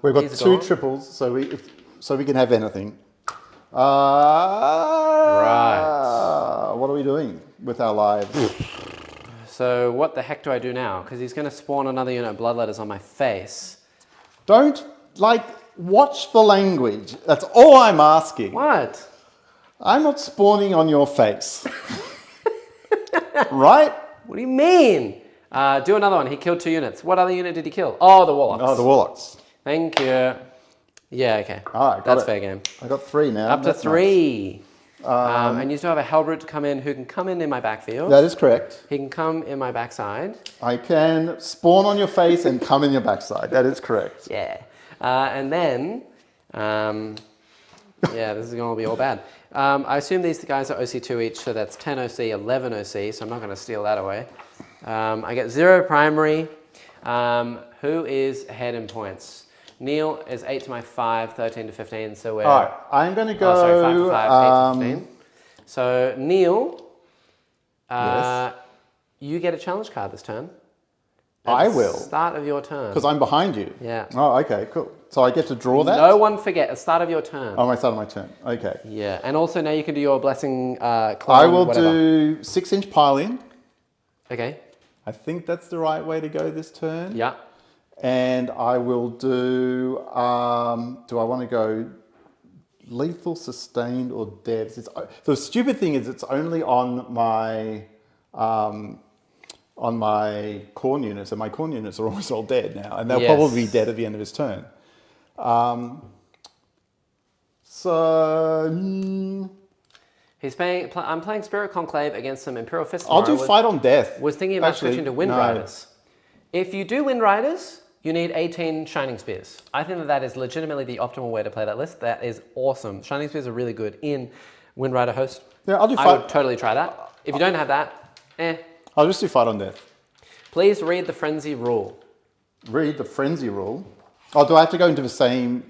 we've got 2 triples, so we can have anything. Right. What are we doing with our lives? So what the heck do I do now? Because he's going to spawn another unit of bloodletters on my face. Don't, watch the language. That's all I'm asking. What? I'm not spawning on your face. Right? What do you mean? Do another one. He killed 2 units. What other unit did he kill? Oh, the Warlocks. Oh, the Warlocks. Thank you. Yeah, okay. All right, That's fair game. I got 3 now. Up to 3. And you still have a Hellbrute to come in who can come in my backfield. That is correct. He can come in my backside. I can spawn on your face and come in your backside. That is correct. Yeah. And then, yeah, this is going to be all bad. I assume these guys are OC2 each, so that's 10 OC, 11 OC, so I'm not going to steal that away. I get 0 primary. Who is ahead in points? Neil is 8 to my 5, 13 to 15, so we're... All right, I'm going to go... 5 to 5, 8 to 15. So, Neil, yes. You get a challenge card this turn. I will. Start of your turn. Because I'm behind you. Yeah. Oh, okay, cool. So I get to draw that? No one forget, at the start of your turn. Oh, my start of my turn. Okay. Yeah, and also now you can do your blessing clone, I will whatever. do 6-inch pile-in. Okay. I think that's the right way to go this turn. Yeah. And I will do I want to go lethal, sustained, or devs? The stupid thing is it's only on my corn units, and my corn units are almost all dead now, and they'll probably be dead at the end of his turn. He's playing. I'm playing Spirit Conclave against some Imperial Fist. I'll do Fight on Death. Was thinking about switching to Wind Riders. If you do Wind Riders, you need 18 Shining Spears. I think that is legitimately the optimal way to play that list. That is awesome. Shining Spears are really good in Wind Rider Host. Yeah, I'll do Fight. I would totally try that. If you don't have that, I'll just do Fight on Death. Please read the Frenzy rule. Read the Frenzy rule? Oh, do I have to go into the same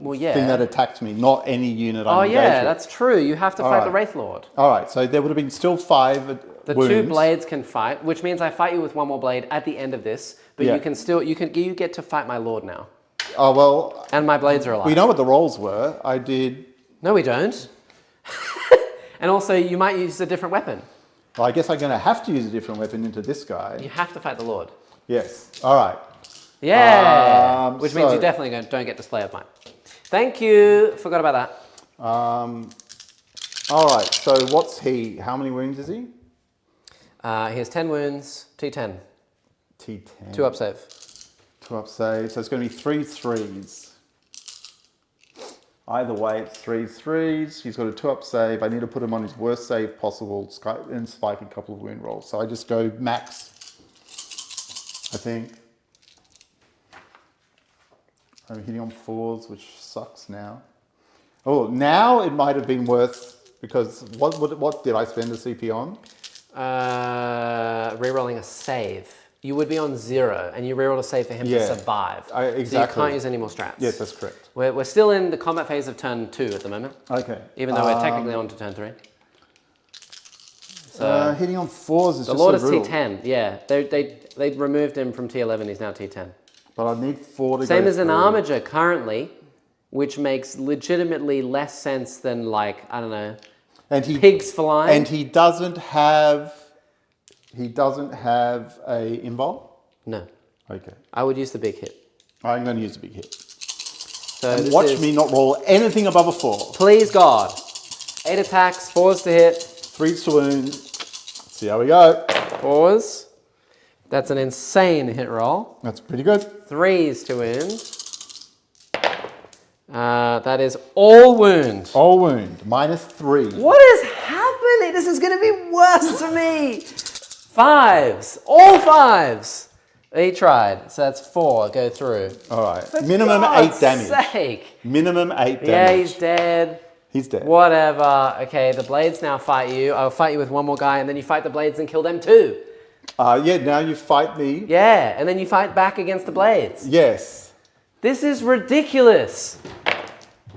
thing that attacked me, not any unit I'm engaged with? That's true. You have to fight the Wraith Lord. All right, so there would have been still 5 The wounds. 2 blades can fight, which means I fight you with 1 more blade at the end of this, but you can still, you get to fight my Lord now. Oh, well... And my blades are alive. We know what the rolls were. I did... No, we don't. And also, you might use a different weapon. Well, I guess I'm going to have to use a different weapon into this guy. You have to fight the Lord. Yes. All right. Yeah! Which means you definitely don't get display of mine. Thank you. Forgot about that. All right. So what's he? How many wounds is he? He has 10 wounds, T10. T10. 2 up save. 2 up save. So it's going to be 3 3s. Either way, it's 3 3s. He's got a 2 up save. I need to put him on his worst save possible and spike a couple of wound rolls. So I just go max, I think. I'm hitting on 4s, which sucks now. Oh, now it might have been worth, because what did I spend a CP on? Rerolling a save. You would be on 0, and you reroll a save for him to survive. Exactly. So you can't use any more strats. Yes, that's correct. We're still in the combat phase of turn 2 at the moment. Okay. Even though we're technically on to turn 3. So hitting on 4s is the just Lord so is brutal. T10. Yeah, they removed him from T11. He's now T10. But I need 4 to go Same as an through. Armiger currently, which makes legitimately less sense than, like, I don't know, pigs flying. And he doesn't have a invul? No. Okay. I would use the big hit. I'm going to use the big hit. So And watch me not roll anything above a 4. Please God. 8 attacks, 4s to hit. 3s to wound. Let's see how we go. 4s. That's an insane hit roll. That's pretty good. 3s to wound. That is all wound. All wound. -3. What is happening? This is going to be worse for me. 5s. All 5s. He tried. So that's 4. Go through. All right. For Minimum God's 8 damage. Sake. Minimum 8 damage. Yeah, he's dead. He's dead. Whatever. Okay, the blades now fight you. I'll fight you with 1 more guy, and then you fight the blades and kill them too. Yeah, now you fight me. Yeah, and then you fight back against the blades. Yes. This is ridiculous.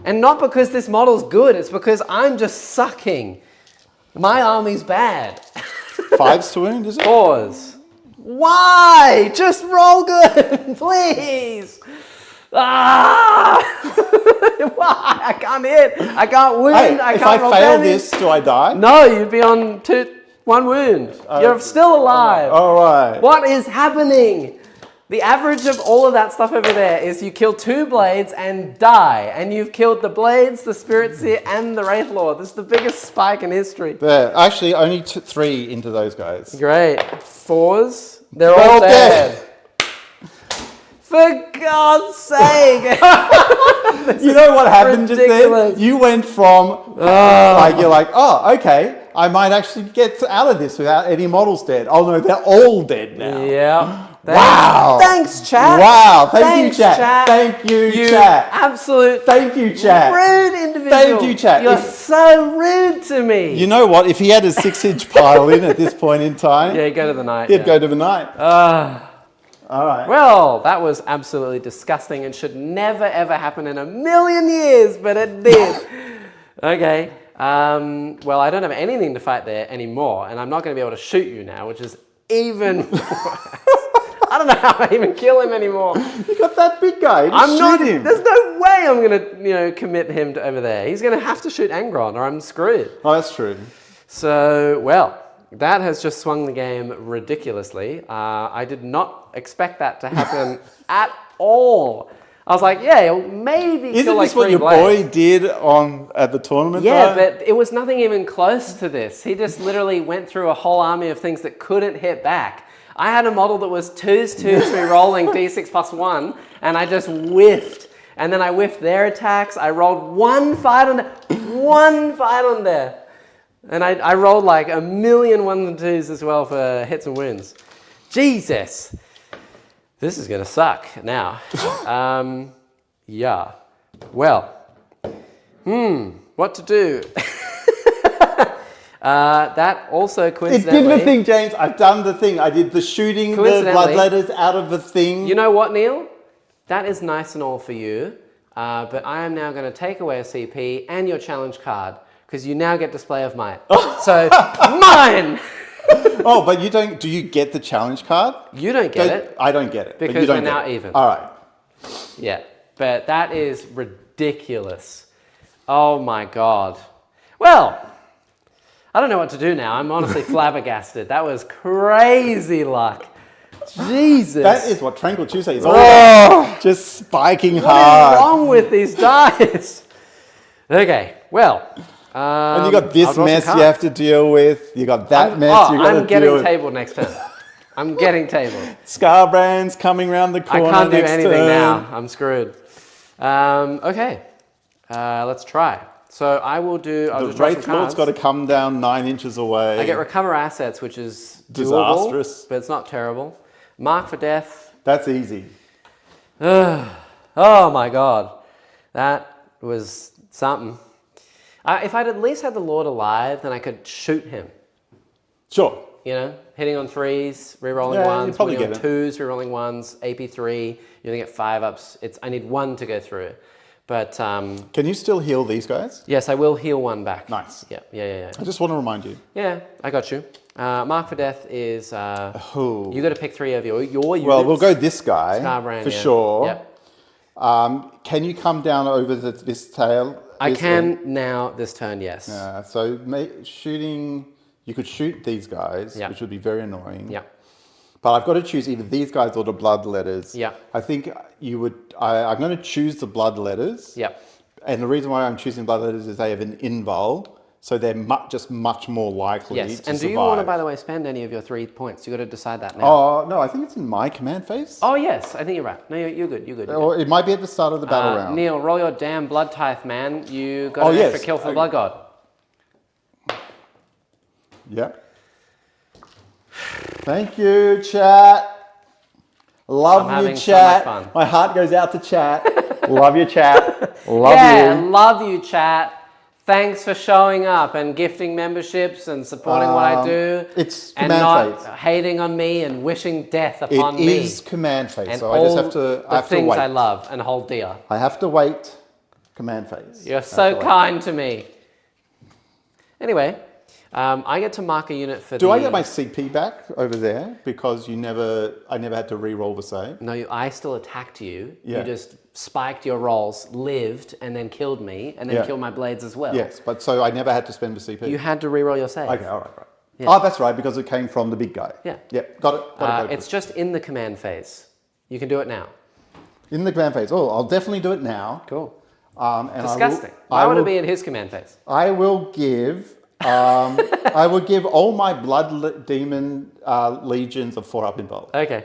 And not because this model's good, it's because I'm just sucking. My army's bad. 5s to wound, is it? 4s. Why? Just roll good, please. Ah! Why? I can't hit. I can't wound. Hey, I if can't I roll fail damage. this, do I die? No, you'd be on 1 wound. You're still alive. All right. What is happening? The average of all of that stuff over there is you kill 2 blades and die. And you've killed the blades, the Spirit Seer, and the Wraith Lord. This is the biggest spike in history. There. Actually, only 3 into those guys. Great. 4s. They're all dead. For God's sake! You know what happened ridiculous. just then? You went from, you're like, oh, okay, I might actually get out of this without any models dead. Oh no, they're all dead now. Yeah. Wow. Thanks, chat. Wow. Thanks, you, chat. Thank you, You chat. absolute Thank you, chat. rude individual. Thank you, chat. You're so rude to me. You know what? If he had a 6-inch pile in at this point in time, Yeah, go to the night. he'd go to the night. All right. Well, that was absolutely disgusting and should never ever happen in a million years, but it did. Okay. Well, I don't have anything to fight there anymore, and I'm not going to be able to shoot you now, which is even worse. I don't know how I even kill him anymore. You got that big guy. I'm not. Shoot him. There's no way I'm gonna, commit him to over there. He's gonna have to shoot Angron, or I'm screwed. Oh, that's true. So, well, that has just swung the game ridiculously. I did not expect that to happen at all. I was like, yeah, maybe Isn't kill like this what 3 your blades. boy did at the tournament? Yeah, though? but it was nothing even close to this. He just literally went through a whole army of things that couldn't hit back. I had a model that was 2s, re-rolling d6 plus 1, and I just whiffed. And then I whiffed their attacks. I rolled one fight on there. And I rolled like a million 1s and 2s as well for hits and wins. Jesus. This is going to suck now. Yeah. Well. What to do? That also It coincidentally... did the thing, James. I've done the thing. I did the shooting the bloodletters out of the thing. You know what, Neil? That is nice and all for you, but I am now going to take away a CP and your challenge card, because you now get display of might. So, mine! Oh, but you don't... Do you get the challenge card? You don't get it. I don't get it. but Because you don't we're get now it. even. All right. Yeah, but that is ridiculous. Oh my God. Well, I don't know what to do now. I'm honestly flabbergasted. That was crazy luck. Jesus. That is what Tranquil Tuesday is all about. Just spiking What hard. is wrong with these dice? Okay, well. And you got this I'll draw some mess you cards. have to deal with. You got that mess you got to deal I'm getting with. tabled next turn. I'm getting tabled. Scarbrand's coming around the I corner can't do next anything turn. now. I'm screwed. Okay, let's try. So I will do. I'll The just draw some Wraith cards. Lord's got to come down 9 inches away. I get recover assets, which is Disastrous. doable, but it's not terrible. Mark for death. That's easy. Oh my God, that was something. If I'd at least had the Lord alive, then I could shoot him. Sure. You know, hitting on 3s, re-rolling Yeah, 1s, you'd probably winning on get it. 2s, re-rolling 1s, AP3, you're gonna get 5-ups. I need 1 to go through. But Can you still heal these guys? yes, I will heal 1 back. Nice. Yeah. I just want to remind you. Yeah, I got you. Mark for death is, Oh. you got to pick 3 of your units. Well, we'll go this guy Scarbrand, for yeah. sure. Yep. Can you come down over this tail? I this can end? now this turn, yes. So shooting, you could shoot these guys, Yeah. which would be very annoying. Yeah. But I've got to choose either these guys or the bloodletters. Yeah. I think you would. I'm going to choose the bloodletters. Yeah. And the reason why I'm choosing bloodletters is they have an invul, so they're much more likely Yes, to and do survive. you want to, by the way, spend any of your 3 points? You got to decide that now. Oh no, I think it's in my command phase. Oh yes, I think you're right. No, you're good. You're good. Or it might be at the start of the battle round. Neil, roll your damn blood tithe, man. You got an extra kill for the blood god. Yep. Thank you, chat. Love I'm you, having so chat. much fun. My heart goes out to chat. Love you, chat. Love Yeah, you. love you, chat. Thanks for showing up and gifting memberships and supporting what I do. It's and command not phase. hating on me and wishing death upon It me. is command phase, And so all I just have to. the I have to things wait. I love and hold dear. I have to wait. Command phase. You're I have so to wait. kind to me. Anyway, I get to mark a unit for Do I get my CP back over there because I never had to re-roll the save? No, I still attacked you. Yeah. You just spiked your rolls, lived, and then killed me, and then Yeah. killed my blades as well. Yes, but so I never had to spend the CP. You had to re-roll your save. Okay, all right. Yeah. Oh, that's right, because it came from the big guy. Yeah. Yeah, got it. Got it. It's just in the command phase. You can do it now. In the command phase. Oh, I'll definitely do it now. Cool. And Disgusting. Why would it be in his command phase? I will give. I will give all my blood demon legions a 4-up involved. Okay.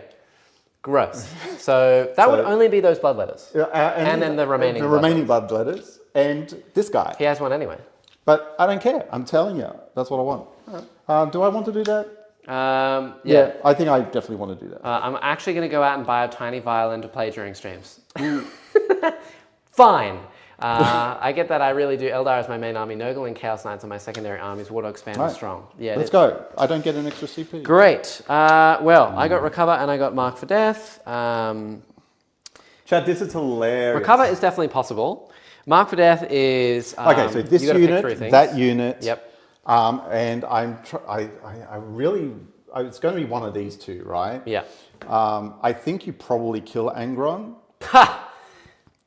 Gross. So that would only be those bloodletters. And then the remaining the remaining bloodletters, and this guy. He has one anyway. But I don't care. I'm telling you, that's what I want. Do I want to do that? Yeah. I think I definitely want to do that. I'm actually going to go out and buy a tiny violin to play during streams. Fine. I get that. I really do. Eldar is my main army. Nurgle and Chaos Knights are my secondary armies. Warlock Spam is strong. Yeah. Let's go. I don't get an extra CP. Great. Well, I got Recover and I got Mark for Death. Chad, this is hilarious. Recover is definitely possible. Mark for Death is... okay, so this unit, that unit. Yep. And I really... It's going to be one of these two, right? Yeah. I think you probably kill Angron. Ha!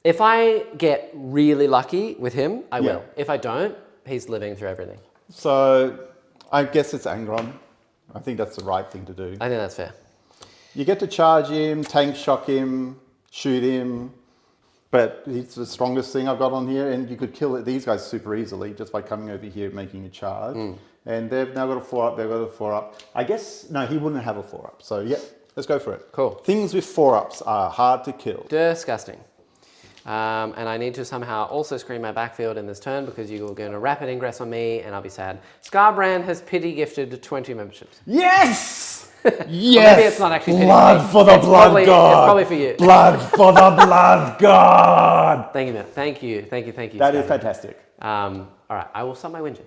If I get really lucky with him, I will. If I don't, he's living through everything. So I guess it's Angron. I think that's the right thing to do. I think that's fair. You get to charge him, tank shock him, shoot him, but he's the strongest thing I've got on here, and you could kill these guys super easily just by coming over here making a charge. And they've now got a 4-up, they've got a 4-up. I guess, no, he wouldn't have a 4-up. So yeah, let's go for it. Cool. Things with 4-ups are hard to kill. Disgusting. And I need to somehow also screen my backfield in this turn because you are going to rapid ingress on me and I'll be sad. Scarbrand has pity gifted 20 memberships. Yes! Yes! Maybe it's not actually blood for the blood god. It's probably for you. Blood for the blood god. Thank you, man. Thank you. That is fantastic. All right, I will start my whinging.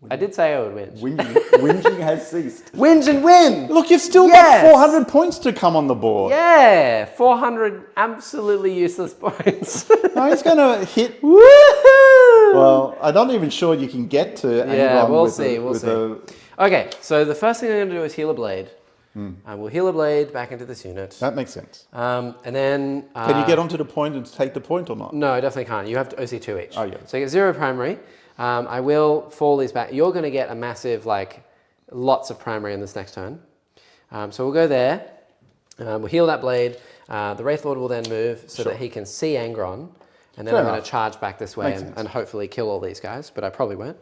I did say I would whinge. Whinging has ceased. Whinge and win! Look, you've still got 400 points to come on the board. Yeah, 400 absolutely useless points. No, he's going to hit. Woohoo! Well, I'm not even sure you can get to Angron. Yeah, we'll see. Okay, so the first thing I'm going to do is heal a blade. I will heal a blade back into this unit. That makes sense. And then... can you get onto the point and take the point or not? No, I definitely can't. You have to OC 2 each. Oh, yeah. So you get 0 primary. I will fall these back. You're going to get a massive, lots of primary in this next turn. So we'll go there. We'll heal that blade. The Wraith Lord will then move so that he can see Angron. And then I'm going to charge back this way and hopefully kill all these guys, but I probably won't.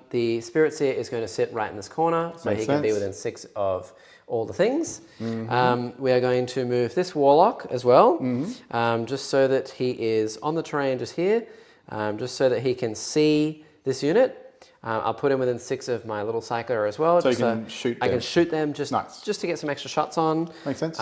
The Spirit Seer is going to sit right in this corner, so he can be within 6 of all the things. We are going to move this Warlock as well, just so that he is on the terrain just here, just so that he can see this unit. I'll put him within 6 of my little Psycho as well. So you can shoot them. I can shoot them just to get some extra shots on. Makes sense.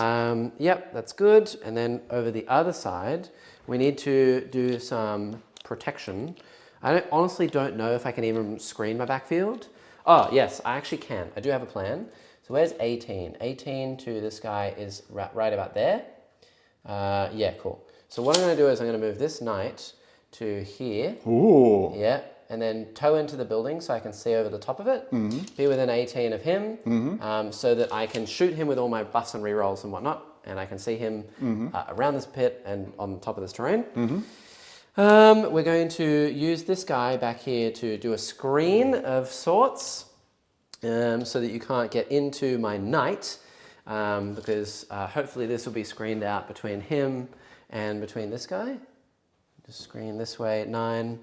Yep, that's good. And then over the other side, we need to do some protection. I honestly don't know if I can even screen my backfield. Oh, yes, I actually can. I do have a plan. So where's 18? 18 to this guy is right about there. Yeah, cool. So what I'm going to do is I'm going to move this knight to here. Ooh. Yeah, and then toe into the building so I can see over the top of it. Be within 18 of him, so that I can shoot him with all my buffs and rerolls and whatnot, and I can see him around this pit and on top of this terrain. We're going to use this guy back here to do a screen of sorts, so that you can't get into my knight, because hopefully this will be screened out between him and between this guy. Just screen this way, 9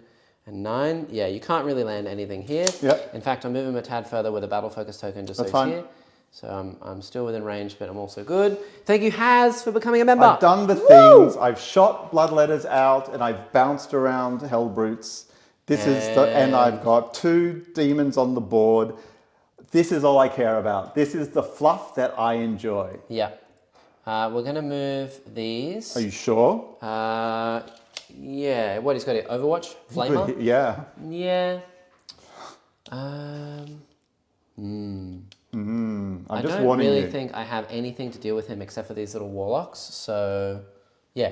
and 9. Yeah, you can't really land anything here. Yep. In fact, I'm moving a tad further with a battle focus token just so he's here. So I'm still within range, but I'm also good. Thank you, Haz, for becoming a member. I've done the things. I've shot bloodletters out, and I've bounced around hell brutes. And I've got 2 demons on the board. This is all I care about. This is the fluff that I enjoy. Yeah. We're going to move these. Are you sure? Yeah. What he's got here? Overwatch? Flamer? Yeah. Yeah. I don't really think I have anything to deal with him except for these little warlocks. So, yeah,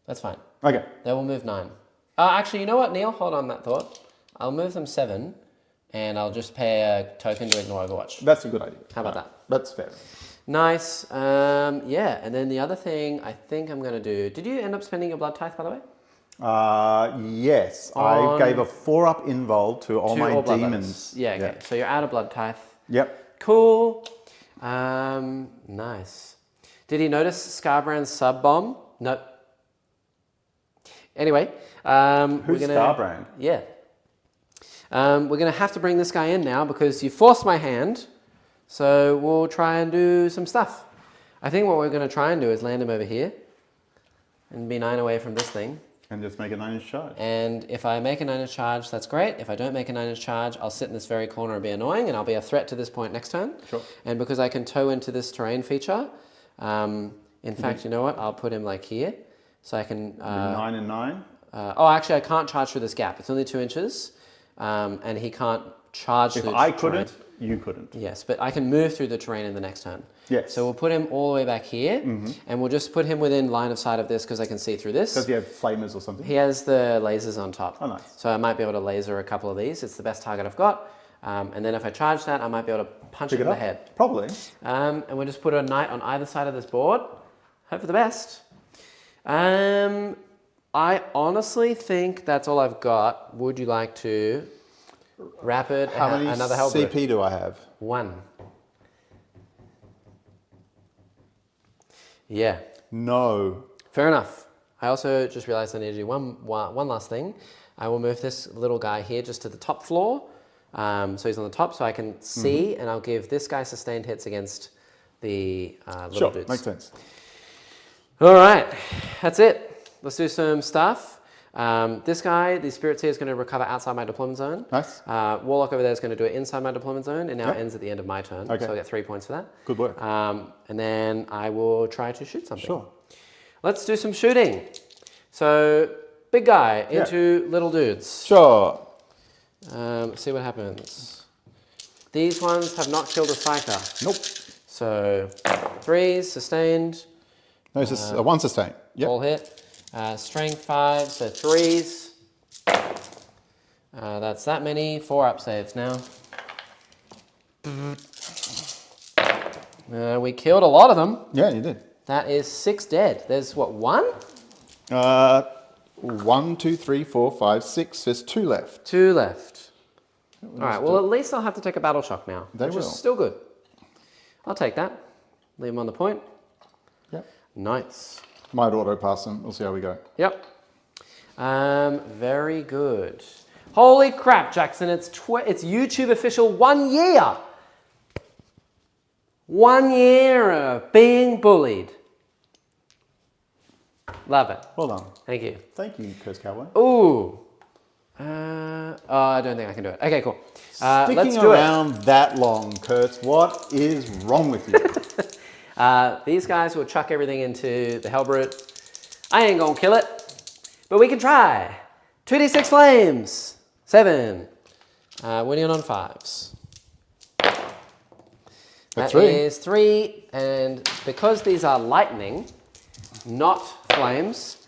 that's fine. Okay. They will move 9. Actually, you know what, Neil? Hold on that thought. I'll move them 7, and I'll just pay a token to ignore Overwatch. That's a good idea. How about that? That's fair. Nice. Yeah, and then the other thing I think I'm going to do... Did you end up spending your blood tithe, by the way? Yes. I gave a 4-up invul to all my demons. Yeah, okay. So you're out of blood tithe. Yep. Cool. Nice. Did he notice Scarbrand's sub bomb? Nope. Anyway, who's Scarbrand? Yeah. We're gonna have to bring this guy in now because you forced my hand. So we'll try and do some stuff. I think what we're going to try and do is land him over here and be 9 away from this thing. And just make a 9-inch charge. And if I make a 9-inch charge, that's great. If I don't make a 9-inch charge, I'll sit in this very corner and be annoying, and I'll be a threat to this point next turn. Sure. And because I can tow into this terrain feature, in fact, you know what? I'll put him like here, so I can... 9 and 9? oh, actually, I can't charge through this gap. It's only 2 inches, and he can't charge through If the I terrain. couldn't, you couldn't. Yes, but I can move through the terrain in the next turn. Yes. So we'll put him all the way back here, and we'll just put him within line of sight of this because I can see through this. Does he have flamers or something? He has the lasers on top. Oh, nice. So I might be able to laser a couple of these. It's the best target I've got. And then if I charge that, I might be able to punch it in the head. Probably. And we'll just put a knight on either side of this board. Hope for the best. I honestly think that's all I've got. Would you like to rapid How many another Hellbrute? CP do I have? 1. Yeah. No. Fair enough. I also just realized I need to do one last thing. I will move this little guy here just to the top floor. So he's on the top so I can see, and I'll give this guy sustained hits against the little dudes. Makes sense. All right, that's it. Let's do some stuff. This guy, the Spirit Seer, is going to recover outside my deployment zone. Nice. Warlock over there is going to do it inside my deployment zone. It now ends at the end of my turn. Okay. So I get 3 points for that. Good work. And then I will try to shoot something. Sure. Let's do some shooting. So, big guy into little dudes. Sure. Let's see what happens. These ones have not killed a Psyker. Nope. So, 3s, sustained. No, it's just a 1 sustain. Yep. All hit. Strength 5, so 3s. That's that many. 4 up saves now. We killed a lot of them. Yeah, you did. That is 6 dead. There's what, 1? 1, 2, 3, 4, 5, 6. There's 2 left. 2 left. All right, well, at least I'll have to take a battle shock now, They which will. is still good. I'll take that. Leave him on the point. Yep. Nice. Might auto pass them. We'll see how we go. Yep. Very good. Holy crap, Jackson! It's YouTube official 1 year. 1 year of being bullied. Love it. Well done. Thank you. Thank you, Curse Cowboy. Ooh. I don't think I can do it. Okay, cool. Let's Sticking do around that long, Kurtz, what is wrong with you? These guys will chuck everything into the Hellbrute. I ain't gonna kill it, but we can try. 2d6 flames. 7. Winning on 5s. That 3. is 3, and because these are lightning, not flames,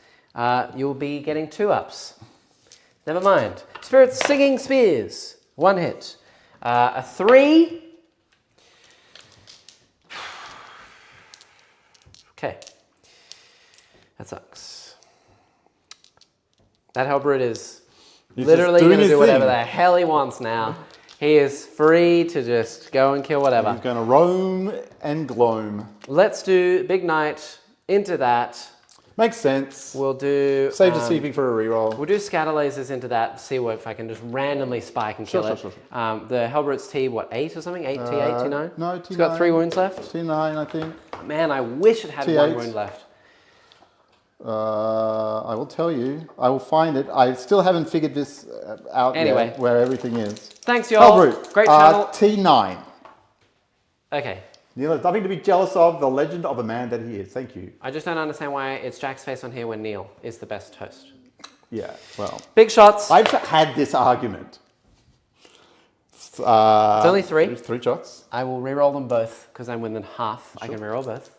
you'll be getting 2 ups. Never mind. Spirit Singing Spears. 1 hit. A 3. Okay. That sucks. That Hellbrute is literally going to do whatever the hell he wants now. He is free to just go and kill whatever. He's going to roam and gloam. Let's do Big Knight into that. Makes sense. We'll do... Save the CP for a reroll. We'll do scatter lasers into that, see what if I can just randomly spike and kill it. Sure. The Hellbrute's T, what, 8 or something? 8, T8, T9? No, T9. It's got 3 wounds left. T9, I think. Man, I wish it had T8. 1 wound left. I will tell you. I will find it. I still haven't figured this out yet, where everything is. Thanks, y'all. Hellbrute. Great channel. T9. Okay. Neil has nothing to be jealous of. The legend of a man that he is. Thank you. I just don't understand why it's Jack's face on here when Neil is the best host. Yeah, well. Big shots. I've had this argument. It's only 3. 3 shots. I will reroll them both because I'm within half. Sure. I can reroll both.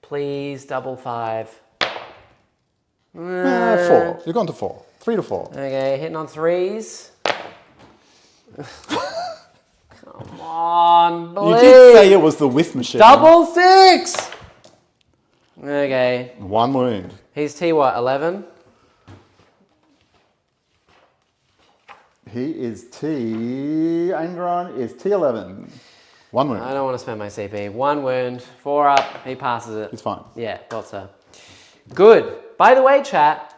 Please, double 5. 4. You've gone to 4. 3 to 4. Okay, hitting on 3s. Come on, please. You did say it was the whiff machine. Double 6! Okay. 1 wound. He's T what, 11? He is T... Angron is T11. 1 wound. I don't want to spend my CP. 1 wound, 4 up, he passes it. It's fine. Yeah, thought so. Good. By the way, chat,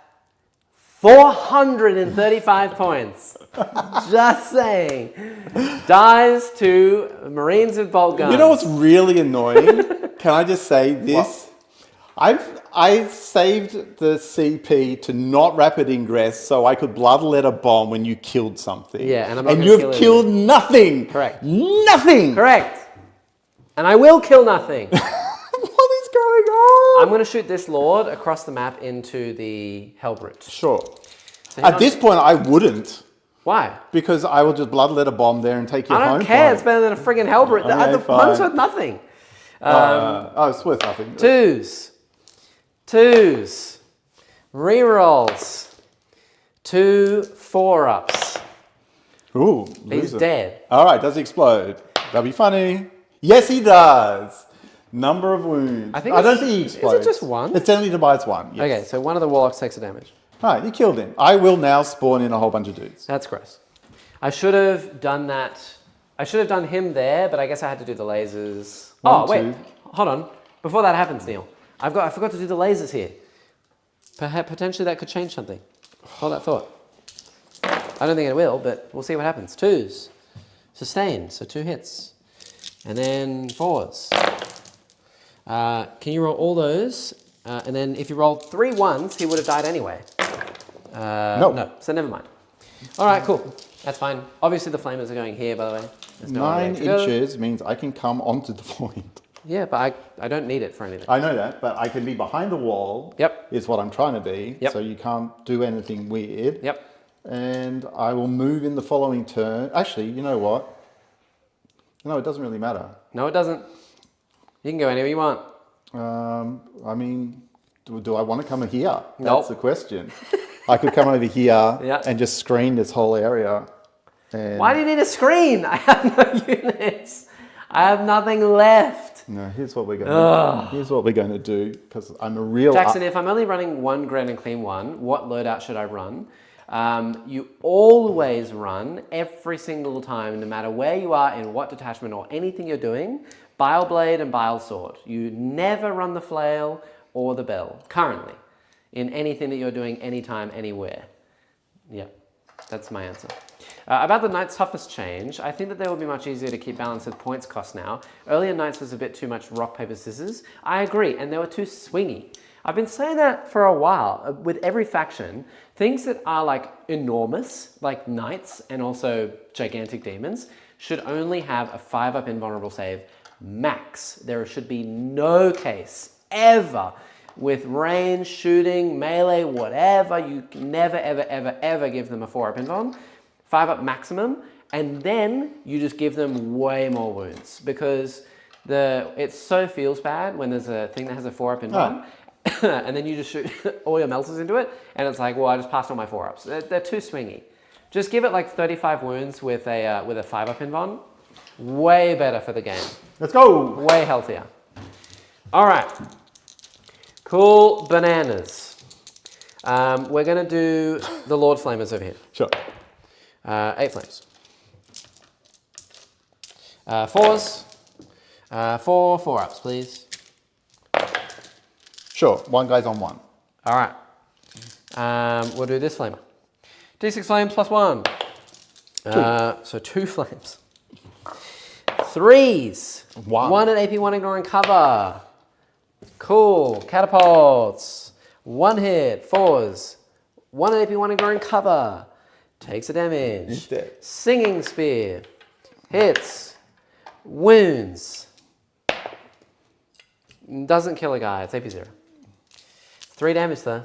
435 points. Just saying. Dies to Marines with bolt guns. You know what's really annoying? Can I just say this? I saved the CP to not rapid ingress so I could bloodletter bomb when you killed something. Yeah, and I'm not gonna you've kill it killed nothing. Correct. Nothing. Correct. And I will kill nothing. What is going on? I'm going to shoot this Lord across the map into the Hellbrute. Sure. So At this point, I wouldn't. Why? Because I will just bloodletter bomb there and take you home. I don't care. It's better than a friggin' Hellbrute. Okay, The fine. one's worth nothing. It's worth nothing. Twos. Rerolls. 2 4-ups. Ooh, He's loser. dead. All right, does he explode? That'll be funny. Yes, he does. Number of wounds. I don't think he explodes. Is it just one? It's only divides one. Yes. Okay, so one of the Warlocks takes the damage. All right, you killed him. I will now spawn in a whole bunch of dudes. That's gross. I should have done that. I should have done him there, but I guess I had to do the lasers. Wait. Hold on. Before that happens, Neil. I forgot to do the lasers here. Perhaps potentially that could change something. Hold that thought. I don't think it will, but we'll see what happens. 2s. Sustained, so 2 hits. And then 4s. Can you roll all those? And then if you rolled 3 1s, he would have died anyway. No, so never mind. All right, cool. That's fine. Obviously the flamers are going here, by the way. There's no 9 inches means I can come onto the point. Yeah, but I don't need it for anything. I know that, but I can be behind the wall. Yep. Is what I'm trying to be. Yep. So you can't do anything weird. Yep. And I will move in the following turn. Actually, you know what? No, it doesn't really matter. No, it doesn't. You can go anywhere you want. I mean, do I want to come here? Nope. That's the question. I could come over here Yeah. and just screen this whole area. And Why do you need a screen? I have no units. I have nothing left. No, here's what we're going to do. Here's what we're going to do because I'm a real Jackson, if I'm only running one Grand and Clean one, what loadout should I run? You always run every single time, no matter where you are, in what detachment or anything you're doing, Bile Blade and Bile Sword. You never run the Flail or the Bell, currently, in anything that you're doing, anytime, anywhere. Yeah, that's my answer. About the Knight's toughness change, I think that they will be much easier to keep balance with points cost now. Earlier Knights was a bit too much rock, paper, scissors. I agree, and they were too swingy. I've been saying that for a while. With every faction, things that are like enormous, like Knights and also gigantic demons, should only have a 5-up invulnerable save max. There should be no case ever with range, shooting, melee, whatever. You can never, ever, ever, ever give them a 4-up invuln. 5-up maximum, and then you just give them way more wounds because it so feels bad when there's a thing that has a 4-up invuln. And then you just shoot all your melters into it, and it's like, well, I just passed all my 4-ups. They're too swingy. Just give it like 35 wounds with a 5-up invuln. Way better for the game. Let's go. Way healthier. All right. Cool bananas. We're going to do the Lord Flamers over here. Sure. 8 flames. 4s. 4 4-ups, please. Sure. One guy's on one. All right. We'll do this flamer. D6 flames plus 1. So 2 flames. 3s. 1 at AP, 1 ignoring cover. Cool. Catapults. 1 hit. 4s. 1 at AP, 1 ignoring cover. Takes a damage. He's dead. Singing Spear. Hits. Wounds. Doesn't kill a guy. It's AP 0. 3 damage though.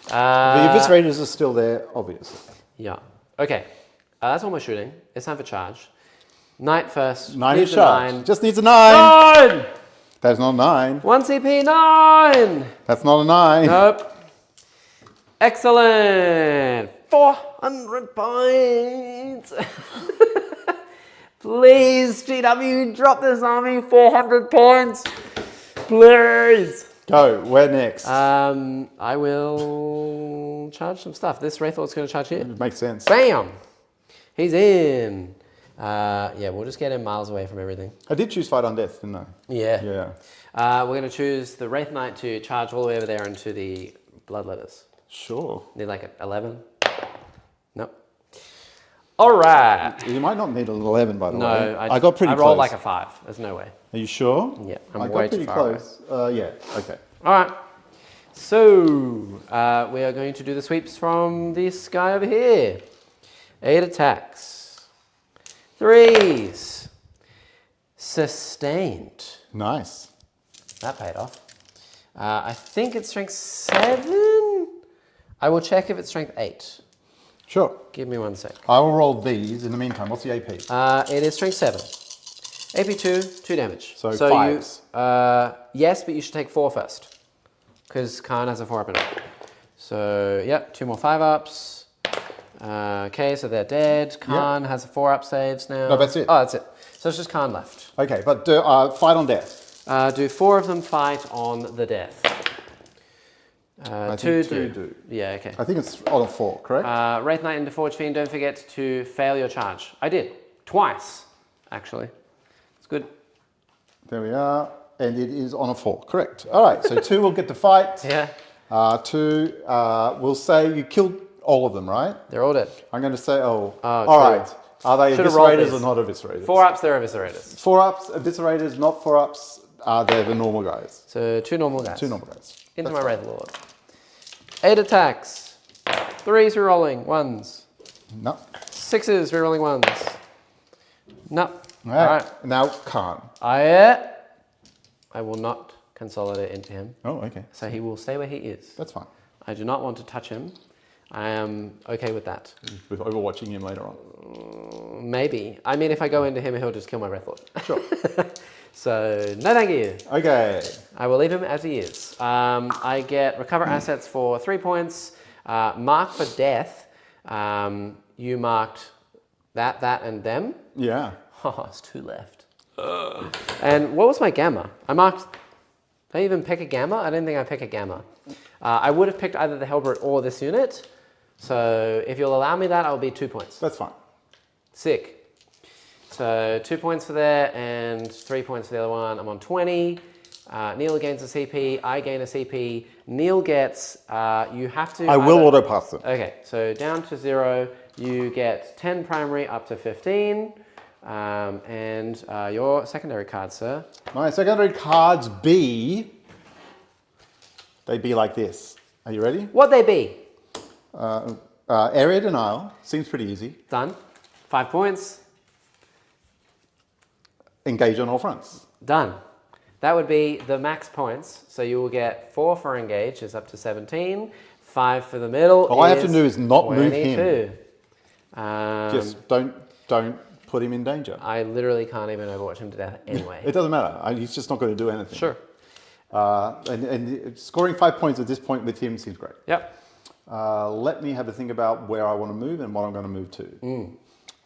The Abyss Raiders are still there, obviously. Yeah. Okay. That's all my shooting. It's time for charge. Knight first. 9 Needs is a charged. 9. Just needs a 9. 9! That's not a 9. 1 CP, 9! That's not a 9. Nope. Excellent. 400 points. Please, GW, drop this army. 400 points. Please. Go. Where next? I will charge some stuff. This Wraithhost going to charge here. Makes sense. Bam! He's in. Yeah, we'll just get him miles away from everything. I did choose Fight on Death, didn't I? Yeah. Yeah. We're going to choose the Wraith Knight to charge all the way over there into the Bloodletters. Sure. Need like 11? Nope. All right. You might not need an 11, by the way. No, I got pretty I close. rolled like a 5. There's no way. Are you sure? Yeah, I I'm got way pretty too far away. close. Yeah, okay. All right. So we are going to do the sweeps from this guy over here. 8 attacks. 3s. Sustained. Nice. That paid off. I think it's strength 7. I will check if it's strength 8. Sure. Give me 1 sec. I will roll these. In the meantime, what's the AP? It is strength 7. AP 2 damage. So 5s. Yes, but you should take 4 first. Because Khan has a 4-up in it. So, yep, 2 more 5-ups. Okay, so they're dead. Khan has a 4-up saves now. No, that's it. Oh, that's it. So it's just Khan left. Okay, but fight on death. Do 4 of them fight on the death. I 2 think 2 do. Yeah, okay. I think it's on a 4, correct? Wraith Knight into Forge Fiend, don't forget to fail your charge. I did. Twice, actually. It's good. There we are. And it is on a 4, correct. All right, so 2 will get to fight. Yeah. 2, we'll say you killed all of them, right? They're all dead. I'm going to say, all true. right. Are they Should've rolled eviscerators this. or not eviscerators? 4-ups, they're eviscerators. 4-ups, eviscerators, not 4-ups. They're the normal guys. So 2 normal guys. 2 normal guys. Into That's my fine. Wraith Lord. 8 attacks. 3s rerolling, 1s. No. 6s rerolling, 1s. No. All right. Now, Khan. I will not consolidate into him. Oh, okay. So he will stay where he is. That's fine. I do not want to touch him. I am okay with that. With overwatching him later on. Maybe. I mean, if I go into him, he'll just kill my Wraith Lord. Sure. So, no thank you. Okay. I will leave him as he is. I get recover assets for 3 points. Mark for death. You marked that, and them. Yeah. Oh, it's 2 left. And what was my gamma? I marked... Did I even pick a gamma? I don't think I picked a gamma. I would have picked either the Hellbrute or this unit. So if you'll allow me that, I'll be 2 points. That's fine. Sick. So 2 points for there and 3 points for the other one. I'm on 20. Neil gains a CP. I gain a CP. Neil gets... you have to... I will auto pass them. Okay, so down to 0. You get 10 primary up to 15. And your secondary card, sir. My secondary cards be... They be like this. Are you ready? What they be? Area denial. Seems pretty easy. Done. 5 points. Engage on all fronts. Done. That would be the max points. So you will get 4 for engage, is up to 17. 5 for the middle. All I have to do is not move 22. him. Just don't put him in danger. I literally can't even overwatch him to death anyway. It doesn't matter. He's just not going to do anything. Sure. And scoring 5 points at this point with him seems great. Yep. Let me have a think about where I want to move and what I'm going to move to.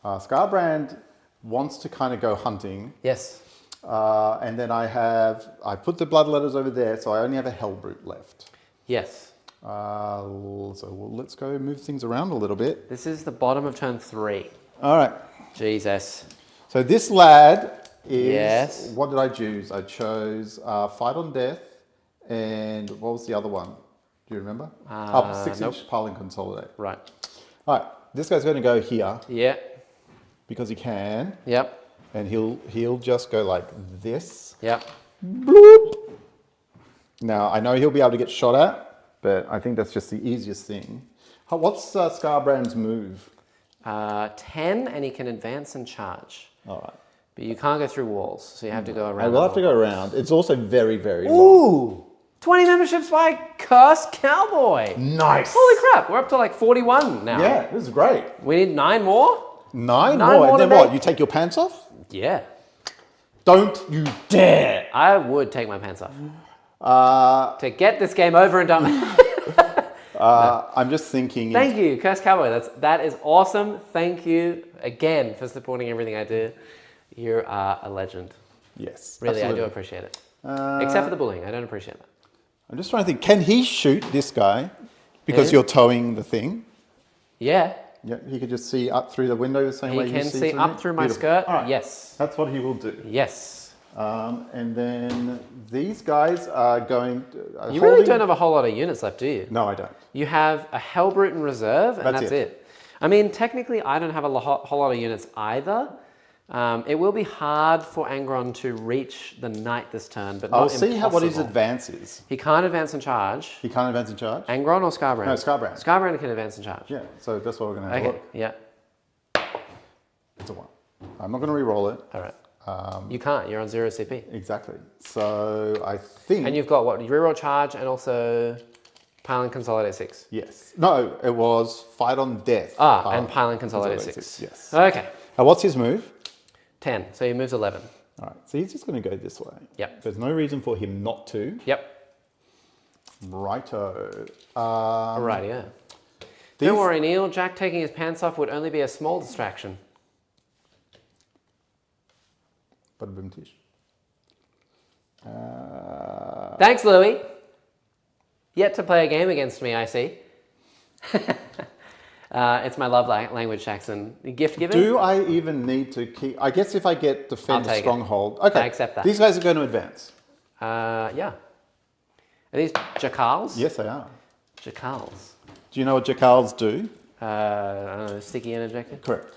Scarbrand wants to kind of go hunting. Yes. And then I put the bloodletters over there, so I only have a Hellbrute left. Yes. Let's go move things around a little bit. This is the bottom of turn 3. All right. Jesus. So this lad is... Yes. What did I choose? I chose Fight on Death, and what was the other one? Do you remember? Up 6-inch nope. Pile and Consolidate. Right. All right. This guy's going to go here Yeah. because he can, Yep. and he'll just go like this. Yep. Bloop. Now, I know he'll be able to get shot at, but I think that's just the easiest thing. What's Scarbrand's move? 10, and he can advance and charge. All right. But you can't go through walls, so you have to go around. I will have to go around. It's also very, very long. Ooh! 20 memberships by Cursed Cowboy. Nice. Holy crap, we're up to like 41 now. Yeah, this is great. We need 9 more? 9 Nine more. more And then to what? make? You take your pants off? Yeah. Don't you dare. I would take my pants off. To get this game over and done with. I'm just thinking. Thank you, Cursed Cowboy. That is awesome. Thank you again for supporting everything I do. You are a legend. Yes. Really, absolutely. I do appreciate it. Except for the bullying. I don't appreciate that. I'm just trying to think. Can he shoot this guy because Yeah. you're towing the thing? Yeah. Yeah, he could just see up through the window the same way He you can see see through up me? through my Beautiful. skirt. All right. Yes. That's what he will do. Yes. And then these guys are going... You really don't have a whole lot of units left, do you? No, I don't. You have a Hellbrute in reserve, and That's that's it. it. I mean, technically, I don't have a whole lot of units either. It will be hard for Angron to reach the knight this turn, but not I'll see what his impossible. advance is. He can't advance and charge. He can't advance and charge? Angron or Scarbrand? No, Scarbrand. Scarbrand can advance and charge. Yeah, so that's what we're going to have a Okay, look. yeah. It's a 1. I'm not going to re-roll it. All right. You can't. You're on 0 CP. Exactly. So I think... And you've got what? Reroll charge and also pile and consolidate 6. Yes. No, it was fight on death. And pile and consolidate 6. Yes. Okay. What's his move? 10. So he moves 11. All right. So he's just going to go this way. Yep. There's no reason for him not to. Yep. Righto. Alrighty, yeah. Don't worry, Neil. Jack taking his pants off would only be a small distraction. Bada boom tish. Thanks, Louis. Yet to play a game against me, I see. It's my love language, Jackson. Gift given? Do I even need to keep... I guess if I get defend I'll take stronghold... it. Okay. I accept that. These guys are going to advance. Yeah. Are these Jackals? Yes, they are. Jackals. Do you know what Jackals do? I don't know, sticky and objective? Correct.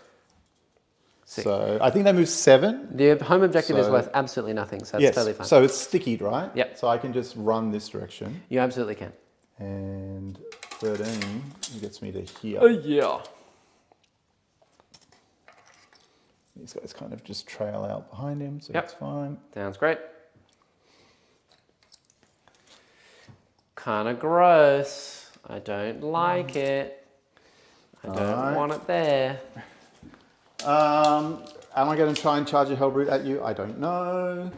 Sick. So I think they move 7. The home objective is So- worth absolutely nothing, so it's Yes. totally fine. So it's stickied, right? Yep. So I can just run this direction. You absolutely can. And 13 gets me to here. Oh, yeah. These guys kind of just trail out behind him, so Yep. that's fine. Sounds great. Kind of gross. I don't like it. I don't Alright. want it there. Am I going to try and charge a Hellbrute at you? I don't know.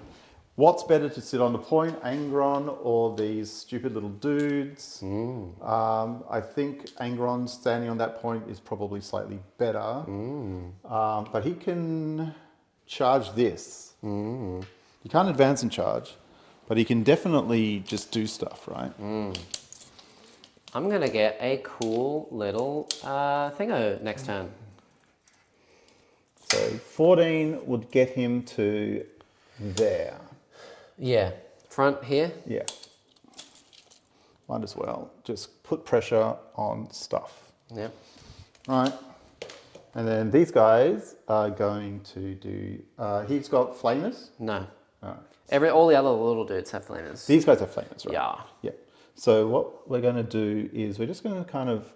What's better to sit on the point, Angron or these stupid little dudes? I think Angron standing on that point is probably slightly better. But he can charge this. He can't advance and charge, but he can definitely just do stuff, right? I'm going to get a cool little thingo next turn. So 14 would get him to there. Yeah. Front here. Yeah. Might as well just put pressure on stuff. Yep. All right. And then these guys are going to do, he's got flamers. No. All right. All the other little dudes have flamers. These guys have flamers, right? Yeah. Yeah. So what we're going to do is we're just going to kind of,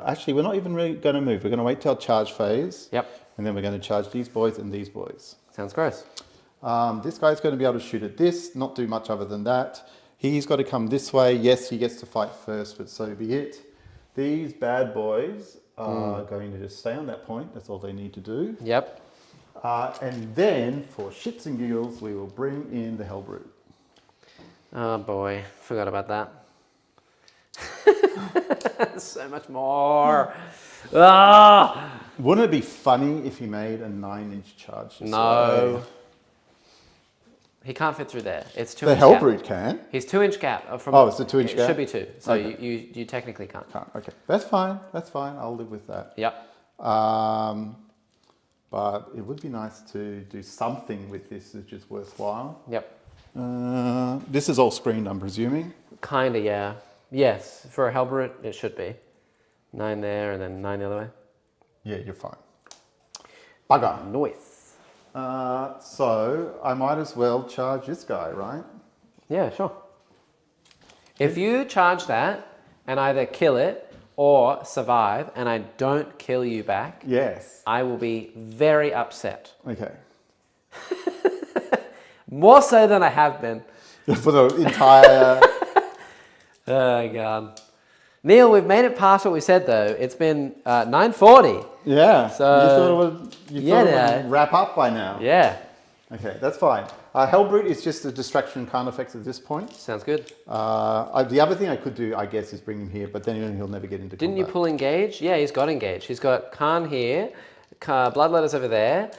actually we're not even really going to move. We're going to wait till charge phase. Yep. And then we're going to charge these boys and these boys. Sounds gross. This guy's going to be able to shoot at this, not do much other than that. He's got to come this way. Yes, he gets to fight first, but so be it. These bad boys are going to just stay on that point. That's all they need to do. Yep. And then, for shits and giggles, we will bring in the Hellbrute. Oh boy, forgot about that. So much more. Ah! Wouldn't it be funny if he made a 9-inch charge? this No. way? He can't fit through there. It's 2 The inch gap. Hellbrute can. He's 2 inch gap. From, Oh, it's a 2 inch it gap? should be 2. So Okay. you technically can't. Can't. Okay, that's fine. That's fine. I'll live with that. Yep. But it would be nice to do something with this which is worthwhile. Yep. This is all screened, I'm presuming. Kinda, yeah. Yes, for a Hellbrute, it should be. 9 there and then 9 the other way. Yeah, you're fine. Bugger. Noise. So I might as well charge this guy, right? Yeah, sure. If you charge that and either kill it or survive and I don't kill you back, Yes. I will be very upset. Okay. More so than I have been. For the entire... Oh, God. Neil, we've made it past what we said, though. It's been 9:40. Yeah. So- you thought it would wrap up by now. Yeah. Okay, that's fine. Hellbrute is just a distraction and effects at this point. Sounds good. The other thing I could do, I guess, is bring him here, but then he'll never get into Didn't you combat. pull engage? Yeah, he's got engage. He's got Khan here, Bloodletters over there.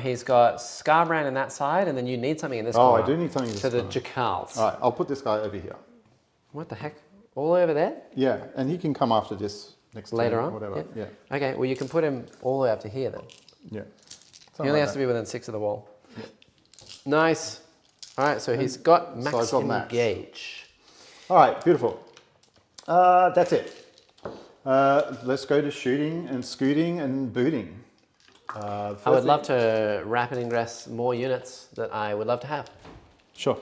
He's got Scarbrand on that side, and then you need something in this Oh, corner. I do need something in this So the corner. Jackals. All right, I'll put this guy over here. What the heck? All the way over there? Yeah, and he can come after this next Later turn, on? whatever. Yeah, Okay, well, you can put him all the way up to here then. yeah. He only has to be within 6 of the wall. Yeah. Nice. All right, so he's got max I've got max. engage. All right, beautiful. That's it. Let's go to shooting and scooting and booting. I would love to rapid ingress more units that I would love to have. Sure.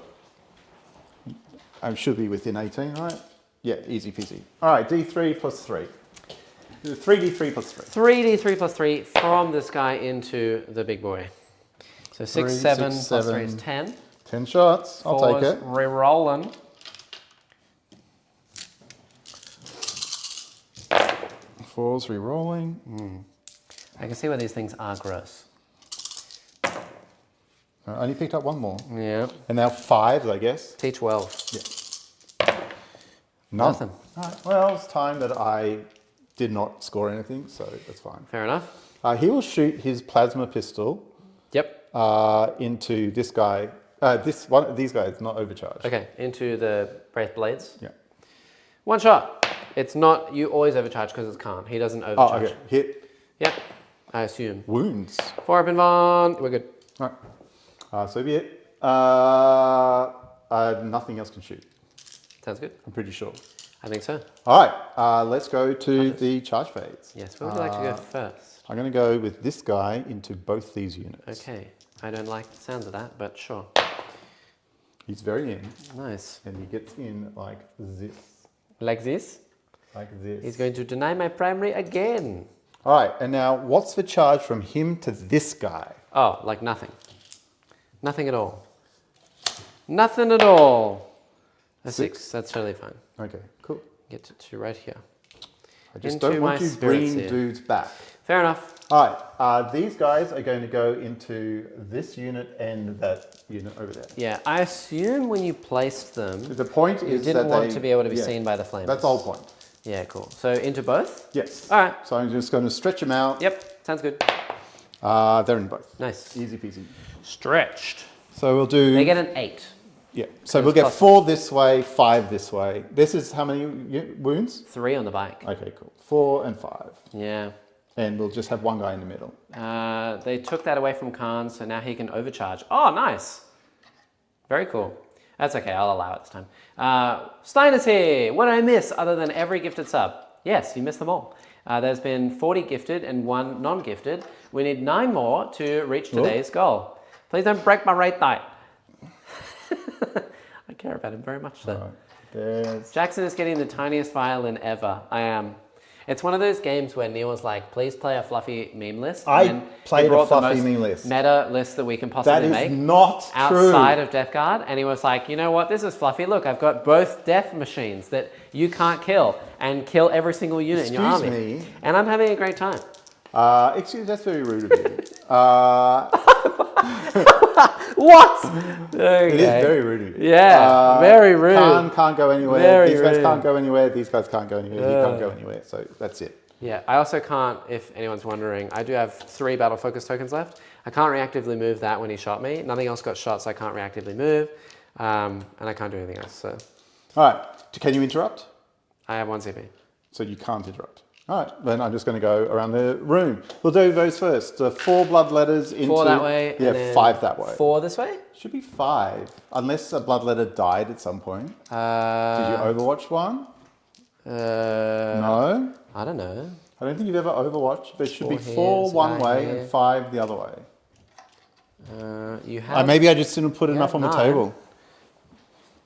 I should be within 18, right? Yeah, easy peasy. All right, D3 plus 3. 3D3 plus 3. 3D3 plus 3 from this guy into the big boy. So 6, 7 plus 3 is 10. 10 shots. I'll take it. Re-rolling. Fours re-rolling. I can see why these things are gross. I only picked up one more. Yeah. And now 5s, I guess. T12. Yeah. None. Nothing. All right. Well, it's time that I did not score anything, so that's fine. Fair enough. He will shoot his plasma pistol. Yep. Into this guy. This one, these guys, not overcharged. Okay, into the Wraith Blades. Yeah. One shot. It's not, you always overcharge because it's calm. He doesn't overcharge. Oh, okay. Hit. Yep, I assume. Wounds. 4 up in Von. We're good. All right. So be it. Nothing else can shoot. Sounds good. I'm pretty sure. I think so. All right. Let's go to the charge phase. Yes, where would you like to go first? I'm going to go with this guy into both these units. Okay, I don't like the sound of that, but sure. He's very in. Nice. And he gets in like this. Like this? Like this. He's going to deny my primary again. All right. And now what's the charge from him to this guy? Oh, like nothing. Nothing at all. Nothing at all. A 6. That's totally fine. Okay, cool. Get to right here. I just Into don't want my you spirits bring here. dudes back. Fair enough. All right, these guys are going to go into this unit and that unit over there. Yeah, I assume when you placed them, The point you is didn't that want to be able to be yeah, seen by the flames. That's the whole point. Yeah, cool. So into both? Yes. All right. So I'm just going to stretch them out. Yep, sounds good. They're in both. Nice. Easy peasy. Stretched. So we'll do... They get an 8. Yeah. So we'll get 4 this way, 5 this way. This is how many wounds? 3 on the bike. Okay, cool. 4 and 5. Yeah. And we'll just have one guy in the middle. They took that away from Khan, so now he can overcharge. Oh, nice. Very cool. That's okay, I'll allow it this time. Steiner's here. What did I miss other than every gifted sub? Yes, you missed them all. There's been 40 gifted and 1 non-gifted. We need 9 more to reach today's goal. Please don't break my rate night. I care about him very much though. Right. Jackson is getting the tiniest violin ever. I am. It's one of those games where Neil was like, please play a fluffy meme list. I played a fluffy meme list. Meta list that we can possibly make. That is not true. Outside of Death Guard. And he was like, you know what? This is fluffy. Look, I've got both death machines that you can't kill and kill every single unit in your army. Excuse me. And I'm having a great time. That's very rude of you. What? Okay. It is very rude of you. Yeah, very rude. Khan can't go anywhere. Very These guys rude. can't go anywhere. These guys can't go anywhere. He can't go anywhere. So that's it. Yeah, I also can't, if anyone's wondering, I do have 3 battle focus tokens left. I can't reactively move that when he shot me. Nothing else got shot, so I can't reactively move. And I can't do anything else, so. All right. Can you interrupt? I have 1 CP. So you can't interrupt. All right. Then I'm just going to go around the room. We'll do those first. 4 blood letters into... 4 that way. Yeah, and then 5 that way. 4 this way? Should be 5. Unless a blood letter died at some point. Did you Overwatch one? No? I don't know. I don't think you've ever Overwatched. There should be 4 here, 4 there's a one guy way here. and 5 the other way. You have... Maybe I just didn't put enough on the 9. table.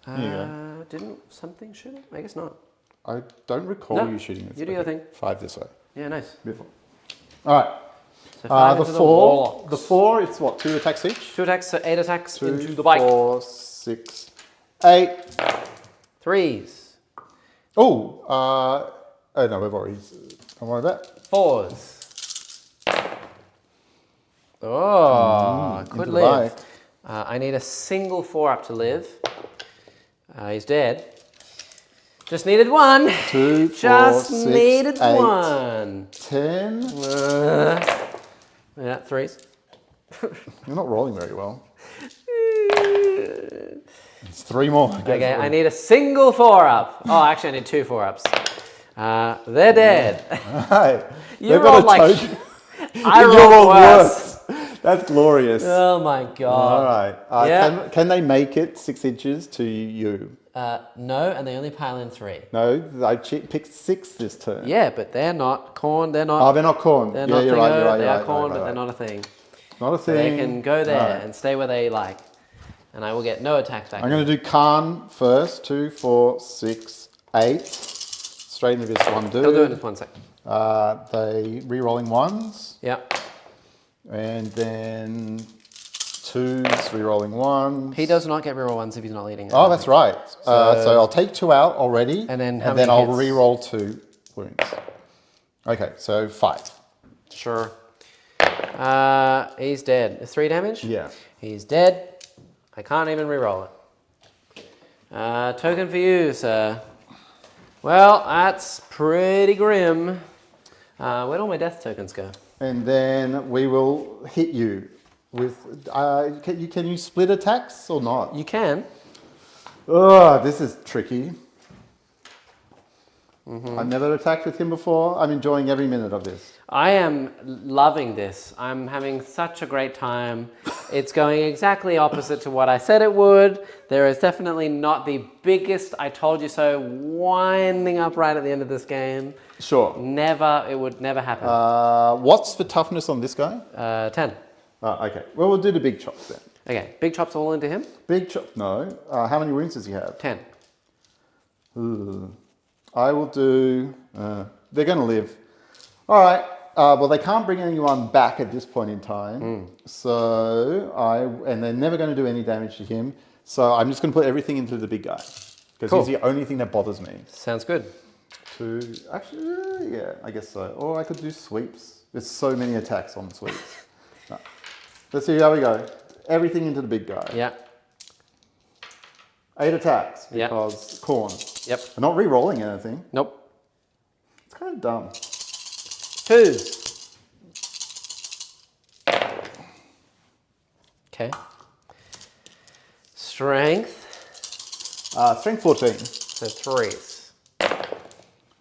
Here you go. Didn't something shoot it? I guess not. I don't recall No, you shooting this. you do your thing. 5 this way. Yeah, nice. Beautiful. All right. So 5 The into 4. warlocks. The 4, it's what? 2 attacks each? 2 attacks, so 8 attacks 2, into the bike. 4, 6, 8. 3s. Oh, no, we've already. Don't worry about it. 4s. Oh, could into the live. bike. I need a single 4 up to live. He's dead. Just needed 1. 2, 4, Just 6, needed 8, 1. 10. Yeah, 3s. You're not rolling very well. It's 3 more. Okay, I need a single 4 up. Oh, actually, I need 2 4 ups. They're dead. Hey, You they've rolled got a like token. I You rolled rolled worse. That's glorious. Oh my god. All right. Yeah. Can they make it 6 inches to you? No, and they only pile in 3. No, I picked 6 this turn. Yeah, but they're not corn. They're not. Oh, they're not corn. They're Yeah, not you're right, you're right, They you're are right, corn, right, but right. they're not a thing. Not a So thing. they can go there Right. and stay where they like, and I will get no attacks back. I'm going to do Khan first. 2, 4, 6, 8. Straight into this one, dude. He'll do it in 1 second. They re-rolling 1s. Yep. And then 2s, re-rolling 1s. He does not get reroll 1s if he's not leading. Oh, that's right. So I'll take 2 out already. And then how and then many I'll hits? re-roll 2 wounds. Okay, so 5. Sure. He's dead. 3 damage? Yeah. He's dead. I can't even re-roll it. Token for you, sir. Well, that's pretty grim. Where'd all my death tokens go? And then we will hit you with... can you split attacks or not? You can. Oh, this is tricky. I've never attacked with him before. I'm enjoying every minute of this. I am loving this. I'm having such a great time. It's going exactly opposite to what I said it would. There is definitely not the biggest I told you so winding up right at the end of this game. Sure. Never, it would never happen. What's the toughness on this guy? 10. Oh, okay. Well, we'll do the big chops then. Okay, big chops all into him. Big chop, no. How many wounds does he have? 10. Ooh. I will do... they're going to live. All right. Well, they can't bring anyone back at this point in time. So and they're never going to do any damage to him. So I'm just going to put everything into the big guy. Because Cool. he's the only thing that bothers me. Sounds good. Actually, yeah, I guess so. Or I could do sweeps. There's so many attacks on sweeps. No. Let's see how we go. Everything into the big guy. Yeah. 8 attacks Yep. because corn. Yep. I'm not re-rolling anything. Nope. It's kind of dumb. 2s. Okay. Strength. Strength 14. So 3s.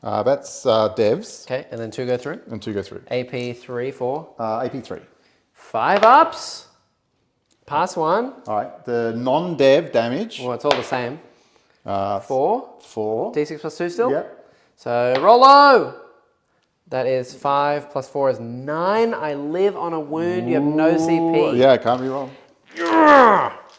That's devs. Okay, and then 2 go through. And 2 go through. AP 3, 4. AP 3. 5 ups. Pass 1. All right. The non-dev damage. Well, it's all the same. 4. 4. D6 plus 2 still? Yep. So roll low. That is 5 plus 4 is 9. I live on a wound. You have no CP. Yeah, can't be wrong.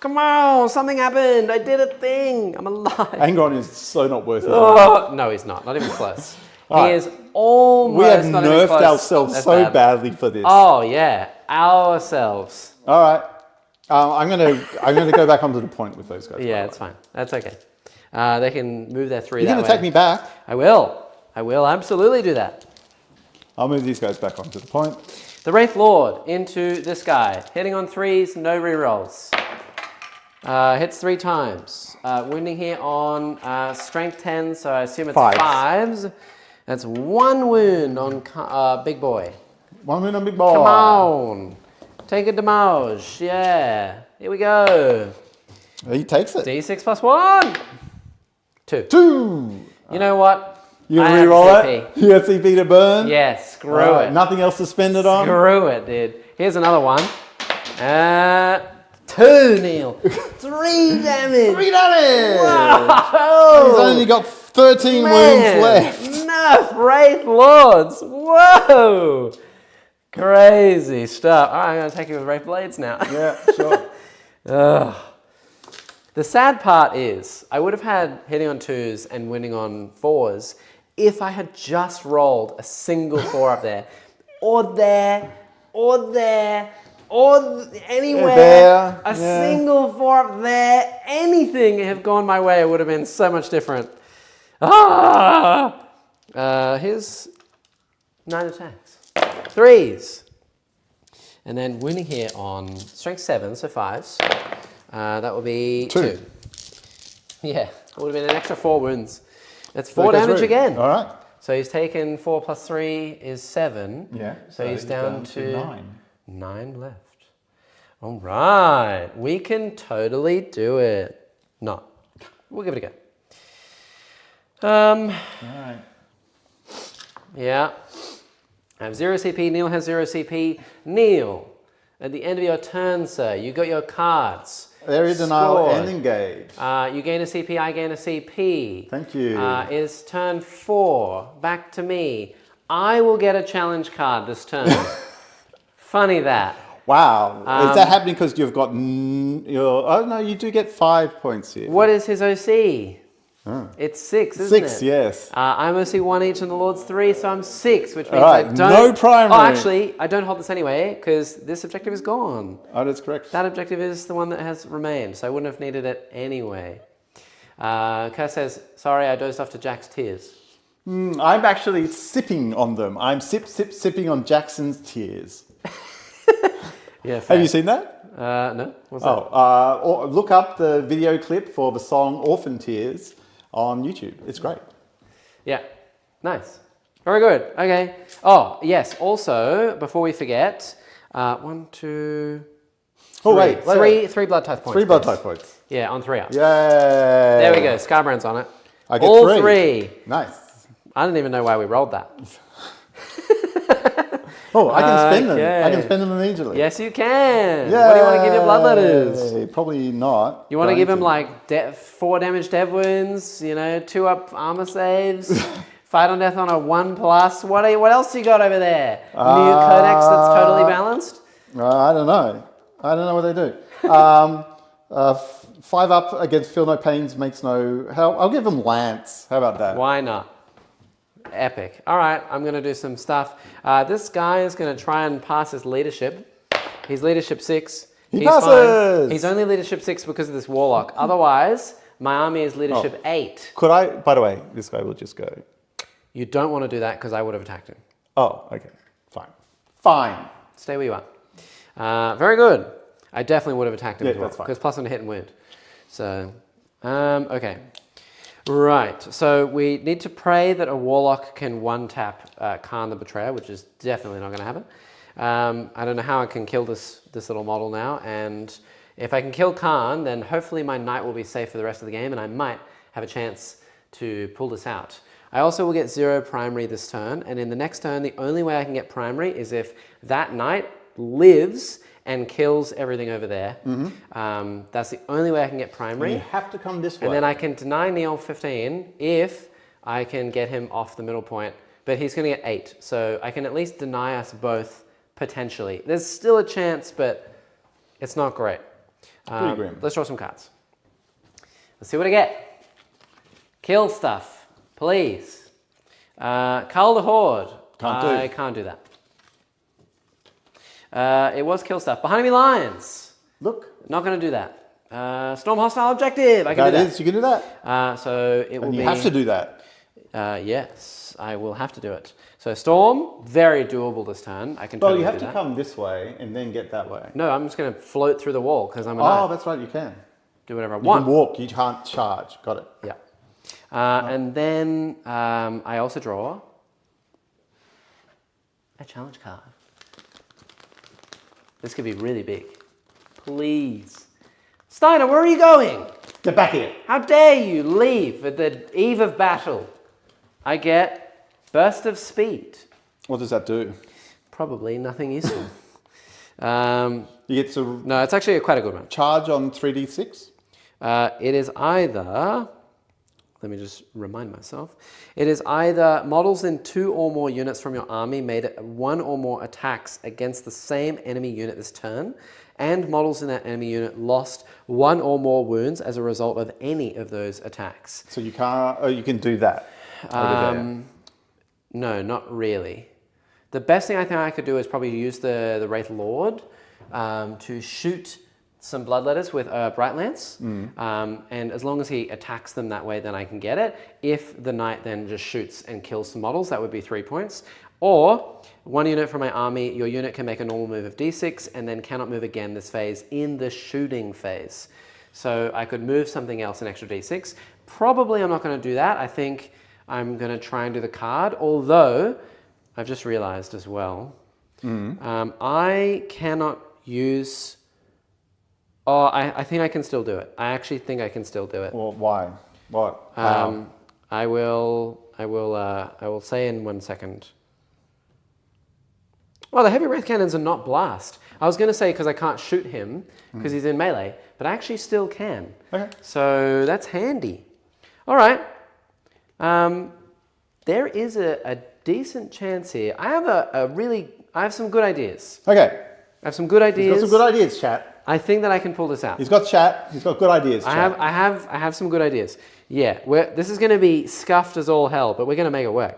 Come on, something happened. I did a thing. I'm alive. Angron is so not worth it. Oh, no, he's not. Not even close. Right. He is almost We have not even nerfed close. ourselves That's so bad. badly for this. Oh, yeah. Ourselves. All right. I'm gonna go back onto the point with those guys. Yeah, it's fine. That's okay. They can move their 3 You're that gonna way. take me back. I will. I will absolutely do that. I'll move these guys back onto the point. The Wraith Lord into this guy. Hitting on 3s, no rerolls. Hits 3 times. Wounding here on strength 10, so I assume it's 5s. That's 1 wound on big boy. 1 wound on big boy. Come on. Take a damage. Yeah. Here we go. He takes it. D6 plus 1. 2. 2. You know what? You I gonna have re-roll CP. it? You got CP to burn? Yeah, screw All right, it. Nothing else to spend it on? Screw it, dude. Here's another one. 2, Neil. 3 damage. 3 damage! Whoa. He's only got 13 wounds left. Enough Wraith Lords. Whoa. Crazy stuff. All right, I'm going to take you with Wraith Blades now. Yeah, sure. Ugh. The sad part is, I would have had hitting on 2s and winning on 4s if I had just rolled a single 4 up there. Or there, or there, or anywhere. There, a yeah. single 4 up there. Anything have gone my way, it would have been so much different. Ah! Here's 9 attacks. 3s. And then winning here on strength 7, so 5s. That will be 2. Yeah, it would have been an extra 4 wounds. That's 4 damage again. All right. So he's taken 4 plus 3 is 7. Yeah. So he's down to 9. 9 left. All right. We can totally do it. No. We'll give it a go. All right. Yeah. I have 0 CP. Neil has 0 CP. Neil, at the end of your turn, sir, you got your cards. Area denial Scored. and engage. You gain a CP, I gain a CP. Thank you. It's turn 4. Back to me. I will get a challenge card this turn. Funny that. Wow. Is that happening because you've got your... Oh, no, you do get 5 points here. What is his OC? It's 6, isn't it? 6, yes. I'm OC 1 each and the Lord's 3, so I'm 6, which means All right, I don't... no primary. Oh, actually, I don't hold this anyway, because this objective is gone. Oh, that's correct. That objective is the one that has remained, so I wouldn't have needed it anyway. Kerr says, sorry, I dozed off to Jack's tears. I'm actually sipping on them. I'm sipping on Jackson's tears. Yeah, fair. Have you seen that? No. What's that? Or look up the video clip for the song Orphan Tears on YouTube. It's great. Yeah. Nice. Very good. Okay. Oh, yes. Also, before we forget, 1, 2... Oh, wait. Three blood type points. 3 blood please. type points. Yeah, on 3 up. Yay. There we go. Scarbrand's on it. I get All 3. 3. Nice. I don't even know why we rolled that. Oh, I can spend them. Okay. I can spend them immediately. Yes, you can. What do you want to give your bloodletters? Probably not. You want to give him like 4 damage dev wounds, 2 up armor saves, fight on death on a 1+. What else you got over there? New codex that's totally balanced? I don't know. I don't know what they do. 5 up against Feel No Pains makes no help. I'll give him Lance. How about that? Why not? Epic. All right, I'm going to do some stuff. This guy is going to try and pass his leadership. He's leadership 6. He He's passes! fine. He's only leadership 6 because of this warlock. Otherwise, my army is leadership 8. Could I, by the way, this guy will just go. You don't want to do that because I would have attacked him. Oh, okay. Fine. Fine. Stay where you are. Very good. I definitely would have attacked him Yeah, as well that's fine. because plus 1 to hit and wound. So, okay. Right, so we need to pray that a warlock can 1-tap Khan the Betrayer, which is definitely not going to happen. I don't know how I can kill this little model now, and if I can kill Khan, then hopefully my knight will be safe for the rest of the game, and I might have a chance to pull this out. I also will get 0 primary this turn, and in the next turn, the only way I can get primary is if that knight lives and kills everything over there. That's the only way I can get primary. You have to come this way. And then I can deny Neil 15 if I can get him off the middle point. But he's going to get 8. So I can at least deny us both potentially. There's still a chance, but it's not great. Pretty grim. Let's draw some cards. Let's see what I get. Kill stuff, please. Cull the Horde. I can't do that. It was kill stuff. Behind enemy lines. Look. Not going to do that. Storm hostile objective. I can do that. You can do that. So it will be... You have to do that. Yes, I will have to do it. So Storm, very doable this turn. I can. Well, totally you have do to that. come this way and then get that way. No, I'm just going to float through the wall because I'm a Oh, knight. that's right. You can. Do whatever I You want. can walk. You can't charge. Got it. Yeah. And then I also draw a challenge card. This could be really big. Please. Steiner, where are you going? Get back here. How dare you leave at the eve of battle? I get burst of speed. What does that do? Probably nothing useful. You get to No, it's actually quite a good one. charge on 3d6. It is either, let me just remind myself, it is either models in 2 or more units from your army made 1 or more attacks against the same enemy unit this turn, and models in that enemy unit lost 1 or more wounds as a result of any of those attacks. So you can't. Oh, you can do that. Over there. No, not really. The best thing I think I could do is probably use the Wraith Lord to shoot some bloodletters with a Bright Lance. And as long as he attacks them that way, then I can get it. If the knight then just shoots and kills some models, that would be 3 points. Or 1 unit from my army, your unit can make a normal move of d6 and then cannot move again this phase in the shooting phase. So I could move something else an extra d6. Probably I'm not going to do that. I think I'm going to try and do the card, although I've just realized as well, I cannot use... Oh, I think I can still do it. I actually think I can still do it. Well, why? What? I will say in 1 second. Well, the heavy wraith cannons are not blast. I was going to say because I can't shoot him because he's in melee, but I actually still can. Okay. So that's handy. All right. There is a decent chance here. I have some good ideas. Okay. I have some good ideas. He's got some good ideas, chat. I think that I can pull this out. He's got chat. He's got good ideas, chat. I have some good ideas. Yeah, this is going to be scuffed as all hell, but we're going to make it work.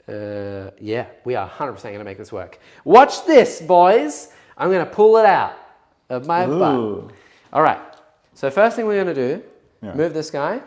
Yeah, we are 100% going to make this work. Watch this, boys. I'm going to pull it out of my butt. All right. So first thing we're going to do, move this guy.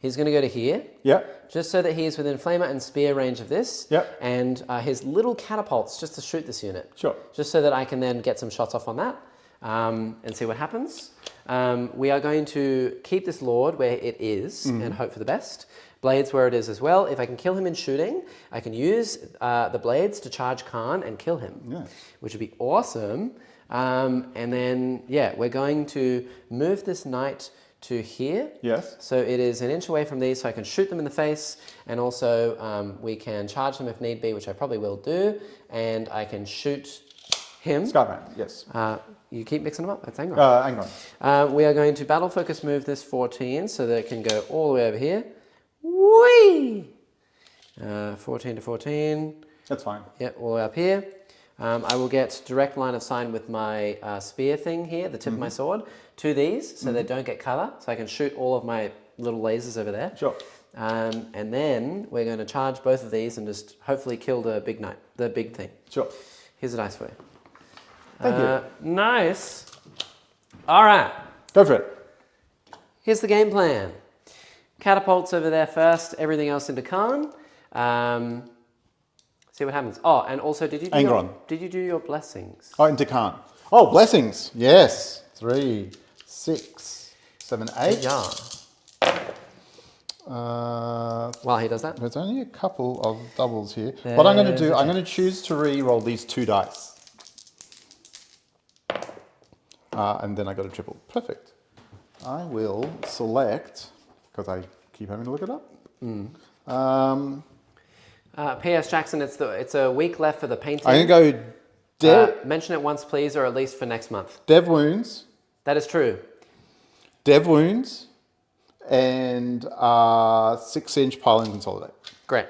He's going to go to here. Yeah. Just so that he is within flamer and spear range of this. Yep. And his little catapults just to shoot this unit. Sure. Just so that I can then get some shots off on that and see what happens. We are going to keep this Lord where it is and hope for the best. Blades where it is as well. If I can kill him in shooting, I can use the blades to charge Khan and kill him, which would be awesome. And then, yeah, we're going to move this knight to here. Yes. So it is an inch away from these, so I can shoot them in the face, and also we can charge them if need be, which I probably will do, and I can shoot him. Skybrand, yes. You keep mixing them up. That's Angron. Angron. We are going to battle focus move this 14 so that it can go all the way over here. Whee! 14 to 14. That's fine. Yep, all the way up here. I will get direct line of sight with my spear thing here, the tip of my sword, to these so they don't get cover. So I can shoot all of my little lasers over there. Sure. And then we're going to charge both of these and just hopefully kill the big knight, the big thing. Sure. Here's a dice for you. Thank you. Nice. All right. Go for it. Here's the game plan. Catapults over there first, everything else into Khan. See what happens. Oh, and also, did you do your blessings? Oh, into Khan. Oh, blessings. Yes. 3, 6, 7, 8. Yeah. While he does that. There's only a couple of doubles here. What I'm going to do, I'm going to choose to re-roll these 2 dice. And then I got a triple. Perfect. I will select, because I keep having to look it up. P.S. Jackson, it's a week left for the painting. I'm going to go mention it once, please, or at least for next month. Dev wounds. That is true. Dev wounds and 6-inch piling consolidate. Great.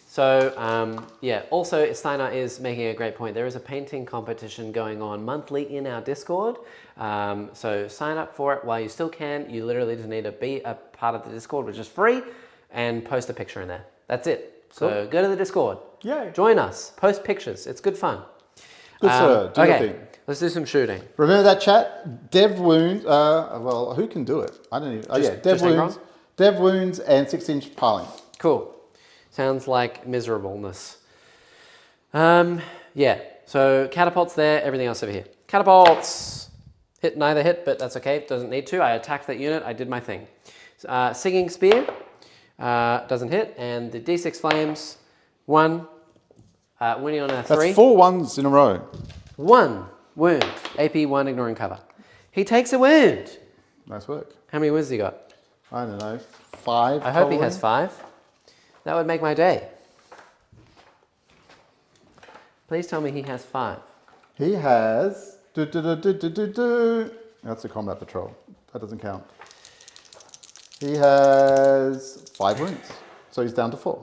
So, yeah, also Steiner is making a great point. There is a painting competition going on monthly in our Discord. So sign up for it while you still can. You literally just need to be a part of the Discord, which is free, and post a picture in there. That's it. So go to the Discord. Yay. Join us. Post pictures. It's good fun. Good sir. Do your thing. Let's do some shooting. Remember that chat? Dev wounds. Well, who can do it? I don't even. Oh yeah, dev wounds. Dev wounds and 6-inch piling. Cool. Sounds like miserableness. Yeah. So catapults there. Everything else over here. Catapults. Neither hit, but that's okay. Doesn't need to. I attacked that unit. I did my thing. Singing spear. Doesn't hit, and the D6 flames, 1, winning on a 3. That's 4 ones in a row. 1 wound, AP 1, ignoring cover. He takes a wound. Nice work. How many wounds has he got? I don't know, 5. I hope he has 5. That would make my day. Please tell me he has 5. He has, that's a combat patrol. That doesn't count. He has 5 wounds, so he's down to 4.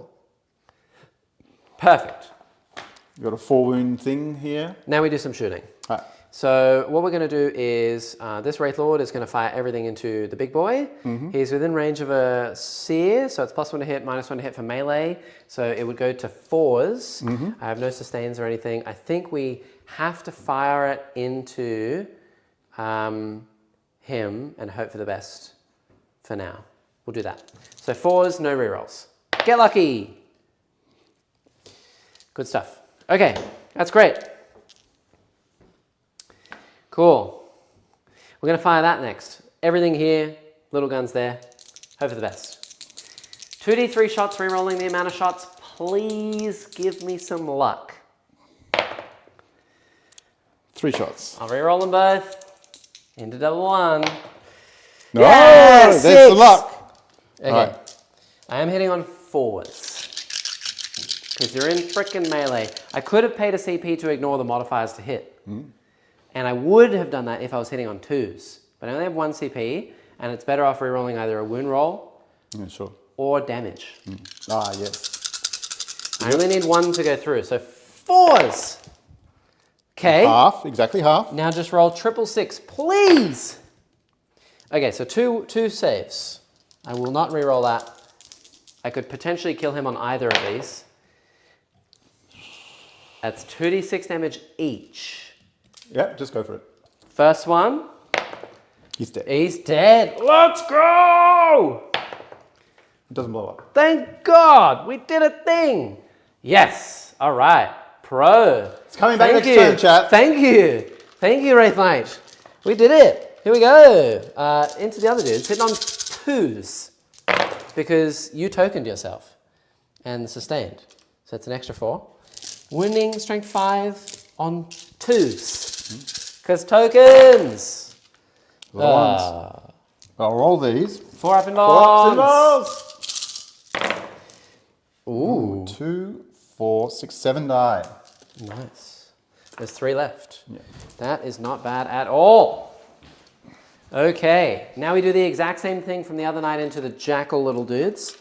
Perfect. You've got a 4 wound thing here. Now we do some shooting. Right. So what we're going to do is, this Wraith Lord is going to fire everything into the big boy. He's within range of a seer, so it's +1 to hit, -1 to hit for melee. So it would go to 4s. I have no sustains or anything. I think we have to fire it into him and hope for the best. For now, we'll do that. So 4s, no rerolls. Get lucky. Good stuff. Okay, that's great. Cool. We're going to fire that next. Everything here, little guns there. Hope for the best. 2d3 shots, rerolling the amount of shots. Please give me some luck. 3 shots. I'll reroll them both. Into double 1. No, yes, there's the luck. Okay. Right. I am hitting on 4s. because you're in frickin' melee. I could have paid a CP to ignore the modifiers to hit. And I would have done that if I was hitting on 2s. But I only have 1 CP, and it's better off rerolling either a wound roll or damage. Ah, yes. I only need 1 to go through, so 4s. Okay. Half, exactly half. Now just roll 666, please. Okay, so two saves. I will not reroll that. I could potentially kill him on either of these. That's 2d6 damage each. Yeah, just go for it. First one. He's dead. He's dead. Let's go! It doesn't blow up. Thank God, we did a thing. Yes, all right, pro. It's coming back next turn, chat. Thank you, Wraith Knight. We did it. Here we go. Into the other dudes, hitting on 2s because you tokened yourself and sustained. So it's an extra 4. Winning strength 5 on 2s because tokens. I'll roll these. 4 up in 4 ups in bonds. Ooh. 2, 4, 6, 7 die. Nice. There's 3 left. Yeah. That is not bad at all. Okay, now we do the exact same thing from the other night into the jackal little dudes.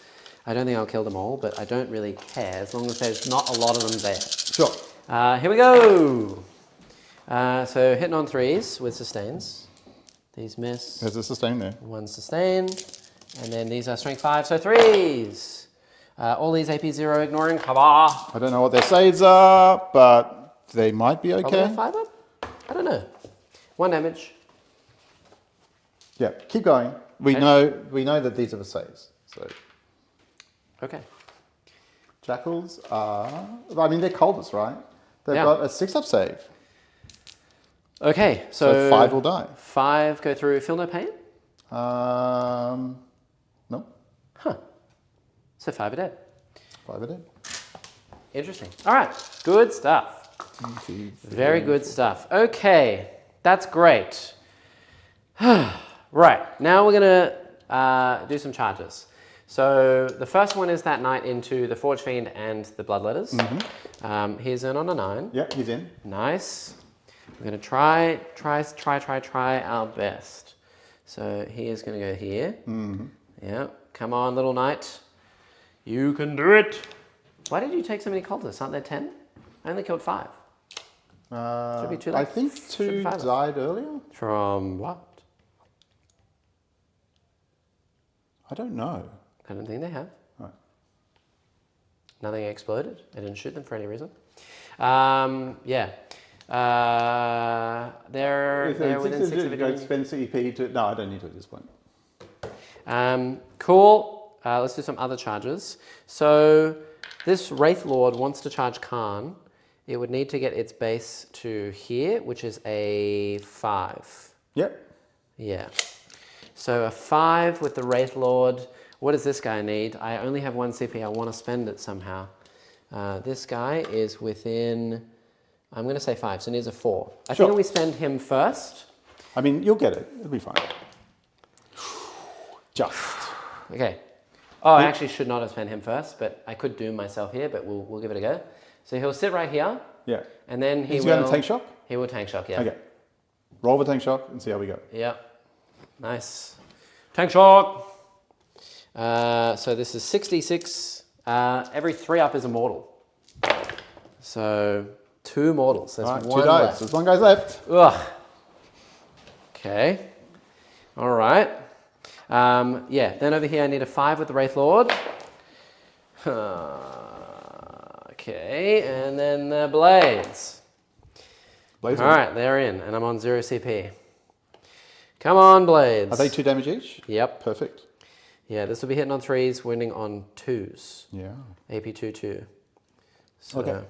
I don't think I'll kill them all, but I don't really care as long as there's not a lot of them there. Sure. Here we go. So hitting on 3s with sustains. These miss. There's a sustain there. 1 sustained. And then these are strength 5, so 3s. All these AP 0 ignoring. Cover. I don't know what their saves are, but they might be Probably okay. a 5 up? I don't know. 1 damage. Yeah, keep going. We know that these are the saves. So Okay. jackals are, I mean, they're coldest, right? They've Yeah. got a 6-up save. Okay, So 5 will die. 5 go through. Feel no pain? No, Huh. So 5 are dead. 5 are dead. Interesting. All right. Good stuff. 1, 2, 3, Very good stuff. Okay. That's great. Right. Now we're going to do some charges. So the first one is that night into the Forge Fiend and the Bloodletters. He's in on a 9. Yeah, he's in. Nice. We're going to try our best. So he is going to go here. Yeah. Come on, little knight. You can do it. Why did you take so many cultists? Aren't there 10? I only killed 5. Should be 2 I left. think Should be 2 5 left. died earlier. From what? I don't know. I don't think they have. Right. Nothing exploded. I didn't shoot them for any reason. Yeah. They're within 6 of it. Go spend CP to. No, I don't need to at this point. Cool. Let's do some other charges. So this Wraith Lord wants to charge Khan. It would need to get its base to here, which is a 5. Yep. Yeah. So a 5 with the Wraith Lord. What does this guy need? I only have 1 CP. I want to spend it somehow. This guy is within, I'm going to say 5, so it needs a 4. I Sure. think we spend him first. I mean, you'll get it. It'll be fine. Just. Okay. Oh, I actually should not have spent him first, but I could doom myself here, but we'll give it a go. So he'll sit right here, Yeah. and then he He's will... going to tank shock? He will tank shock, yeah. Okay. Roll the tank shock and see how we go. Yeah. Nice. Tank shock! So this is 66. Every 3 up is a mortal. So 2 mortals. There's All right, 1 2 dies. left. There's 1 guy's left. Ugh. Okay. All right. Yeah, then over here I need a 5 with the Wraith Lord. Okay, and then the Blades. Blades All right, they're in, and I'm on 0 CP. Come on, Blades. Are they 2 damage each? Yep. Perfect. Yeah, this will be hitting on 3s, winning on 2s. Yeah. AP 2/2. So Okay.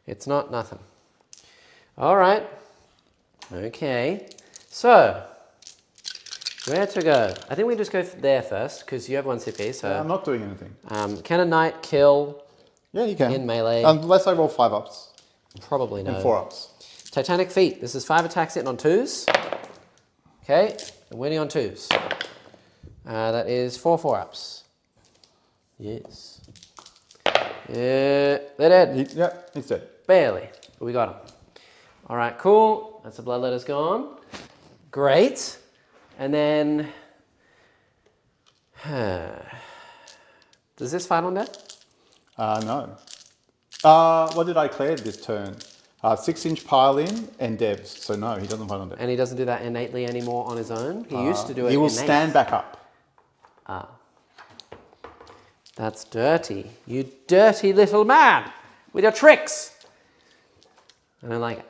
it's not nothing. All right. Okay. So where to go? I think we just go there first because you have 1 CP. So I'm not doing anything. can a knight kill Yeah, you can. in melee? Unless I roll 5 ups Probably no. and 4 ups. Titanic Feet. This is 5 attacks hitting on 2s. Okay, and winning on 2s. That is 4 4-ups. Yes. Yeah, they're dead. Yeah, he's dead. Barely, but we got him. All right, cool. That's the bloodletter's gone. Great. And then, does this fight on death? No. What did I clear this turn? 6-inch pile-in and Debs. So no, he doesn't fight on death. And he doesn't do that innately anymore on his own? He used to do it He will innate. stand back up. Ah. That's dirty. You dirty little man with your tricks. I don't like it.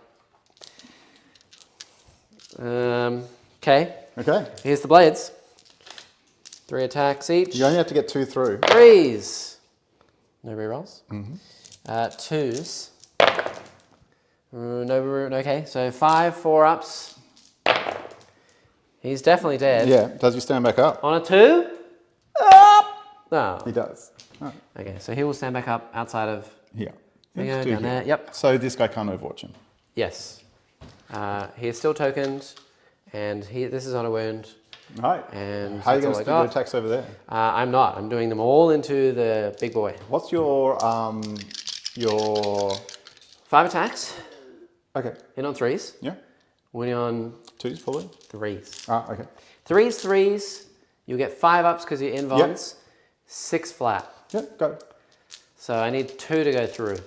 Okay. Okay. Here's the blades. 3 attacks each. You only have to get 2 through. 3s. No rerolls. 2s. Okay, so 5 4-ups. He's definitely dead. Yeah. Does he stand back up? On a 2? Up! No. He does. Oh. Okay, so he will stand back up outside of... Here. There you go, Let's do down here. there. Yep. So this guy can't overwatch him. Yes. He is still tokened, and this is on a wound. Right. And how are you going that's to all I do got. attacks over there? I'm not. I'm doing them all into the big boy. What's your 5 attacks. Okay. Hit on 3s. Yeah. Winning on 2s probably. 3s. Ah, okay. 3s. You'll get 5 ups because you're invulns. 6 flat. Yeah, go. So I need 2 to go through.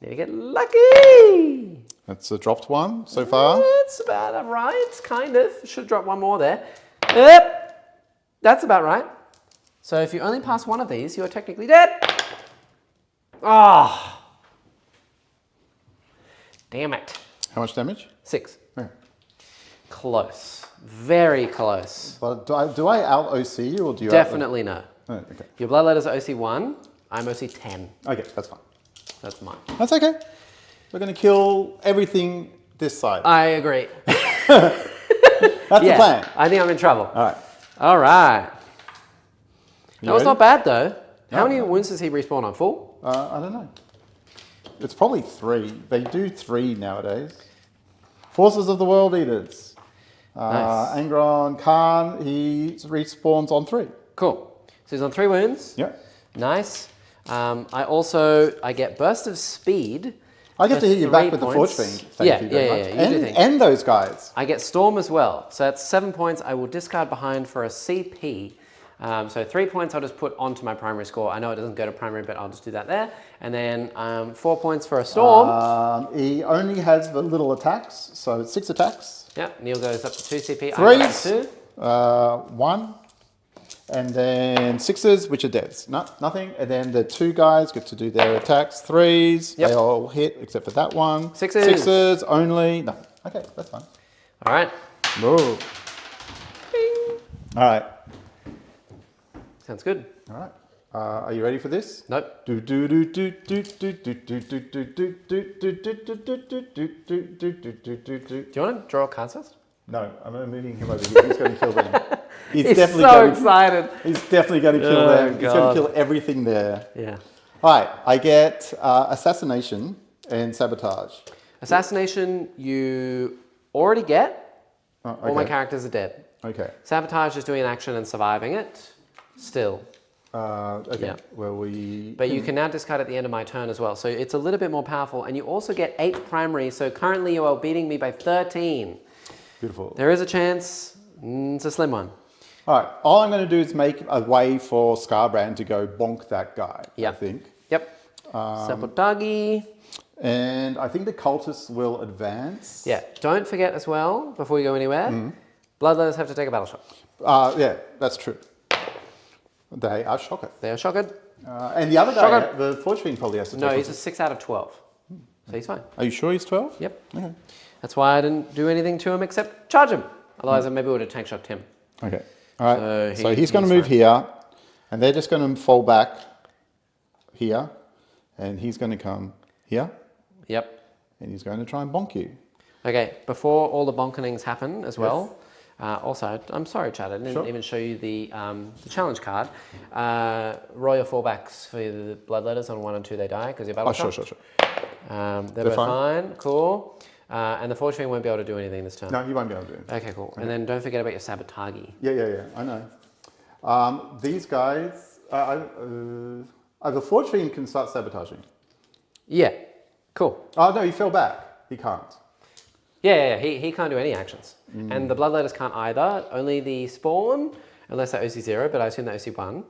Need to get lucky. That's a dropped one so far. It's about right, kind of. Should drop one more there. Yep. That's about right. So if you only pass one of these, you're technically dead. Ah. Oh. Damn it. How much damage? 6. Okay. Close. Very close. But do I out OC you or do you Definitely no. Oh, okay. Your bloodletter's OC 1. I'm OC 10. Okay, that's fine. That's mine. That's okay. We're going to kill everything this side. I agree. That's the plan. I think I'm in trouble. All right. All right. You That was ready? not bad though. How No. many wounds does he respawn on? Full? I don't know. It's probably 3. They do 3 nowadays. Forces of the World Eaters. Nice. Angron Khan, he respawns on 3. Cool. So he's on 3 wounds. Yeah. Nice. I get burst of speed. I get for to hit you back 3 with the points. Forge Fiend. Thank you very much. Yeah. You do things. And those guys. I get Storm as well. So that's 7 points. I will discard behind for a CP. So 3 points I'll just put onto my primary score. I know it doesn't go to primary, but I'll just do that there. And then 4 points for a Storm. He only has the little attacks, so it's 6 attacks. Yeah, Neil goes up to 2 CP. 3s, I got 2. 1, and then 6s, which are deads. No, nothing. And then the 2 guys get to do their attacks. 3s, Yep. they all hit except for that one. 6s. 6s only. No. Okay, that's fine. All right. Whoa. All right. Sounds good. All right. Are you ready for this? Nope. Do do do do do do do do do do do do do do do do do do do. Do you want to draw cards first? No, I'm moving him over here. He's going to kill them. He's so excited. He's definitely going to kill Oh, them. He's going God. to kill everything there. Yeah. All right, I get assassination and sabotage. Assassination, you already get. Oh, All my okay. characters are dead. Okay. Sabotage is doing an action and surviving it. Still. Okay. Yeah. Well, But you can now discard at the end of my turn as well. So it's a little bit more powerful. And you also get 8 primary. So currently you are beating me by 13. Beautiful. There is a chance. It's a slim one. All right. All I'm going to do is make a way for Scarbrand to go bonk that guy. Yeah. I think. Yep. Sabotagi. And I think the cultists will advance. Yeah. Don't forget as well, before you go anywhere, bloodletters have to take a battle shot. Yeah, that's true. They are shocked. They are shocked. And the other guy, Shocker. the Forge Fiend probably has to No, take he's a 6 out of 12. So he's fine. Are you sure he's 12? Yep. Okay. That's why I didn't do anything to him except charge him. Otherwise, I maybe would have tank shocked him. Okay. All right. So So he's going to move fine. here, and they're just going to fall back here, and he's going to come here, Yep. and he's going to try and bonk you. Okay, before all the bonkenings happen as well, also, I'm sorry, Chad, I didn't Sure. even show you the challenge card. Roll your fallbacks for the bloodletters on 1 and 2, they die because you're battle Oh, sure, shocked. sure. They're both fine. Cool. And the Forge Fiend won't be able to do anything this turn. No, you won't be able to do it. Okay, cool. And then don't forget about your Sabotagi. Yeah, I know. These guys, The Forge Fiend can start sabotaging. Yeah, cool. Oh, no, he fell back. He can't. Yeah, he can't do any actions. And the Bloodletters can't either. Only the Spawn, unless they're OC0, but I assume they're OC1.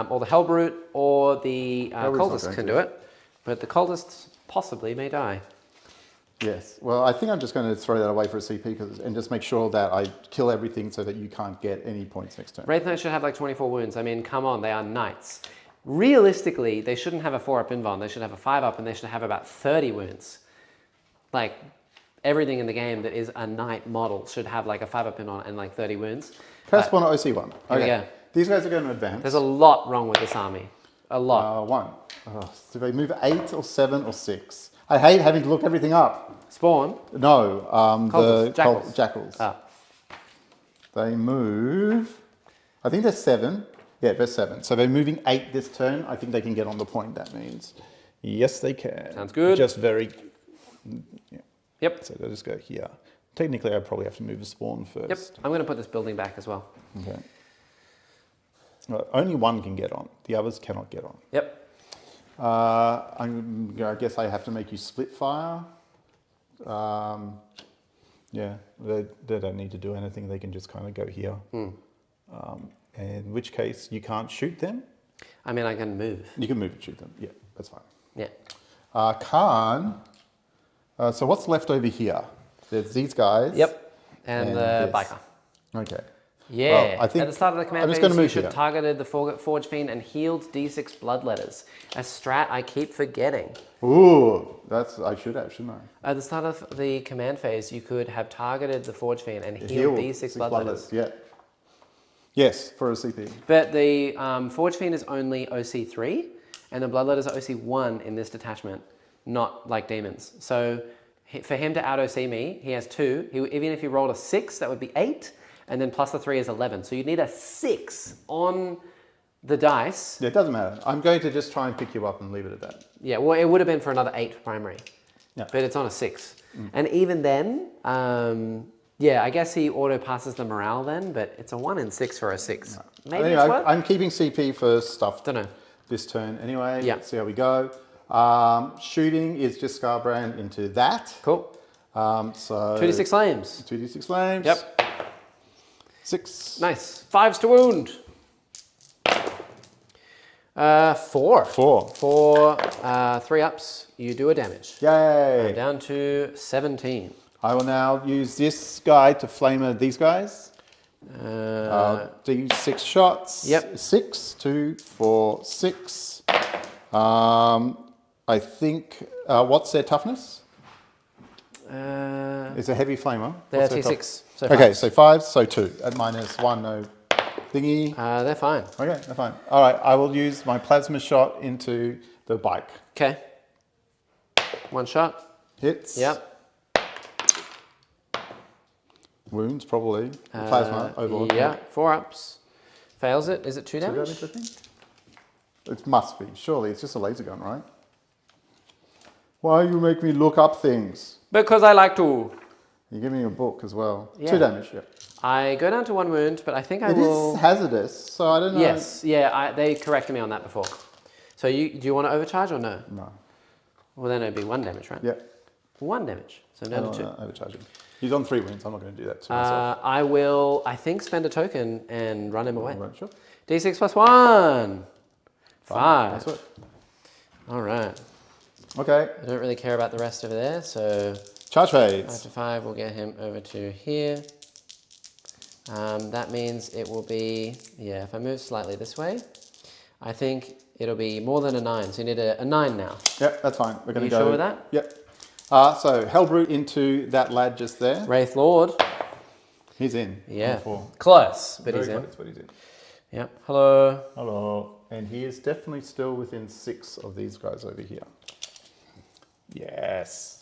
Or the Hellbrute or the Cultist can do it. But the Cultists possibly may die. Yes. Well, I think I'm just going to throw that away for a CP and just make sure that I kill everything so that you can't get any points next turn. Wraith Knights should have like 24 wounds. I mean, come on, they are knights. Realistically, they shouldn't have a 4-up invuln. They should have a 5-up and they should have about 30 wounds. Like, everything in the game that is a knight model should have like a 5-up invuln and like 30 wounds. Press 1 or OC1. Okay. Here we go. These guys are going to advance. There's a lot wrong with this army. A lot. 1. Oh, so they move 8 or 7 or 6. I hate having to look everything up. Spawn? No, Cultists, the jackals. Ah. They move, I think they're 7. Yeah, they're 7. So they're moving 8 this turn. I think they can get on the point, that means. Yes, they can. Sounds good. Just very... Yeah. Yep. So they'll just go here. Technically, I probably have to move a spawn first. Yep. I'm going to put this building back as well. Okay. Well, only one can get on. The others cannot get on. Yep. I guess I have to make you split fire. Yeah, they don't need to do anything. They can just kind of go here. In which case, you can't shoot them. I mean, I can move. You can move and shoot them. Yeah, that's fine. Yeah. Khan. So what's left over here? There's these guys. Yep. And the this. biker. Okay. Yeah. Well, I think at the start of the command I'm just phase, going to you move should here. targeted the Forge Fiend and healed D6 Bloodletters. A strat I keep forgetting. Ooh, I should have, shouldn't I? At the start of the command phase, you could have targeted the Forge Fiend and healed D6 Bloodletters. Yeah. Yes, for a CP. But the Forge Fiend is only OC3, and the Bloodletters are OC1 in this detachment, not like demons. So for him to out-OC me, he has 2. Even if he rolled a 6, that would be 8, and then plus the 3 is 11. So you need a 6 on the dice. Yeah, it doesn't matter. I'm going to just try and pick you up and leave it at that. Yeah, well, it would have been for another 8 primary. Yeah. But it's on a 6. And even then, yeah, I guess he auto-passes the morale then, but it's a 1 in 6 for a 6. No. Maybe anyway, it's what? I'm keeping CP for stuff Don't know. this turn anyway. Yeah. Let's see how we go. Shooting is just Scarbrand into that. Cool. So 2d6 flames. 2d6 flames. Yep. 6. Nice. 5s to wound. 4. 4. For 3 ups, you do a damage. Yay. Down to 17. I will now use this guy to flamer these guys. D6 shots. Yep. 6, 2, 4, 6. I think, what's their toughness? It's a heavy flamer. They're What's their T6. So okay, fives. so 5, so 2. At -1, no thingy. They're fine. Okay, they're fine. All right, I will use my plasma shot into the bike. Okay. 1 shot. Hits. Yep. Wounds, probably. Plasma, overall. Yeah, 4 ups. Fails it. Is it 2 2 damage? damage, I think. It must be. Surely, it's just a laser gun, right? Why you make me look up things? Because I like to. You give me a book as well. Yeah. 2 damage, yeah. I go down to 1 wound, but I think I It will... is hazardous, so I don't know. Yes, yeah, they corrected me on that before. So do you want to overcharge or no? No. Well, then it'd be 1 damage, right? Yeah. 1 damage. So I down don't to 2. want to overcharge him. He's on 3 wounds. I'm not going to do that to myself. I will, I think, spend a token and run him away. Right, sure. D6 plus 1. 5. That's it. All right. Okay. I don't really care about the rest over there, so Charge 5 phase. to 5 will get him over to here. That means it will be, yeah, if I move slightly this way, I think it'll be more than a 9. So you need a 9 now. Yep, that's fine. We're going to go. You sure with that? Yep. So Hellbrute into that lad just there. Wraith Lord. He's in. Yeah. On 4. Close, but Very he's in. close, but he's in. Yep. Hello. Hello. And he is definitely still within 6 of these guys over here. Yes.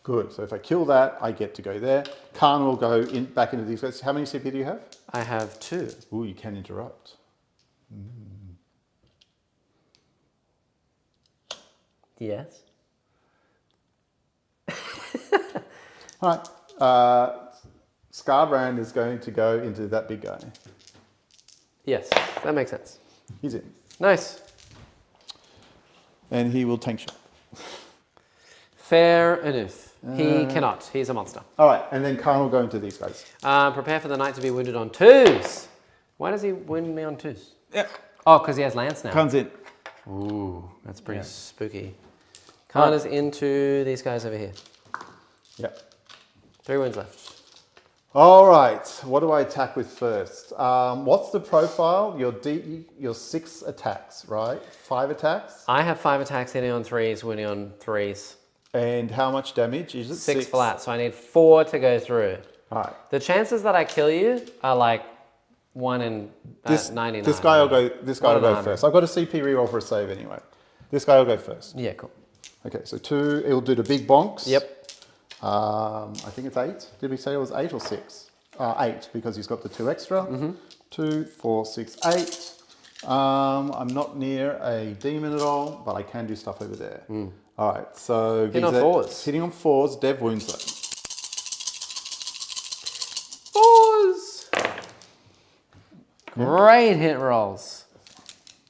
Good. So if I kill that, I get to go there. Khan will go back into these guys. How many CP do you have? I have 2. Ooh, you can interrupt. Yes. All right. Scarbrand is going to go into that big guy. Yes, that makes sense. He's in. Nice. and he will tank shot. Fair enough. He cannot. He's a monster. All right, and then Khan will go into these guys. Prepare for the knight to be wounded on 2s. Why does he wound me on 2s? Yeah. Oh, because he has lance now. Khan's in. Ooh, that's pretty spooky. Khan is into these guys over here. Yep. 3 wounds left. All right, what do I attack with first? What's the profile? Your 6 attacks, right? 5 attacks? I have 5 attacks hitting on 3s, wounding on 3s. And how much damage is it? 6 flat, so I need 4 to go through. All right. The chances that I kill you are like 1 in 99. This guy will go. This guy will go 100. first. I've got a CP reroll for a save anyway. This guy will go first. Yeah, cool. Okay, so 2. It'll do the big bonks. Yep. I think it's 8. Did we say it was 8 or 6? 8 because he's got the 2 extra. 2, 4, 6, 8. I'm not near a demon at all, but I can do stuff over there. All right, so hitting on 4s. Hitting on 4s. Dev wounds them. 4s. Great hit rolls.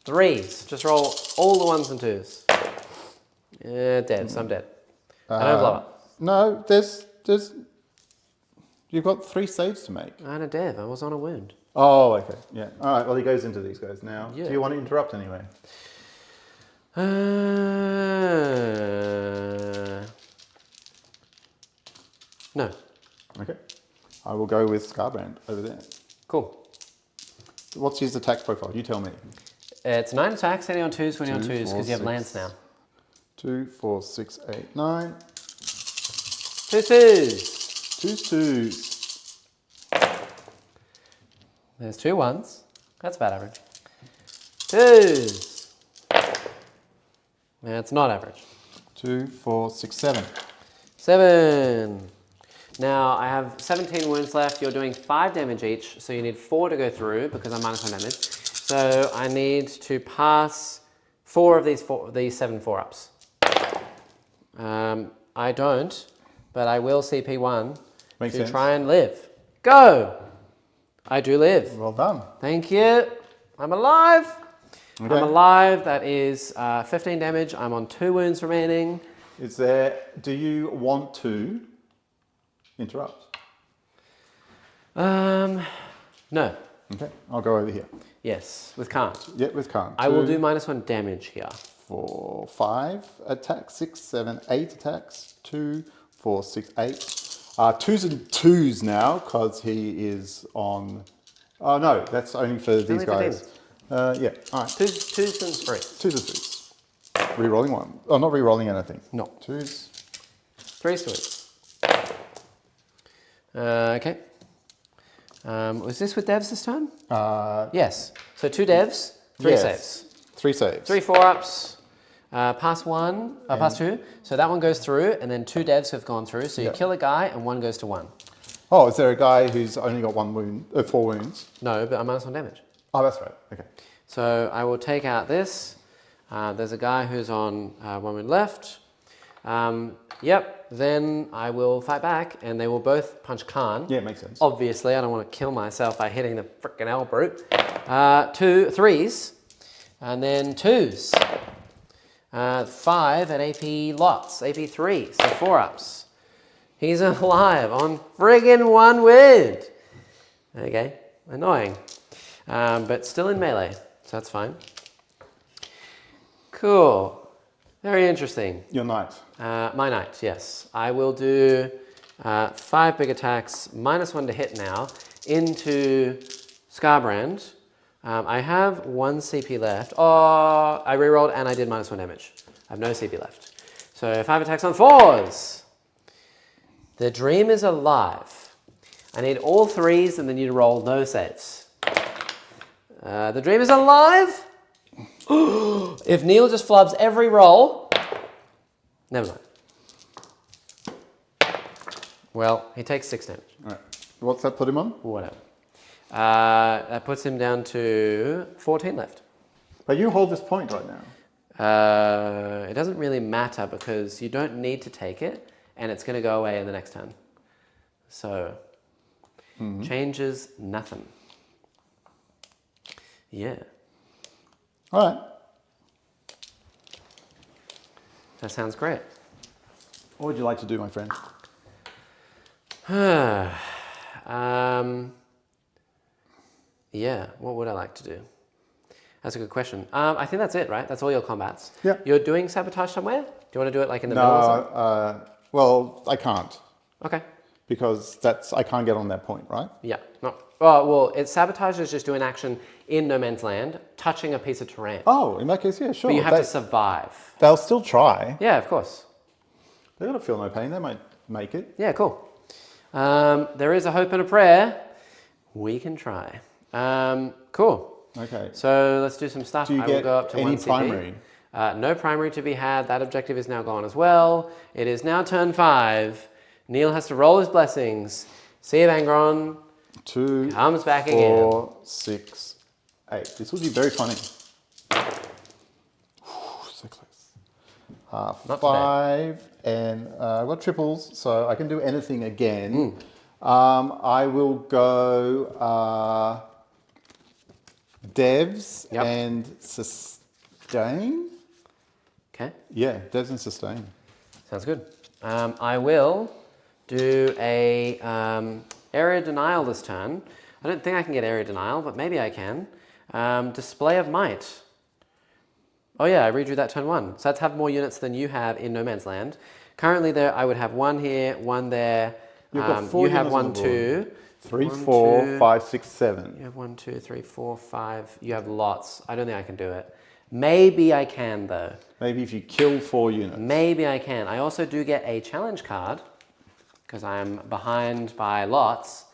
3s. Just roll all the 1s and 2s. Yeah, dead. So I'm dead. I don't blow up. No, there's. You've got 3 saves to make. I had a dev. I was on a wound. Oh, okay. Yeah. All right. Well, he goes into these guys now. Yeah. Do you want to interrupt anyway? No. Okay. I will go with Scarbrand over there. Cool. What's his attack profile? You tell me. It's 9 attacks, hitting on 2s, winning on 2s, because you have 6. lance now. 2, 4, 6, 8, 9. 2 2s. 2s. There's 2 1s. That's about average. 2s. That's not average. 2, 4, 6, 7. 7. Now I have 17 wounds left. You're doing 5 damage each, so you need 4 to go through because I'm minus 1 damage. So I need to pass 4 of these 7 4-ups. I don't, but I will CP1 Makes to sense. try and live. Go! I do live. Well done. Thank you. I'm alive. Okay. I'm alive. That is 15 damage. I'm on 2 wounds remaining. Is there? Do you want to interrupt? No. Okay. I'll go over here. Yes, with Khan. Yep, with Khan. I will do minus 1 damage here. 4, 5 attacks, 6, 7, 8 attacks, 2, 4, 6, 8. 2s and 2s now because he is on. Oh no, that's only for these Only for guys. Yeah, all right. 2s and 3s. 2s and 3s. Rerolling 1. Oh, not rerolling anything. No. 2s. 3s to 8s. Okay. Was this with devs this time? Yes. So 2 devs, 3 saves. 3 saves. 3 4-ups, pass 1, pass 2. So that one goes through, and then 2 devs have gone through. So you kill a guy, and 1 goes to 1. Oh, is there a guy who's only got 4 wounds? No, but I'm minus 1 damage. Oh, that's right. Okay. So I will take out this. There's a guy who's on 1 wound left. Yep. Then I will fight back, and they will both punch Khan. Yeah, makes sense. Obviously, I don't want to kill myself by hitting the frickin' L brute. 2 3s, and then 2s. 5 at AP lots, AP 3, so 4-ups. He's alive on friggin' 1 wound. Okay, annoying. But still in melee, so that's fine. Cool. Very interesting. Your knight. My knight, yes. I will do 5 big attacks, minus 1 to hit now, into Scarbrand. I have 1 CP left. Oh, I rerolled and I did minus 1 damage. I have no CP left. So 5 attacks on 4s. The dream is alive. I need all 3s and then you roll no saves. The dream is alive. If Neil just flubs every roll, never mind. Well, he takes 6 damage. All right. What's that put him on? Whatever. That puts him down to 14 left. But you hold this point right now. It doesn't really matter because you don't need to take it and it's going to go away in the next turn. So, changes nothing. Yeah. All right. That sounds great. What would you like to do, my friend? Yeah, what would I like to do? That's a good question. I think that's it, right? That's all your combats. Yeah. You're doing sabotage somewhere? Do you want to do it like in the middle or something? Well, I can't Okay. because I can't get on that point, right? Yeah. No. Well, sabotage is just doing action in no man's land, touching a piece of terrain. Oh, in that case, yeah, sure. But you have to survive. They'll still try. Yeah, of course. They're going to feel no pain. They might make it. Yeah, cool. There is a hope and a prayer. We can try. Cool. Okay. So let's do some stuff. Do you I will get go up to any 1 CP. primary? No primary to be had. That objective is now gone as well. It is now turn 5. Neil has to roll his blessings. Sea of Angron 2 comes back 4, 6, 8. This would be very funny. So close. Not 5 and I've got triples, so I can do anything again. I will go devs and sustain. Okay. Yeah, devs and sustain. Sounds good. I will do a area denial this turn. I don't think I can get area denial, but maybe I can. Display of might. Oh yeah, I redrew that turn 1. So that's have more units than you have in no man's land. Currently there, I would have 1 here, 1 there. You've got 4 you have units on 1, the board. 2. 3, 1, 4, 2. 5, 6, 7. You have 1, 2, 3, 4, 5. You have lots. I don't think I can do it. Maybe I can though. Maybe if you kill 4 units. Maybe I can. I also do get a challenge card because I'm behind by lots,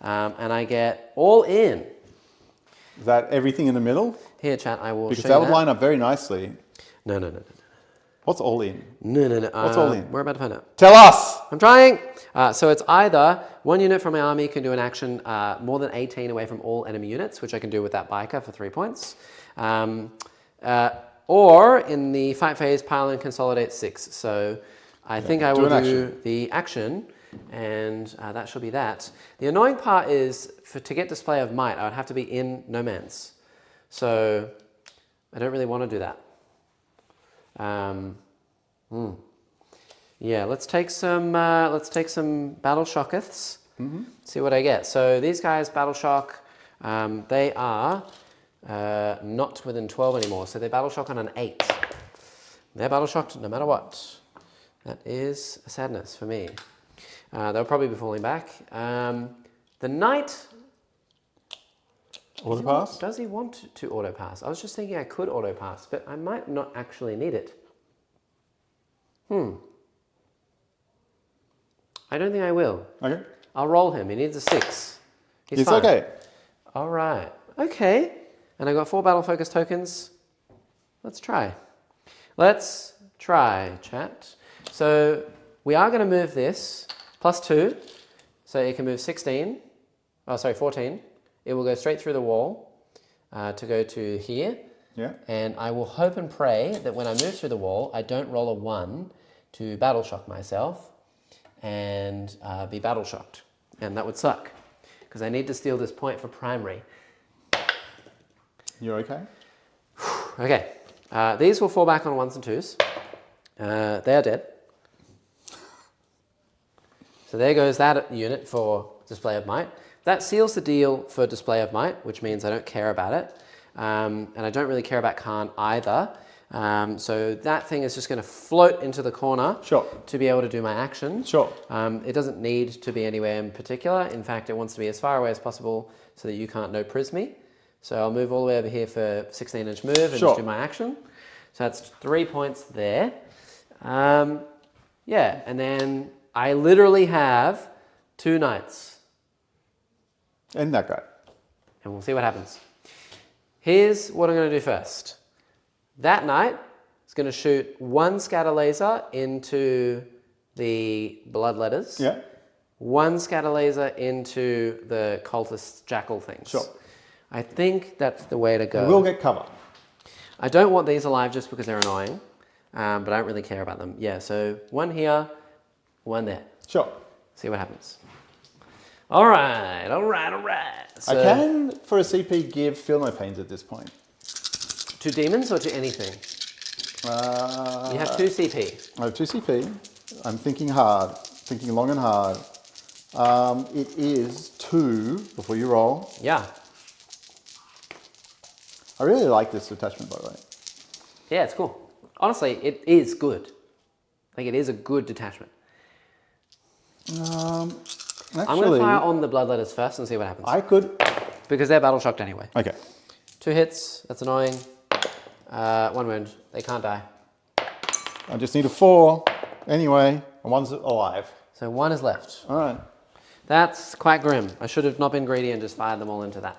and I get all in. Is that everything in the middle? Here, chat, I will Because show you that would that. line up very nicely. No. What's all in? No. What's all in? We're about to find out. Tell us! I'm trying! So it's either 1 unit from my army can do an action more than 18 away from all enemy units, which I can do with that biker for 3 points. Or in the fight phase, pile and consolidate 6. So I think I will do the action, and that should be that. The annoying part is, to get display of might, I would have to be in no man's. So I don't really want to do that. Yeah, let's take some battle shockeths. See what I get. So these guys, battle shock, they are not within 12 anymore. So they battle shock on an 8. They're battle shocked no matter what. That is a sadness for me. They'll probably be falling back. The knight. Auto pass? Does he want to auto pass? I was just thinking I could auto pass, but I might not actually need it. I don't think I will. Okay. I'll roll him. He needs a 6. He's It's fine. okay. All right. Okay. And I got 4 battle focus tokens. Let's try. Let's try, chat. So we are going to move this plus 2. So it can move 16. Oh, sorry, 14. It will go straight through the wall to go to here. Yeah. And I will hope and pray that when I move through the wall, I don't roll a 1 to battle shock myself and be battle shocked. And that would suck because I need to steal this point for primary. You're okay? Okay. These will fall back on 1s and 2s. They are dead. So there goes that unit for display of might. That seals the deal for display of might, which means I don't care about it. And I don't really care about Khan either. So that thing is just going to float into the corner to be able to do my action. It doesn't need to be anywhere in particular. In fact, it wants to be as far away as possible so that you can't no-pris me. So I'll move all the way over here for 16-inch move and just do my action. So that's 3 points there. Yeah, and then I literally have 2 knights. And that guy. And we'll see what happens. Here's what I'm going to do first. That knight is going to shoot 1 scatter laser into the bloodletters. Yeah. 1 scatter laser into the cultist jackal things. I think that's the way to go. We'll get cover. I don't want these alive just because they're annoying, but I don't really care about them. Yeah, so 1 here, 1 there. See what happens. All right. So, I can, for a CP, give Feel No Pains at this point. to demons or to anything? You have 2 CP. I have 2 CP. I'm thinking hard, thinking long and hard. It is 2 before you roll. Yeah. I really like this attachment, by the way. Yeah, it's cool. Honestly, it is good. Like, it is a good detachment. Actually, I'm going to fire on the bloodletters first and see what happens. I could. Because they're battle shocked anyway. Okay. 2 hits. That's annoying. 1 wound. They can't die. I just need a 4. Anyway, and 1's alive. So 1 is left. All right. That's quite grim. I should have not been greedy and just fired them all into that.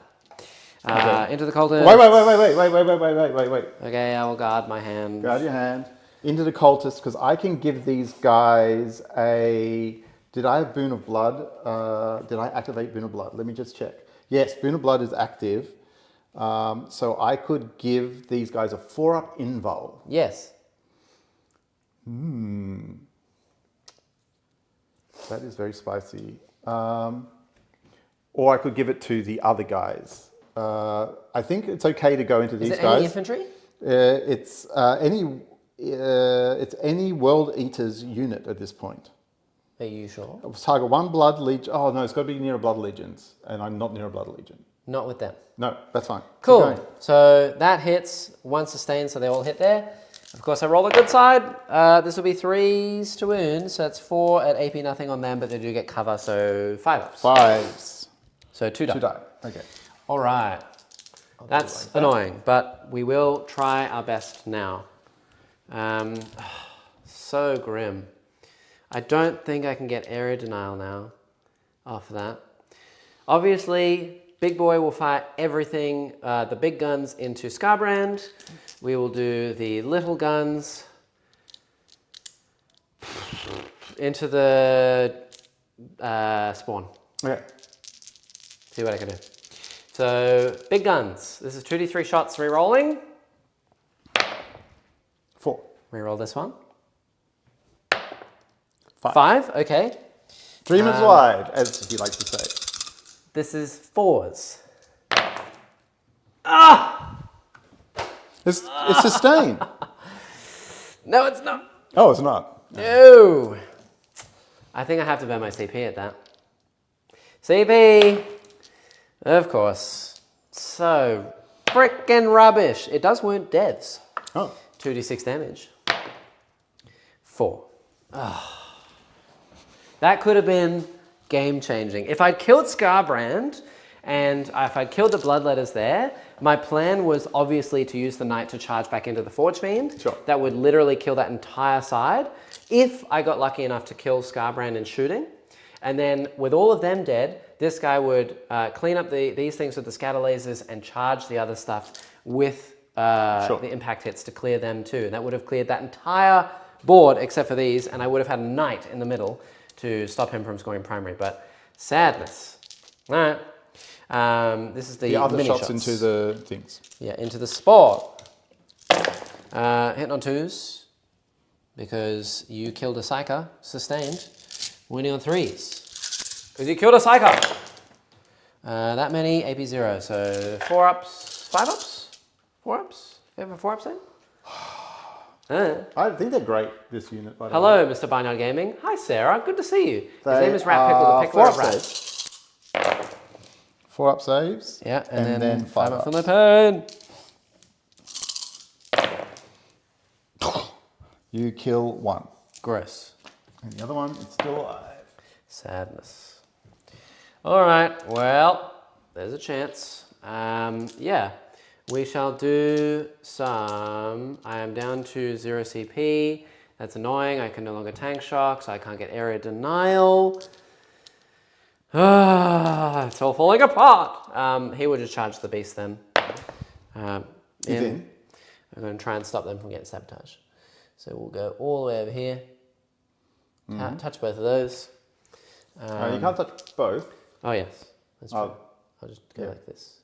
Okay. Into the cultist. Wait. Okay, I will guard my hand. Guard your hand. Into the cultist, because I can give these guys a... Did I have Boon of Blood? Did I activate Boon of Blood? Let me just check. Yes, Boon of Blood is active. So I could give these guys a 4-up invul. Yes. That is very spicy. Or I could give it to the other guys. I think it's okay to go into these Is it guys. any infantry? It's any World Eaters unit at this point. Are you sure? Target 1 Blood Legion. Oh no, it's got to be near a Blood Legions, and I'm not near a Blood Legion. Not with them. No, that's fine. Cool. So that hits, 1 sustained, so they all hit there. Of course, I roll the good side. This will be 3s to wound, so that's 4 at AP nothing on them, but they do get cover, so 5 ups. 5s. So 2 die. 2 die. Okay. All right. That's annoying, but we will try our best now. So grim. I don't think I can get area denial now after that. Obviously, Big Boy will fire everything, the big guns into Scarbrand. We will do the little guns into the spawn. Okay. See what I can do. So, big guns. This is 2d3 shots re-rolling. 4. Re-roll this one. 5. 5, okay. Dream is alive, as he likes to say. This is 4s. Ah! It's sustained. No, it's not. Oh, it's not. No. I think I have to burn my CP at that. CP! Of course. So frickin' rubbish. It does wound devs. Oh. 2d6 damage. 4. Oh. That could have been game-changing. If I'd killed Scarbrand and if I'd killed the Bloodletters there, my plan was obviously to use the Knight to charge back into the Forge Fiend. Sure. That would literally kill that entire side. If I got lucky enough to kill Scarbrand in shooting, and then with all of them dead, this guy would clean up these things with the scatter lasers and charge the other stuff with the impact hits to clear them too. And that would have cleared that entire board except for these, and I would have had a Knight in the middle to stop him from scoring primary, but sadness. All right. This is the other mini shots into the things. Yeah, into the spore. Hitting on 2s, because you killed a Psyker, sustained. Winning on 3s, because you killed a Psyker. That many, AP 0, so 4 ups, 5 ups? 4 ups? You have a 4 ups then? I think they're great, this unit, by the way. Hello, Mr. Barnyard Gaming. Hi, Sarah. Good to see you. His name is Rat Pickle, the Pickler of Rats. 4 up saves. Yeah, and then 5 up ups. from the pen. You kill 1. Gross. And the other one is still alive. Sadness. All right, well, there's a chance. Yeah, we shall do some. I am down to 0 CP. That's annoying. I can no longer tank shock, so I can't get area denial. It's all falling apart. He will just charge the beast then. He's in. I'm going to try and stop them from getting sabotage. So we'll go all the way over here. Touch both of those. You can't touch both. Oh, yes. That's true. I'll just go like this.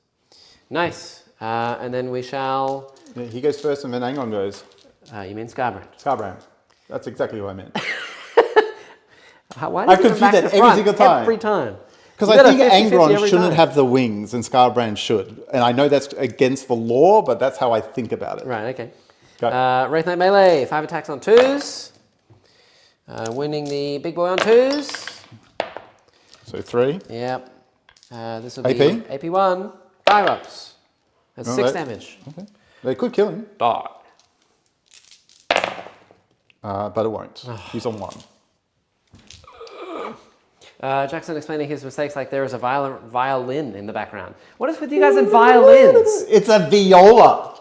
Nice. And then we shall... Yeah, he goes first and then Angon goes. You mean Scarbrand? Scarbrand. That's exactly what I meant. Why I confuse that every single time. Every time. Because I think Angron shouldn't have the wings and Scarbrand should. And I know that's against the law, but that's how I think about it. Right, okay. Go. Wraith Knight melee, 5 attacks on 2s. Winning the big boy on 2s. So 3. Yep. This will AP? be AP1. 5 ups. That's 6 Alright. damage. Okay. They could kill him, Die. but it won't. He's on 1. Jackson explaining his mistakes like there is a violin in the background. What is with you guys and violins? It's a viola.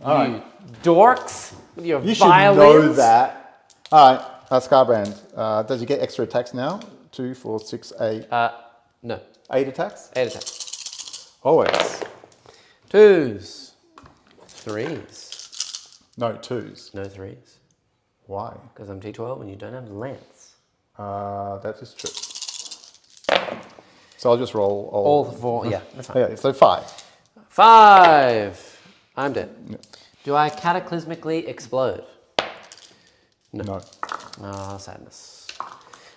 All right. You dorks with your You should violins. know that. All right. Scarbrand. Does he get extra attacks now? 2, 4, 6, 8. No. 8 attacks? 8 attacks. Always. 2s. 3s. No, 2s. No 3s. Why? Because I'm T12 and you don't have lance. That is true. So I'll just roll All 4, yeah, that's fine. Yeah, so 5. 5. I'm dead. Yeah. Do I cataclysmically explode? No. Oh, sadness.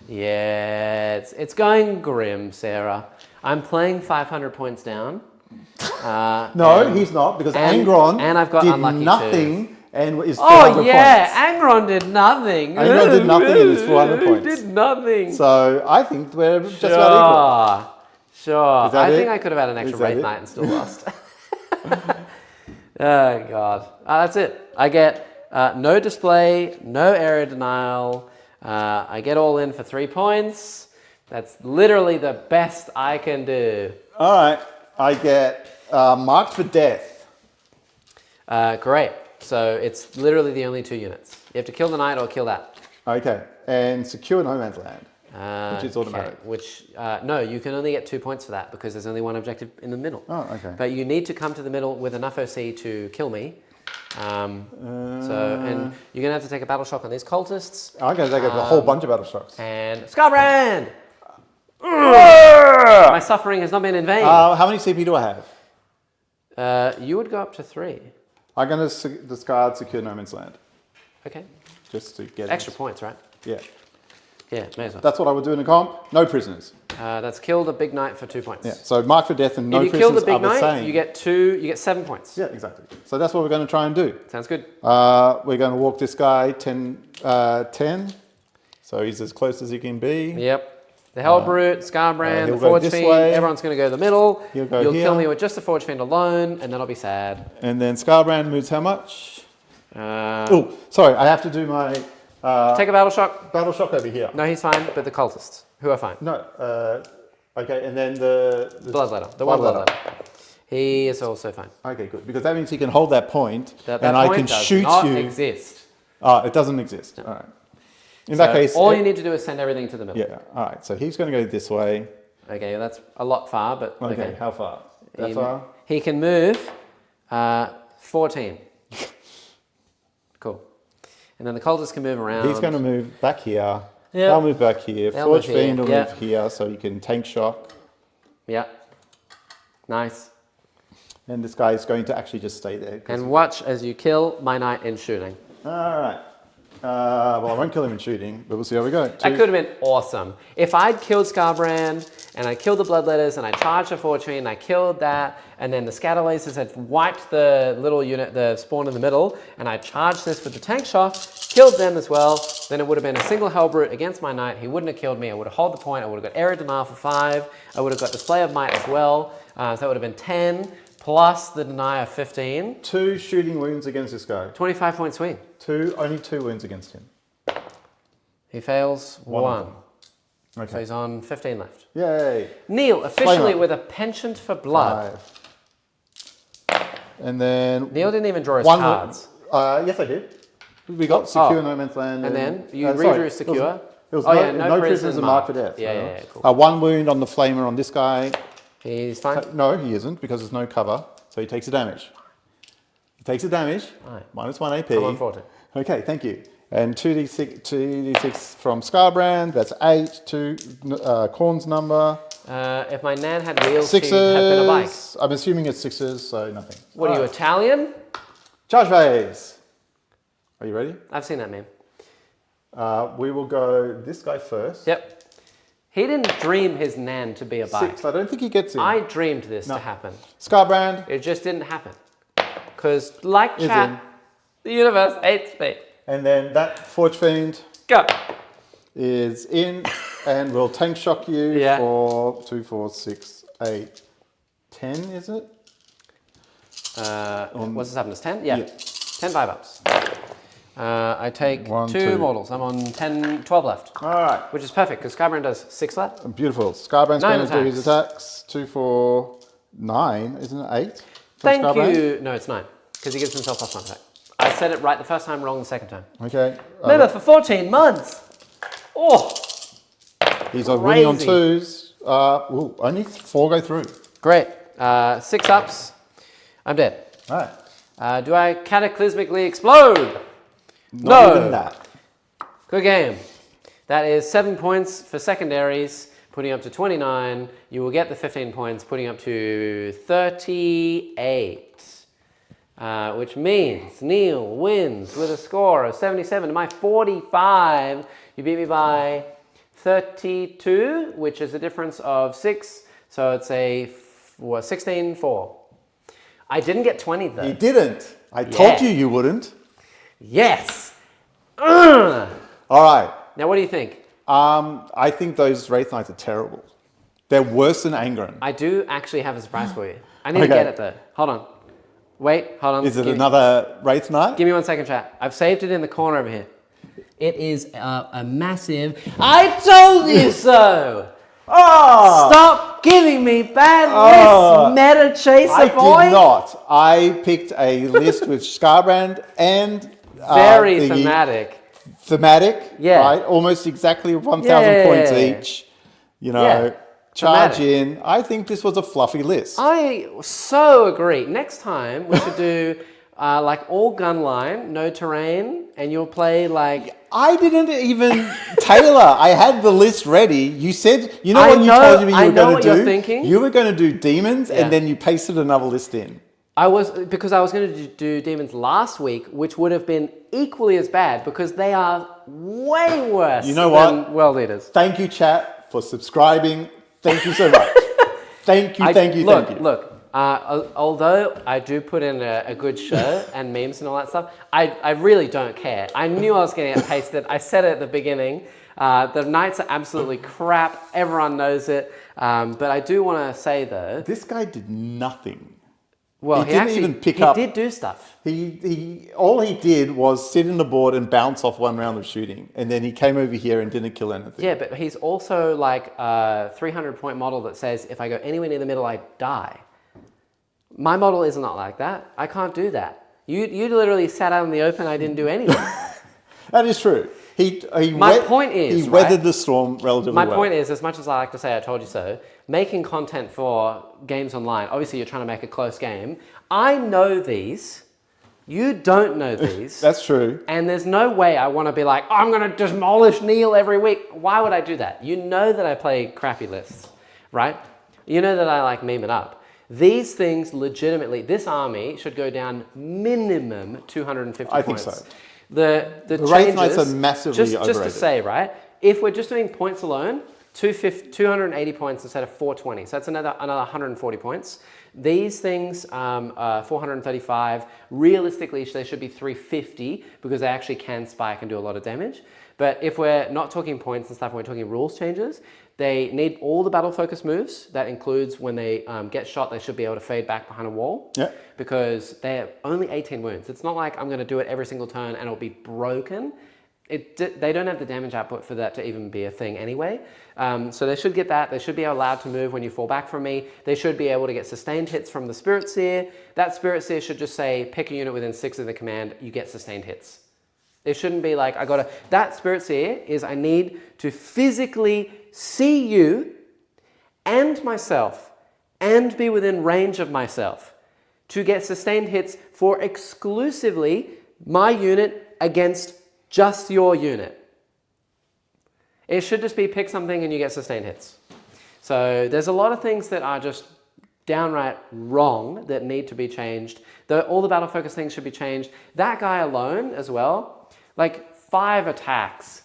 Yeah, it's going grim, Sarah. I'm playing 500 points down. No, he's not, because Angron and I've got did unlucky nothing and is 400 Oh points. yeah, Angron did nothing. Angron did nothing and is 400 points. Did nothing. So I think we're just about Sure. Is that I it? think I could have had an extra Is that Wraith it? Knight and still lost. Oh god. That's it. I get no display, no area denial. I get all in for 3 points. That's literally the best I can do. equal. All right. I get marked for death. Great. So it's literally the only 2 units. You have to kill the knight or kill that. Okay. And secure no man's land, which is automatic. Okay. No, you can only get 2 points for that because there's only one objective in the middle. Oh, okay. But you need to come to the middle with enough OC to kill me. And you're gonna have to take a battle shock on these cultists. I'm going to take a whole bunch of battle shocks. And Scarbrand! My suffering has not been in vain. How many CP do I have? You would go up to 3. I'm going to discard secure no man's land. Okay. Just to get Extra points, right? Yeah. Yeah, may as well. That's what I would do in a comp. No prisoners. That's kill the big knight for 2 points. Yeah. So mark for death and no if you kill prisoners the big are the knight, same. you get 7 points. Yeah, exactly. So that's what we're going to try and do. Sounds good. We're going to walk this guy 10. So he's as close as he can be. Yep. The Hellbrute, Scarbrand, he'll the go Forge this Fiend, way. everyone's going to go to the middle. He'll go You'll here. kill me with just the Forge Fiend alone, and then I'll be sad. And then Scarbrand moves how much? Uh, Oh, sorry. I have to do my Take a battle shock. battle shock over here. No, he's fine, but the cultists, who are fine. No. Okay, and then the Bloodletter. The one Bloodletter. He is also fine. Okay, good. Because that means he can hold that point, That and point I can does shoot not you. exist. It doesn't exist. All right. In that case, all you need to do is send everything to the middle. Yeah. All right. So he's going to go this way. Okay, that's a lot far, but Okay. How far? That far? He can move 14. Cool. And then the cultists can move around. He's going to move back here. Yeah. They'll move back here. They'll Forge move here, Fiend will yeah. move here, so you can tank shock. Yeah. Nice. And this guy is going to actually just stay there. And watch as you kill my knight in shooting. All right. Well, I won't kill him in shooting, but we'll see how we go. That could have been awesome. If I'd killed Scarbrand, and I killed the Bloodletters, and I charged the Fortune, and I killed that, and then the Scatter Lasers had wiped the little unit, the spawn in the middle, and I charged this with the tank shock, killed them as well, then it would have been a single Hellbrute against my knight. He wouldn't have killed me. I would have held the point. I would have got Area Denial for 5. I would have got Display of Might as well. So that would have been 10, plus the Deny of 15. 2 shooting wounds against this guy. 25-point swing. Only 2 wounds against him. He fails 1. Okay. So he's on 15 left. Yay. Neil, officially up. with a penchant for blood. 5. And then Neil didn't even draw his one cards. Yes, I did. We got secure no man's land. And then you sorry, redrew secure. It was Oh, no prisoners and marked for death. Yeah, cool. 1 wound on the flamer on this guy. He's fine. No, he isn't, because there's no cover. So he takes a damage. He takes a damage. Right. -1 AP. I'm on 14. Okay, thank you. And 2d6 from Scarbrand. That's 8. 2 Korn's number. If my nan had wheels, she'd have been a bike. 6s. I'm assuming it's 6s, so nothing. What are you, Italian? Charge phase. Are you ready? I've seen that meme. We will go this guy first. Yep. He didn't dream his nan to be a bike. 6. I don't think he gets in. I dreamed this to happen. Scarbrand. It just didn't happen. because like Is chat, in. the universe hates me. And then that Forge Fiend Go. is in, and will tank shock you Yeah. for 2, 4, 6, 8, 10, is it? What's this happen? It's 10? Yeah. Yeah. 10 5-ups. I take 1, 2 2. mortals. I'm on 12 left. All right. Which is perfect because Skybrand does 6 left. Beautiful. Skybrand's 9 going to do his attacks. 2, 4, 9, isn't it? 8? from Thank Skybrand? you. No, it's 9 because he gives himself +1 attack. I said it right the first time, wrong the second time. Okay. Remember, for 14 months. Oh, He's winning on crazy. 2s. Only 4 go through. great. 6 ups. I'm dead. All right. Do I cataclysmically explode? Not even that. Good game. That is 7 points for secondaries, putting up to 29. You will get the 15 points, putting up to 38. Which means Neil wins with a score of 77 to my 45. You beat me by 32, which is a difference of 6. So it's a 16-4. I didn't get 20 though. You didn't. I told you wouldn't. Yes. All right. Now, what do you think? I think those Wraith Knights are terrible. They're worse than Angron. I do actually have a surprise for you. I need to Okay. get it though. Hold on. Wait, hold on. Is it another Wraith Knight? Give me 1 second, chat. I've saved it in the corner over here. It is a massive. I told you so! Oh! Stop giving me bad lists, meta chaser I boy! did not. I picked a list with Scarbrand and Very the thematic. thematic, Yeah. right? Almost exactly 1,000 Yeah. points each. You know, Yeah. charge Thematic. in. I think this was a fluffy list. I so agree. Next time we should do like all gun line, no terrain, and you'll play like. I didn't even tailor. I had the list ready. You said, you know I what you know- told me I you were know going what to do? you're thinking. You were going to do demons Yeah. and then you pasted another list in. I was going to do demons last week, which would have been equally as bad because they are way worse You know than what? World Eaters. Thank you, chat, for subscribing. Thank you so much. Thank you. Look, although I do put in a good show and memes and all that stuff, I really don't care. I knew I was going to get pasted. I said it at the beginning. The Knights are absolutely crap. Everyone knows it. But I do want to say, though... This guy did nothing. Well, He didn't even pick up- He did do stuff. All he did was sit in the board and bounce off 1 round of shooting, and then he came over here and didn't kill anything. Yeah, but he's also like a 300-point model that says if I go anywhere near the middle, I die. My model is not like that. I can't do that. You literally sat out in the open. I didn't do anything. That is true. My point is, he weathered the storm relatively well. My point is, as much as I like to say I told you so, making content for games online, obviously you're trying to make a close game. I know these. You don't know these. That's true. And there's no way I want to be like, oh, I'm going to demolish Neil every week. Why would I do that? You know that I play crappy lists, right? You know that I like meme it up. These things legitimately, this army should go down minimum 250 I points. think so. The Wraith Knights changes, are massively just to overrated. say, right? If we're just doing points alone, 280 points instead of 420. So that's another 140 points. These things, 435. Realistically, they should be 350 because they actually can spike and do a lot of damage. But if we're not talking points and stuff, and we're talking rules changes, they need all the battle focus moves. That includes when they get shot, they should be able to fade back behind a wall. Yeah. Because they're only 18 wounds. It's not like I'm going to do it every single turn and it'll be broken. They don't have the damage output for that to even be a thing anyway. So they should get that. They should be allowed to move when you fall back from me. They should be able to get sustained hits from the Spirit Seer. That Spirit Seer should just say, pick a unit within 6 of the command, you get sustained hits. It shouldn't be like, that Spirit Seer is I need to physically see you and myself and be within range of myself to get sustained hits for exclusively my unit against just your unit. It should just be pick something and you get sustained hits. So there's a lot of things that are just downright wrong that need to be changed. All the battle focus things should be changed. That guy alone as well, like 5 attacks.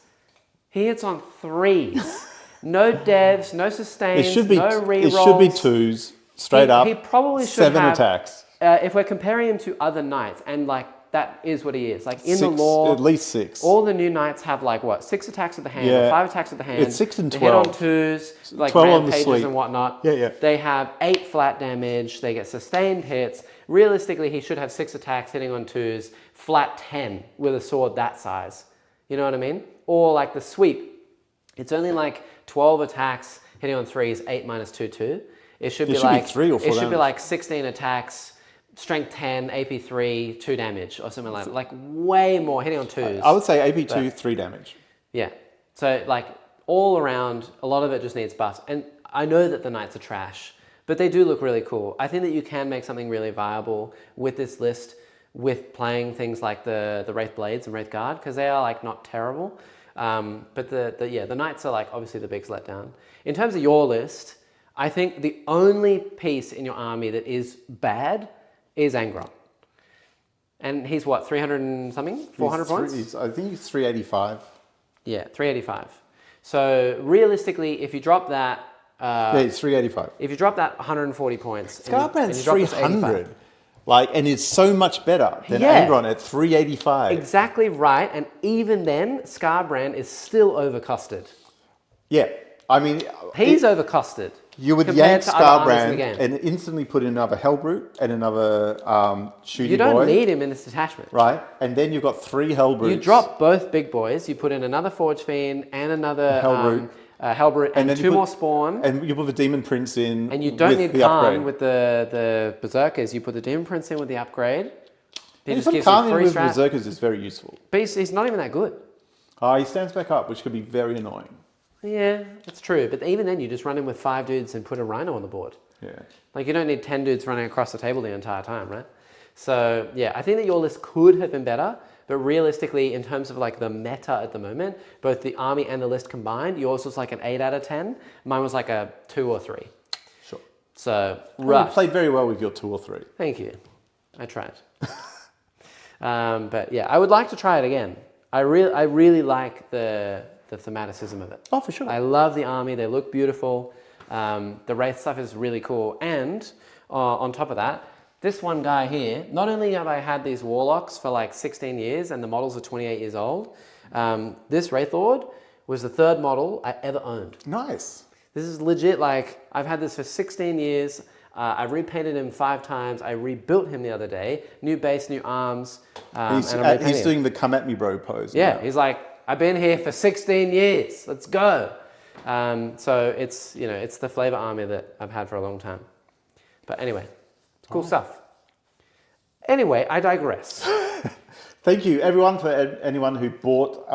He hits on 3s. No devs, no sustains, no rerolls. It should be 2s, straight up. He probably should 7 have attacks. If we're comparing him to other knights, and like that is what he is. Like in the lore, at least 6. all the new knights have like what 6 attacks at the hand, or 5 attacks at the hand. It's 6 and They 12. hit on 2s, like 12 on the rampages sweep. and whatnot. Yeah. They have 8 flat damage. They get sustained hits. Realistically, he should have 6 attacks hitting on 2s, flat 10 with a sword that size. You know what I mean? Or like the sweep, it's only like 12 attacks hitting on 3s, 8 minus 2, 2. It should be 3 or 4 it should be damage. like 16 attacks, strength 10, AP 3, 2 damage or something like that. Like way more hitting on 2s. I would say AP2, 3 damage. Yeah. So like all around, a lot of it just needs buffs. And I know that the knights are trash, but they do look really cool. I think that you can make something really viable with this list with playing things like the Wraith Blades and Wraith Guard, because they are like not terrible. But the knights are like obviously the biggest letdown. In terms of your list, I think the only piece in your army that is bad is Angron. And he's what, 300 and something? 400 points? I think he's 385. Yeah, 385. So realistically, if you drop that... yeah, it's 385. If you drop that 140 points... Scarbrand's and you drop this 300. 85, Like, and it's so much better than Yeah. Angron at 385. exactly right. And even then, Scarbrand is still overcosted. Yeah. I mean... He's overcosted. You would compared yank to other armies in the Scarbrand game. and instantly put in another Hellbrute and another shooting You don't boy. need him in this detachment. Right? And then you've got 3 Hellbrutes. You drop both big boys, you put in another Forge Fiend and another Hellbrute. Hellbrute and then you 2 put- more Spawn. And you put the Demon Prince in. And you don't with need the Khan upgrade. with the Berserkers. You put the Demon Prince in with the upgrade. He And just some gives Khan you in free with strat. Berserkers is very useful. But he's not even that good. He stands back up, which could be very annoying. Yeah, that's true. But even then, you just run in with 5 dudes and put a Rhino on the board. Yeah. Like, you don't need 10 dudes running across the table the entire time, right? So, yeah, I think that your list could have been better. But realistically, in terms of like the meta at the moment, both the army and the list combined, yours was like an 8 out of 10. Mine was like a 2 or 3. Sure. So, You rough. played very well with your 2 or 3. Thank you. I tried. But yeah, I would like to try it again. I really like the thematicism of it. Oh, for sure. I love the army. They look beautiful. The Wraith stuff is really cool. And on top of that, this one guy here, not only have I had these Warlocks for like 16 years and the models are 28 years old, this Wraith Lord was the 3rd model I ever owned. Nice. This is legit, like, I've had this for 16 years. I repainted him 5 times. I rebuilt him the other day. New base, new arms. He's, and I'm repainting he's him. doing the come at me bro pose. Yeah, now. he's like, I've been here for 16 years. Let's go. So it's, you know, it's the flavor army that I've had for a long time. But anyway, it's cool stuff. Anyway, I digress. Thank you, everyone, for anyone who bought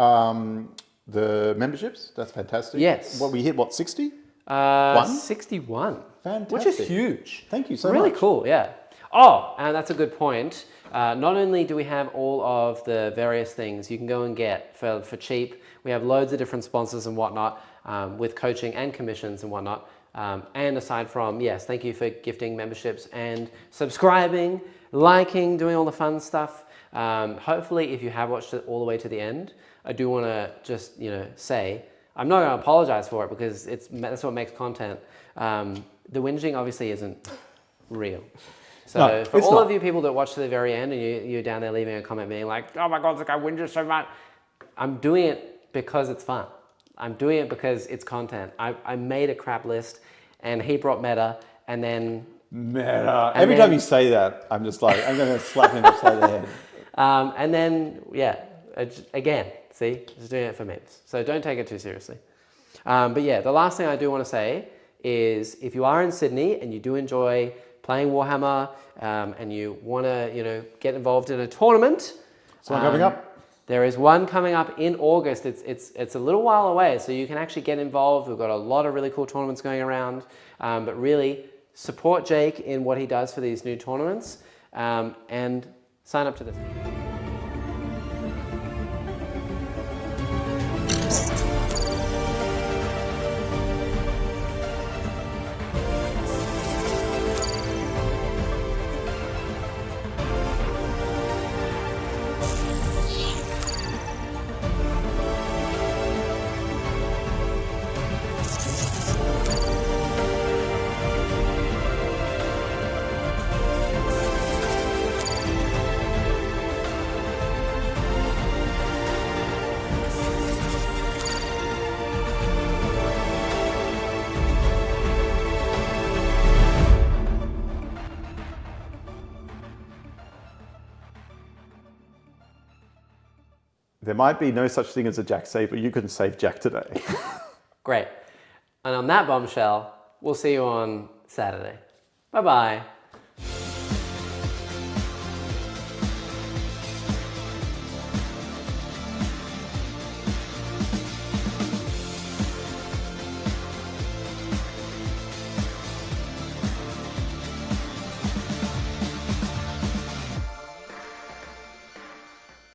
the memberships. That's fantastic. Yes. What we hit, what, 60? 61. Fantastic. Which is huge. Thank you so really much. Cool, yeah. Oh, and that's a good point. Not only do we have all of the various things you can go and get for cheap, we have loads of different sponsors and whatnot with coaching and commissions and whatnot. And aside from, yes, thank you for gifting memberships and subscribing, liking, doing all the fun stuff. Hopefully, if you have watched it all the way to the end, I do want to just, you know, say, I'm not going to apologize for it because that's what makes content. The whinging obviously isn't real. So No, for it's all not. of you people that watch to the very end and you're down there leaving a comment being like, oh my God, this guy whinges so much. I'm doing it because it's fun. I'm doing it because it's content. I made a crap list and he brought meta and then... Meta. Every time you say that, I'm just like, I'm going to slap him upside the head. and then, yeah, again, see, just doing it for memes. So don't take it too seriously. But yeah, the last thing I do want to say is if you are in Sydney and you do enjoy playing Warhammer and you want to, you know, get involved in a tournament. So coming up. There is one coming up in August. It's a little while away, so you can actually get involved. We've got a lot of really cool tournaments going around, but really support Jake in what he does for these new tournaments and sign up to this. There might be no such thing as a Jack save, but you can save Jack today. Great. And on that bombshell, we'll see you on Saturday. Bye-bye.